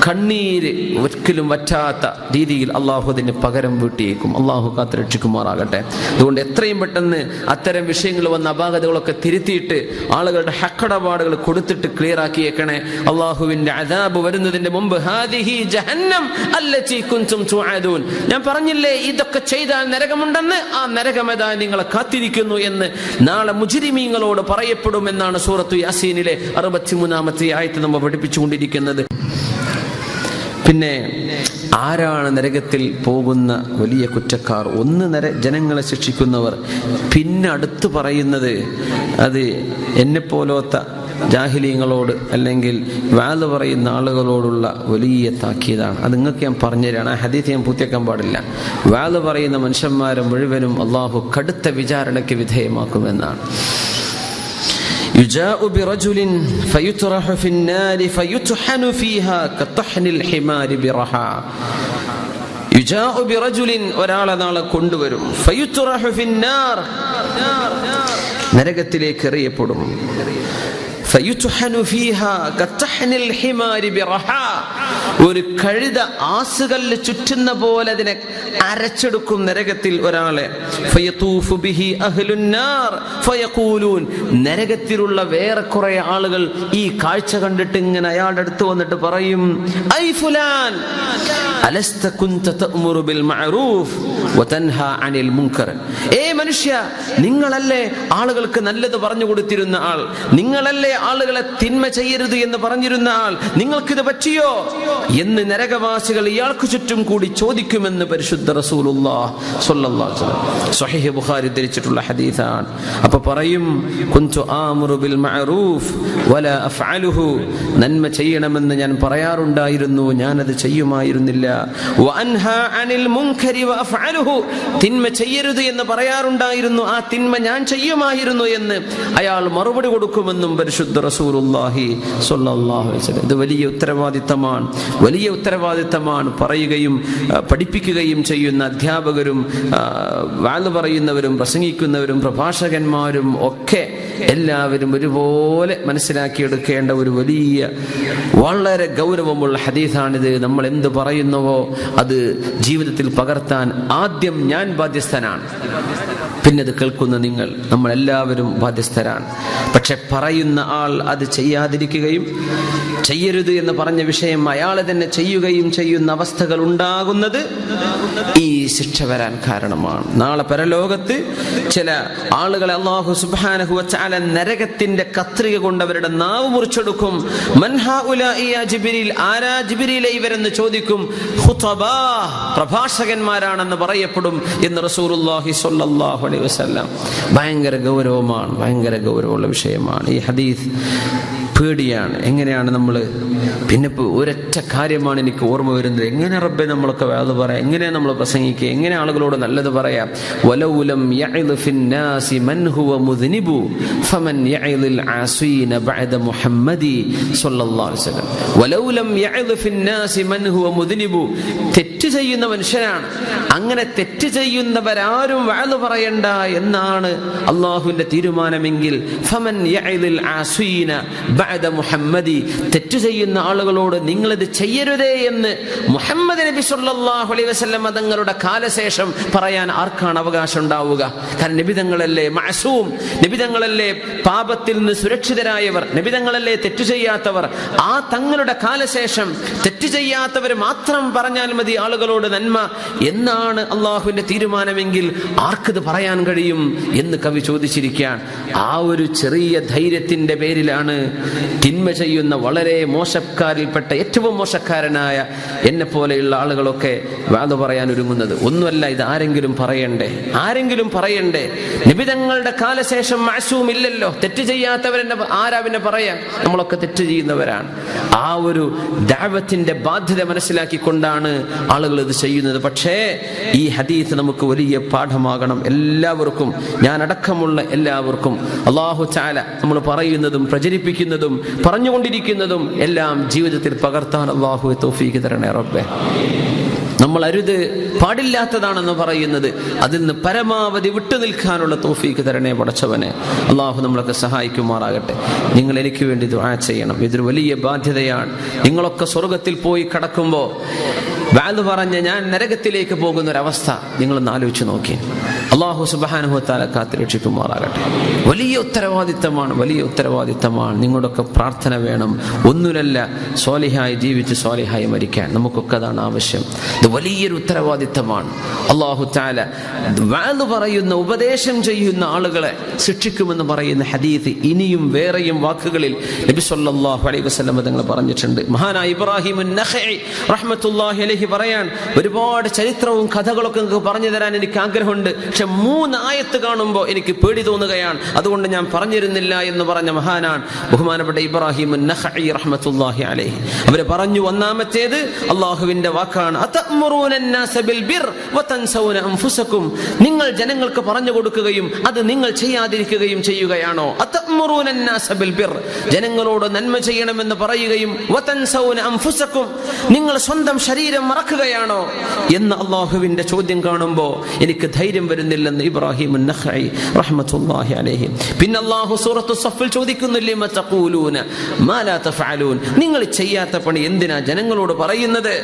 കണ്ണീര് ഒരിക്കലും വറ്റാത്ത രീതിയിൽ അള്ളാഹു അതിന് പകരം വീട്ടിയേക്കും. അള്ളാഹു കാത്തുരക്ഷിക്കുമാറാകട്ടെ. അതുകൊണ്ട് എത്രയും പെട്ടെന്ന് അത്തരം വിഷയങ്ങൾ വന്ന അപാകതകളൊക്കെ തിരുത്തിയിട്ട് ആളുകളുടെ ഹക്കടപാടുകൾ കൊടുത്തിട്ട് ക്ലിയർ ആക്കിയേക്കണേ. അള്ളാഹുവിന്റെ അദാബ് വരുന്നതിന്റെ മുമ്പ് ഹാദിഹി ജഹന്നം അല്ലതി കുൻതും തുഅദൂൻ. ഞാൻ പറഞ്ഞില്ലേ ഇതൊക്കെ ചെയ്താൽ നരകമുണ്ടെന്ന്, ആ നരകമേതാ നിങ്ങളെ കാത്തിരിക്കുന്നു എന്ന് നാളെ മുജ്രിമീങ്ങളോട് പറയപ്പെടുമെന്നാണ് സൂറത്തു യാസീനിലെ 63-ാമത്തെ ആയത്ത് നമ്മൾ പഠിപ്പിച്ചുകൊണ്ടിരിക്കുന്നത്. പിന്നെ ആരാണ് നരകത്തിൽ പോകുന്ന വലിയ കുറ്റക്കാർ? ഒന്ന് ജനങ്ങളെ ശിക്ഷിക്കുന്നവർ. പിന്നെ അടുത്ത് പറയുന്നത് അത് എന്നെപ്പോലത്തെ ജാഹിലീങ്ങളോട് അല്ലെങ്കിൽ വാല് പറയുന്ന ആളുകളോടുള്ള വലിയ താക്കീതാണ്. അത് നിങ്ങൾക്ക് ഞാൻ പറഞ്ഞുതരാണ്. ആ ഹദീസ് ഞാൻ പൂർത്തിയാക്കാൻ പാടില്ല. വാല് പറയുന്ന മനുഷ്യന്മാരെ മുഴുവനും അള്ളാഹു കടുത്ത വിചാരണയ്ക്ക് വിധേയമാക്കുമെന്നാണ്. يجاء برجل فيطرح في النار فيطحن فيها كطحن الحمار برحى. يجاء برجل ഒരാളെ നാളെ കൊണ്ടുവരും. فيطرح في النار, നരകത്തിലേക്ക് എറിയപ്പെടും. ഒരു കഴുത ആസുകല്ല് ചുറ്റുന്ന പോലെ അതിനെ അരച്ചെടുക്കും നരകത്തിൽ ഒരാളെ. നരകത്തിലുള്ള വേറെ കുറെ ആളുകൾ ഈ കാഴ്ച കണ്ടിട്ട് ഇങ്ങനെ അയാളുടെ അടുത്ത് വന്നിട്ട് പറയും, ഐ ഫുലാൻ അലസ്ത കുന്ത തഅ്മുറു ബിൽ മഅറൂഫ് വതൻഹാ അനിൽ മുൻകർ. ഏ മനുഷ്യ, നിങ്ങളല്ലേ ആളുകൾക്ക് നല്ലത് പറഞ്ഞു കൊടുത്തിരുന്ന ആൾ, നിങ്ങളല്ലേ ആളുകളെ തിന്മ ചെയ്യരുത് എന്ന് പറഞ്ഞിരുന്ന ആൾ, നിങ്ങൾക്കിത് പറ്റിയോ എന്ന് നരകവാസികൾ ഇയാൾക്ക് ചുറ്റും കൂടി ചോദിക്കുമെന്ന് പരിശുദ്ധ റസൂലുള്ളാഹി സ്വല്ലല്ലാഹു അലൈഹി വസല്ലം സ്വഹീഹ് ബുഖാരി ധരിച്ചിട്ടുള്ള ഹദീസാണ്. അപ്പൊ പറയും, കുന്തു ആമുറു ബിൽ മഅറൂഫ് വലാ അഫ്അലുഹു. നന്മ ചെയ്യണമെന്ന് ഞാൻ പറയാറുണ്ടായിരുന്നു, ഞാനത് ചെയ്യുമായിരുന്നില്ല. വഅൻഹാ അനിൽ മുൻകരി വഅഫ്അലുഹു. തിന്മ ചെയ്യരുത് എന്ന് പറയാറുണ്ടായിരുന്നു, ആ തിന്മ ഞാൻ ചെയ്യുമായിരുന്നു എന്ന് അയാൾ മറുപടി കൊടുക്കുമെന്നും പരിശുദ്ധ റസൂലുള്ളാഹി സ്വല്ലല്ലാഹു അലൈഹി വസല്ലം. ഇത് വലിയ ഉത്തരവാദിത്തമാണ്, വലിയ ഉത്തരവാദിത്തമാണ്. പറയുകയും പഠിപ്പിക്കുകയും ചെയ്യുന്ന അധ്യാപകരും വാല് പറയുന്നവരും പ്രസംഗിക്കുന്നവരും പ്രഭാഷകന്മാരും ഒക്കെ എല്ലാവരും ഒരുപോലെ മനസ്സിലാക്കിയെടുക്കേണ്ട ഒരു വലിയ വളരെ ഗൗരവമുള്ള ഹദീസാണിത്. നമ്മൾ എന്ത് പറയുന്നുവോ അത് ജീവിതത്തിൽ പകർത്താൻ ആദ്യം ഞാൻ ബാധ്യസ്ഥനാണ്, പിന്നെ അത് കേൾക്കുന്ന നിങ്ങൾ, നമ്മളെല്ലാവരും ബാധ്യസ്ഥരാണ്. പക്ഷെ പറയുന്ന ആൾ അത് ചെയ്യാതിരിക്കുകയും ചെയ്യരുത് എന്ന് പറഞ്ഞ വിഷയം അയാളെ തന്നെ ചെയ്യുകയും ചെയ്യുന്ന അവസ്ഥകൾ ഉണ്ടാകുന്നത് ഈ ശിക്ഷ വരാൻ കാരണമാണ്. നാളെ പരലോകത്ത് ചില ആളുകളെ അല്ലാഹു സുബ്ഹാനഹു വ തആല നരകത്തിന്റെ കത്രിക കൊണ്ട് അവരുടെ നാവ് മുറിച്ചെടുക്കും. മൻ ഹൗലാഇ യാ ജിബ്രീൽ, ആരാ ജിബ്രീലേ ഇവരെന്ന് ചോദിക്കും. ഖുതബാ, പ്രഭാഷകന്മാരാണെന്ന് പറയപ്പെടും എന്ന് റസൂലുള്ളാഹി സ്വല്ലല്ലാഹു അലൈഹി വസല്ലം. ഭയങ്കര ഗൗരവമാണ്, ഭയങ്കര ഗൗരവമുള്ള വിഷയമാണ് ഈ ഹദീസ്. പേടിയാണ്. എങ്ങനെയാണ് നമ്മൾ, പിന്നെ ഒരൊറ്റ കാര്യമാണ് എനിക്ക് ഓർമ്മ വരുന്നത്, എങ്ങനെ റബ്ബെ നമ്മളൊക്കെ അത് പറയാം, എങ്ങനെ നമ്മൾ പ്രസംഗിക്കുക, എങ്ങനെ ആളുകളോട് നല്ലത് പറയാം. വലൗലം യഅ്ലു ഫിന്നാസി മൻ ഹുവ മുദ്നിബു ഫമൻ യഅ്ലിൽ ആസീന ബഅദ മുഹമ്മദി സ്വല്ലല്ലാഹു അലൈഹി വസല്ലം. വലൗലം യഅ്ലു ഫിന്നാസി മൻ ഹുവ മുദ്നിബു. തെറ്റ് ചെയ്യുന്ന മനുഷ്യനാണ്. അങ്ങനെ തെറ്റ് ചെയ്യുന്നവരാരും വഅദ് പറയണ്ട എന്നാണ് അള്ളാഹുവിന്റെ തീരുമാനമെങ്കിൽ ഫമൻ യഅദിൽ ആസീന ബഅദ മുഹമ്മദി, തെറ്റ് ചെയ്യുന്ന ആളുകളോട് നിങ്ങളിത് ചെയ്യരുതേ എന്ന് മുഹമ്മദ് നബി സല്ലല്ലാഹു അലൈഹി വസല്ലം തങ്ങളുടെ കാലശേഷം പറയാൻ ആർക്കാണ് അവകാശം ഉണ്ടാവുക? കാരണം നബിതങ്ങളല്ലേ മഅസൂം, നബിതങ്ങളല്ലേ പാപത്തിൽ നിന്ന് സുരക്ഷിതരായവർ, നബിതങ്ങളല്ലേ തെറ്റു ചെയ്യാത്തവർ. ആ തങ്ങളുടെ കാലശേഷം തെറ്റ് ചെയ്യാത്തവർ മാത്രം പറഞ്ഞാൽ മതി ആളുകളോട് നന്മ എന്നാണ് അള്ളാഹുവിന്റെ തീരുമാനമെങ്കിൽ ആർക്കിത് പറയാൻ കഴിയും എന്ന് കവി ചോദിച്ചിരിക്കുകയാണ്. ആ ഒരു ചെറിയ ധൈര്യത്തിന്റെ പേരിലാണ് തിന്മ ചെയ്യുന്ന വളരെ മോശക്കാരിൽപ്പെട്ട ഏറ്റവും മോശക്കാരനായ എന്നെ പോലെയുള്ള ആളുകളൊക്കെ വാദ പറയാൻ ഒരുങ്ങുന്നത്. ഒന്നുമല്ല, ഇത് ആരെങ്കിലും പറയണ്ടേ, ആരെങ്കിലും പറയണ്ടേ? നബിതങ്ങളുടെ കാലശേഷം മഅസൂം ഇല്ലല്ലോ, തെറ്റ് ചെയ്യാത്തവരെന്നെ ആരാ പിന്നെ പറയാം? നമ്മളൊക്കെ തെറ്റ് ചെയ്യുന്നവരാണ്. ആ ഒരു ദഅവത്തിന്റെ ബാധ്യത മനസ്സിലാക്കിക്കൊണ്ടാണ് ആളുകൾ ഇത് ചെയ്യുന്നത്. പക്ഷേ ഈ ഹദീസ് നമുക്ക് വലിയ പാഠമാകണം. എല്ലാവർക്കും, ഞാൻ അടക്കമുള്ള എല്ലാവർക്കും അല്ലാഹു തആല നമ്മൾ പറയുന്നതും പ്രചരിപ്പിക്കുന്നതും പറഞ്ഞുകൊണ്ടിരിക്കുന്നതും എല്ലാം ജീവിതത്തിൽ പകർത്താൻ അല്ലാഹു തൗഫീഖ് തരണേ റബ്ബേ. നമ്മൾ അരുത്, പാടില്ലാത്തതാണെന്ന് പറയുന്നത് അതിൽ നിന്ന് പരമാവധി വിട്ടുനിൽക്കാനുള്ള തൗഫീഖ് തരണേ പടച്ചവനെ. അള്ളാഹു നമ്മളൊക്കെ സഹായിക്കുമാറാകട്ടെ. നിങ്ങൾ എനിക്ക് വേണ്ടി ദുആ ചെയ്യണം. ഇതൊരു വലിയ ബാധ്യതയാണ്. നിങ്ങളൊക്കെ സ്വർഗത്തിൽ പോയി കടക്കുമ്പോൾ വഅദ് പറഞ്ഞ് ഞാൻ നരകത്തിലേക്ക് പോകുന്ന ഒരവസ്ഥ നിങ്ങളൊന്ന് ആലോചിച്ച് നോക്കി. അല്ലാഹു സുബ്ഹാനഹു വ തആല കാത്തുരക്ഷിക്കുമാറാകട്ടെ. വലിയ ഉത്തരവാദിത്തമാണ്, വലിയ ഉത്തരവാദിത്തമാണ്. നിങ്ങളുടെയൊക്കെ പ്രാർത്ഥന വേണം. ഒന്നുമല്ല, സ്വാലിഹായി ജീവിച്ച് സ്വാലിഹായി മരിക്കാൻ നമുക്കൊക്കെ അതാണ് ആവശ്യം. ഇത് വലിയൊരു ഉത്തരവാദിത്തമാണ്. അല്ലാഹു തആല വഅദ് പറയുന്ന, ഉപദേശം ചെയ്യുന്ന ആളുകളെ ശിക്ഷിക്കുമെന്ന് പറയുന്ന ഹദീസ് ഇനിയും വേറെയും വാക്കുകളിൽ നബി സല്ലല്ലാഹു അലൈഹി വസല്ലം തങ്ങൾ പറഞ്ഞിട്ടുണ്ട്. മഹാനായ ഇബ്രാഹിം അൻ-നഖഈ റഹ്മത്തുള്ളാഹി അലൈഹി പറയാൻ, ഒരുപാട് ചരിത്രവും കഥകളൊക്കെ നിങ്ങൾക്ക് പറഞ്ഞു തരാൻ എനിക്ക് ആഗ്രഹമുണ്ട്. പക്ഷെ 3 ആയത്ത് കാണുമ്പോൾ എനിക്ക് പേടി തോന്നുകയാണ്, അതുകൊണ്ട് ഞാൻ പറഞ്ഞിരുന്നില്ല എന്ന് പറഞ്ഞ മഹാനാണ് ബഹുമാനപ്പെട്ട ഇബ്രാഹിം അൻ-നഖഈ റഹ്മത്തുള്ളാഹി അലൈഹി. അവര് പറഞ്ഞു, ഒന്നാമത്തേത് അല്ലാഹുവിന്റെ വാക്കാണ്, അതഅ്മുറൂന അന്നാസ ബിൽ ബിർ വതൻസൗന അൻഫുസകും. നിങ്ങൾ ജനങ്ങൾക്ക് പറഞ്ഞു കൊടുക്കുകയും അത് നിങ്ങൾ ചെയ്യാതിരിക്കുകയും ചെയ്യുകയാണോ? അതഅ്മുറൂന അന്നാസ ബിൽ ബിർ, ജനങ്ങളോട് നന്മ ചെയ്യണമെന്ന് പറയുകയും വതൻസൗന അൻഫുസകും, നിങ്ങൾ സ്വന്തം ശരീരം മറക്കുകയാണോ എന്ന് അല്ലാഹുവിന്റെ ചോദ്യം കാണുമ്പോൾ എനിക്ക് ധൈര്യം വരുന്നില്ലെന്ന് ഇബ്രാഹിം അൻ-നഖഈ റഹ്മത്തുള്ളാഹി അലൈഹി. പിന്നെ അല്ലാഹു സൂറത്തു സഫിൽ ചോദിക്കുന്നു, ലിമ തഖൂലൂന മാ ലാ തഫഅലൂൻ, നിങ്ങൾ ചെയ്യാത്ത പണി എന്തിനാ ജനങ്ങളോട് പറയുന്നത്?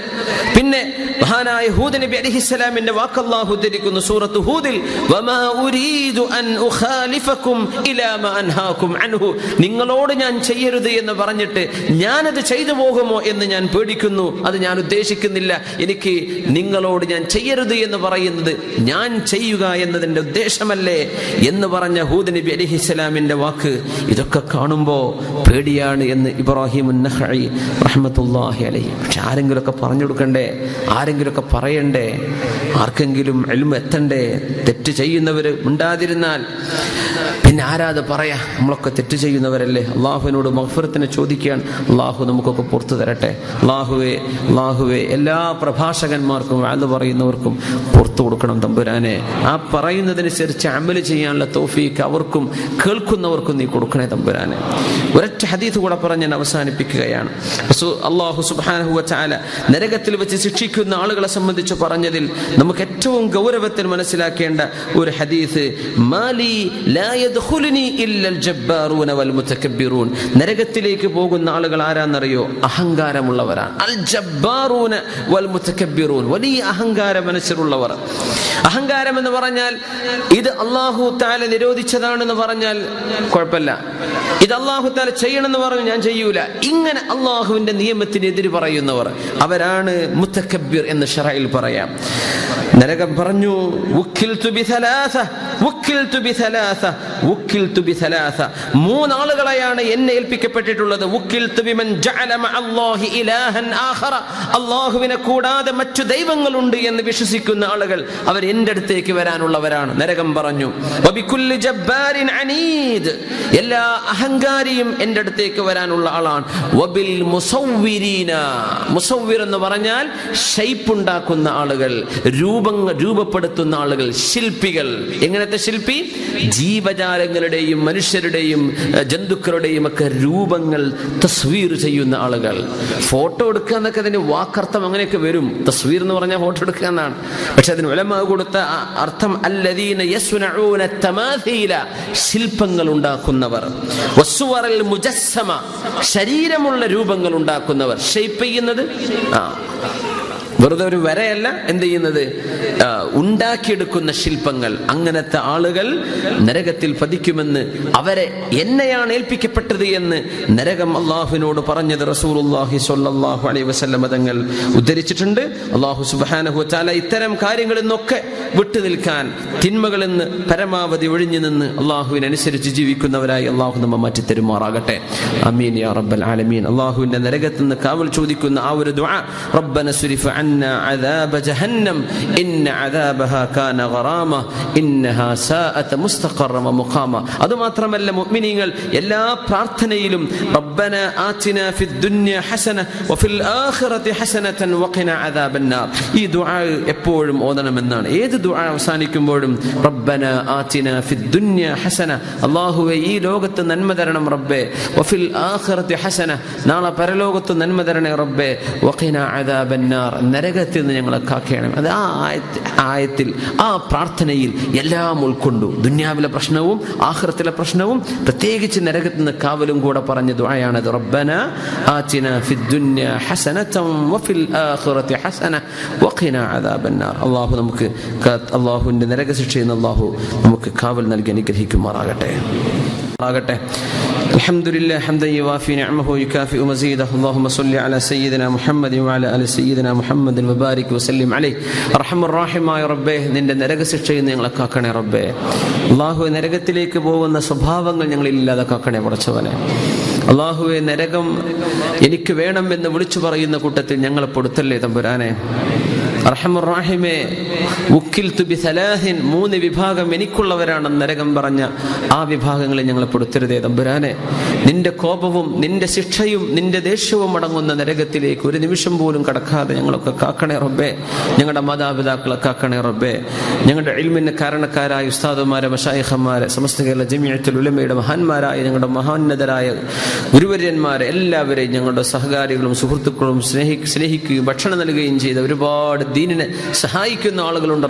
പിന്നെ മഹാനായ ഹൂദ് നബി അലൈഹിസ്സലാമിന്റെ വാക്ക് അല്ലാഹു ഉദ്ധരിക്കുന്നു സൂറത്തു ഹൂദിൽ, വമാ ഉരീദു അൻ ഉഖാലിഫകും ഇലാ മാ അൻഹാകും അൻഹു, നിങ്ങളോട് ഞാൻ ചെയ്യരുത് എന്ന് പറഞ്ഞിട്ട് ഞാനത് ചെയ്തു പോകുമോ എന്ന് ഞാൻ പേടിക്കുന്നു. അത് ഞാൻ ഉദ്ദേശിക്കുന്നില്ല. എനിക്ക് നിങ്ങളോട് ഞാൻ ചെയ്യരുത് എന്ന് പറയുന്നത് ഞാൻ ചെയ്യുക എന്നതിന്റെ ഉദ്ദേശമല്ലേ എന്ന് പറഞ്ഞ ഹൂദ് നബി അലൈഹിസ്സലാമിന്റെ വാക്ക്. ഇതൊക്കെ കാണുമ്പോൾ പേടിയാണ് എന്ന് ഇബ്രാഹിം അൻ-നഖഈ റഹ്മത്തുള്ളാഹി അലൈഹി. പക്ഷെ ആരെങ്കിലുമൊക്കെ പറഞ്ഞു കൊടുക്കണ്ടേ, ആരെങ്കിലുമൊക്കെ പറയണ്ടേ, ആർക്കെങ്കിലും ഇൽമു എത്തണ്ടേ? തെറ്റ് ചെയ്യുന്നവര് മിണ്ടാതിരുന്നാൽ പിന്നെ ആരാത് പറയാ? നമ്മളൊക്കെ തെറ്റ് ചെയ്യുന്നവരല്ലേ. അള്ളാഹുവിനോട് മഗ്ഫിറത്തിനെ ചോദിക്കാൻ അള്ളാഹു നമുക്കൊക്കെ പുറത്തു തരട്ടെ. അള്ളാഹുവേ എല്ലാ പ്രഭാഷകന്മാർക്കും വഅദ് പറയുന്നവർക്കും പുറത്തു കൊടുക്കണം തമ്പുരാനെ. ആ പറയുന്നതനുസരിച്ച് അമല് ചെയ്യാനുള്ള തൗഫീഖ് അവർക്കും കേൾക്കുന്നവർക്കും നീ കൊടുക്കണേ തമ്പുരാനെ. ഒരൊറ്റ ഹദീസ് കൂടെ പറഞ്ഞ് ഞാൻ അവസാനിപ്പിക്കുകയാണ്. അല്ലാഹു സുബ്ഹാനഹു വ തആല നരകത്തിൽ വെച്ച് ശിക്ഷിക്കുന്ന ആളുകളെ സംബന്ധിച്ച് പറഞ്ഞതിൽ നമുക്ക് ഏറ്റവും ഗൗരവത്തിൽ മനസ്സിലാക്കേണ്ട ഒരു ഹദീസ്, മാലി ലാ യദ്ഖുലുനി ഇല്ലൽ ജബ്ബാറൂന വൽ മുതകബ്ബിറൂൻ. നരകത്തിലേക്ക് പോകുന്ന ആളുകൾ ആരാന്നറിയോ? അഹങ്കാരമുള്ളവരാണ്. അൽ ജബ്ബാറൂന വൽ മുതകബ്ബിറൂൻ, വലിയ അഹങ്കാര മനസ്സിലുള്ളവർ. അഹങ്കാരം എന്ന് പറഞ്ഞാൽ ഇത് അല്ലാഹു തആല നിരോധിച്ചതാണെന്ന് പറഞ്ഞാൽ കുഴപ്പമില്ല, ഇത് അല്ലാഹു തആല ചെയ്യണമെന്ന് പറഞ്ഞു ഞാൻ ചെയ്യൂല, ഇങ്ങനെ അല്ലാഹുവിന്റെ നിയമത്തിനെതിരെ പറയുന്നവർ അവരാണ് മുതകബ്ബിർ എന്ന് ശറഇൽ പറയാം. നരകം പറഞ്ഞു, മൂന്ന് ആളുകളെയാണ് എന്നെ ഏൽപ്പിക്കപ്പെട്ടിട്ടുള്ളത്. അല്ലാഹുവിനെ കൂടാതെ മറ്റു ദൈവങ്ങളുണ്ട് എന്ന് വിശ്വസിക്കുന്ന ആളുകൾ അവർ എന്റെ അടുത്തേക്ക് വരാനുള്ളവരാണ്. നരകം പറഞ്ഞു, എല്ലാ അഹങ്കാരിയും എന്റെ അടുത്തേക്ക് വരാനുള്ള ആളാണ്. മുസവ്വിർ എന്ന് പറഞ്ഞാൽ ഷൈപ്പ് ഉണ്ടാക്കുന്ന ആളുകൾ, രൂപം രൂപപ്പെടുത്തുന്ന ആളുകൾ, ശില്പികൾ. എങ്ങനത്തെ ശില്പി? ജീവജാലങ്ങളുടെയും മനുഷ്യരുടെയും ജന്തുക്കളുടെയും ഒക്കെ രൂപങ്ങൾ തസ്വീർ ചെയ്യുന്ന ആളുകൾ. ഫോട്ടോ എടുക്കുക എന്നൊക്കെ അതിന് വാക്കർത്ഥം അങ്ങനെയൊക്കെ വരും. തസ്വീർ എന്ന് പറഞ്ഞാൽ ഫോട്ടോ എടുക്കുക എന്നാണ്. പക്ഷെ അതിന് ഉലമാ കൊടുത്ത അർത്ഥം അല്ലദീന യസ്നഊന തമാഥീല, ശില്പങ്ങൾ ഉണ്ടാക്കുന്നവർ. വസ്സുവറൽ മുജസ്സമ, ശരീരമുള്ള രൂപങ്ങൾ ഉണ്ടാക്കുന്നവർ. ഷേപ്പ് ചെയ്യുന്നത് വെറുതെ ഒരു വരയല്ല, എന്ത് ചെയ്യുന്നത്? ഉണ്ടാക്കിയെടുക്കുന്ന ശില്പങ്ങൾ. അങ്ങനത്തെ ആളുകൾ നരകത്തിൽ പതിക്കുമെന്ന്, അവരെ എന്നെയാണ് ഏൽപ്പിക്കപ്പെട്ടത് എന്ന് നരകം അള്ളാഹുവിനോട് പറഞ്ഞത് റസൂലുള്ളാഹി സ്വല്ലല്ലാഹു അലൈഹി വസല്ലം തങ്ങൾ ഉദ്ധരിച്ചിട്ടുണ്ട്. അള്ളാഹു സുബ്ഹാനഹു വ തആല ഇത്തരം കാര്യങ്ങളിൽ നിന്നൊക്കെ വിട്ടുനിൽക്കാൻ, തിന്മകളിൽ നിന്ന് പരമാവധി ഒഴിഞ്ഞു നിന്ന് അള്ളാഹുവിനനുസരിച്ച് ജീവിക്കുന്നവരായി അള്ളാഹു നമ്മെ മാറ്റി തരുമാറാകട്ടെ. ആമീൻ യാ റബ്ബൽ ആലമീൻ. അള്ളാഹുവിന്റെ നരകത്തിൽ നിന്ന് കാവൽ ചോദിക്കുന്ന ആ ഒരു ദുആ, റബ്ബന സുരിഫ് അന്നാ അദാബ ജഹന്നം ഇന്ന അദാബഹാ കാന ഗറാമ ഇന്നഹാ സാഅത മുസ്തഖറ വ മുഖാമ. അതുമാത്രമല്ല, മുഅ്മിനീങ്ങൾ എല്ലാ പ്രാർത്ഥനയിലും റബ്ബന ആതിനാ ഫിദ് ദുനിയ ഹസന വഫിൽ ആഖിറതി ഹസനതൻ വഖിന അദാബന്നാർ, ഈ ദുആ എപ്പോഴും ഓതണമെന്നാണ്. ഏത് ദുആ അവസാനിക്കുമ്പോഴും റബ്ബന ആതിനാ ഫിദ് ദുനിയ ഹസന, അല്ലാഹുവേ ഈ ലോകത്ത് നന്മ തരണം റബ്ബേ, വഫിൽ ആഖിറതി ഹസന, നാളെ പരലോകത്ത് നന്മ തരണേ റബ്ബേ, വഖിന അദാബന്നാർ, നരകത്തിൽ നിന്ന് ഞങ്ങളെ കാക്കണം. അത് ആ ആയത്തിൽ, ആ പ്രാർത്ഥനയിൽ എല്ലാം ഉൾക്കൊണ്ടു. ദുനിയാവിലെ പ്രശ്നവും ആഖിറത്തിലെ പ്രശ്നവും പ്രത്യേകിച്ച് നരകത്തിൽ നിന്ന് കാവലും കൂടെ പറഞ്ഞ ദുആയാണത്. റബ്ബന ആതിനാ ഫിദ് ദുനിയ ഹസനതൻ വഫിൽ ആഖിറതി ഹസന വഖിന അദാബന്നാർ. അല്ലാഹു നമുക്ക് അല്ലാഹുവിന്റെ നരകശിക്ഷയിൽ നിന്ന് അല്ലാഹു നമുക്ക് കാവൽ നൽകി അനുഗ്രഹിക്കുമാറാകട്ടെ. അൽഹംദുലില്ലാഹി ഹംദൻ യുവാഫി നിഅമഹു യുകാഫിഉ മസീദഹു. അല്ലാഹുമ്മ സ്വല്ലി അലാ സയ്യിദിനാ മുഹമ്മദിൻ വഅലാ ആലി സയ്യിദിനാ മുഹമ്മദിൻ വബാരിക് വസല്ലിം അലൈഹി. അർഹമർ റഹീമായ റബ്ബേ, നിന്റെ നരകശിക്ഷയിൽ നിന്ന് ഞങ്ങളെ കാക്കണേ റബ്ബേ. അല്ലാഹുവേ, നരകത്തിലേക്ക് പോകുന്ന സ്വഭാവങ്ങൾ ഞങ്ങളിൽ ഇല്ലാതെ കാക്കണേ പടച്ചവനെ. അല്ലാഹുവേ, നരകം എനിക്ക് വേണം എന്ന് വിളിച്ചു പറയുന്ന കൂട്ടത്തിൽ ഞങ്ങളെ പെടുത്തല്ലേ തമ്പുരാനെ. അർഹമർ റഹീമേ, ഉക്കിൽതു ബിസലാഹിൻ, 3 വിഭാഗം എനിക്കുള്ളവരാണെന്ന് നരകം പറഞ്ഞ ആ വിഭാഗങ്ങളെ ഞങ്ങളെ പെടുത്തരുതേ തമ്പുരാനെ. നിന്റെ കോപവും നിന്റെ ശിക്ഷയും നിന്റെ ദേഷ്യവും അടങ്ങുന്ന നരകത്തിലേക്ക് ഒരു നിമിഷം പോലും കടക്കാതെ ഞങ്ങളൊക്കെ കാക്കണേ റബ്ബേ. ഞങ്ങളുടെ മാതാപിതാക്കളെ കാക്കണേ റബ്ബേ. ഞങ്ങളുടെ ഇൽമിന് കാരണക്കാരായ ഉസ്താദുമാരെ, മശായിഖന്മാരെ, സമസ്ത കേരള ജമിഅത്തുൽ ഉലമയുടെ മഹാന്മാരായ ഞങ്ങളുടെ മഹാന്നതരായ ഗുരുവര്യന്മാരെ എല്ലാവരെയും, ഞങ്ങളുടെ സഹകാരികളും സുഹൃത്തുക്കളും സ്നേഹിക്കുകയും ഭക്ഷണം നൽകുകയും ചെയ്ത ഒരുപാട് ദീനിനെ സഹായിക്കുന്ന ആളുകളുണ്ട്.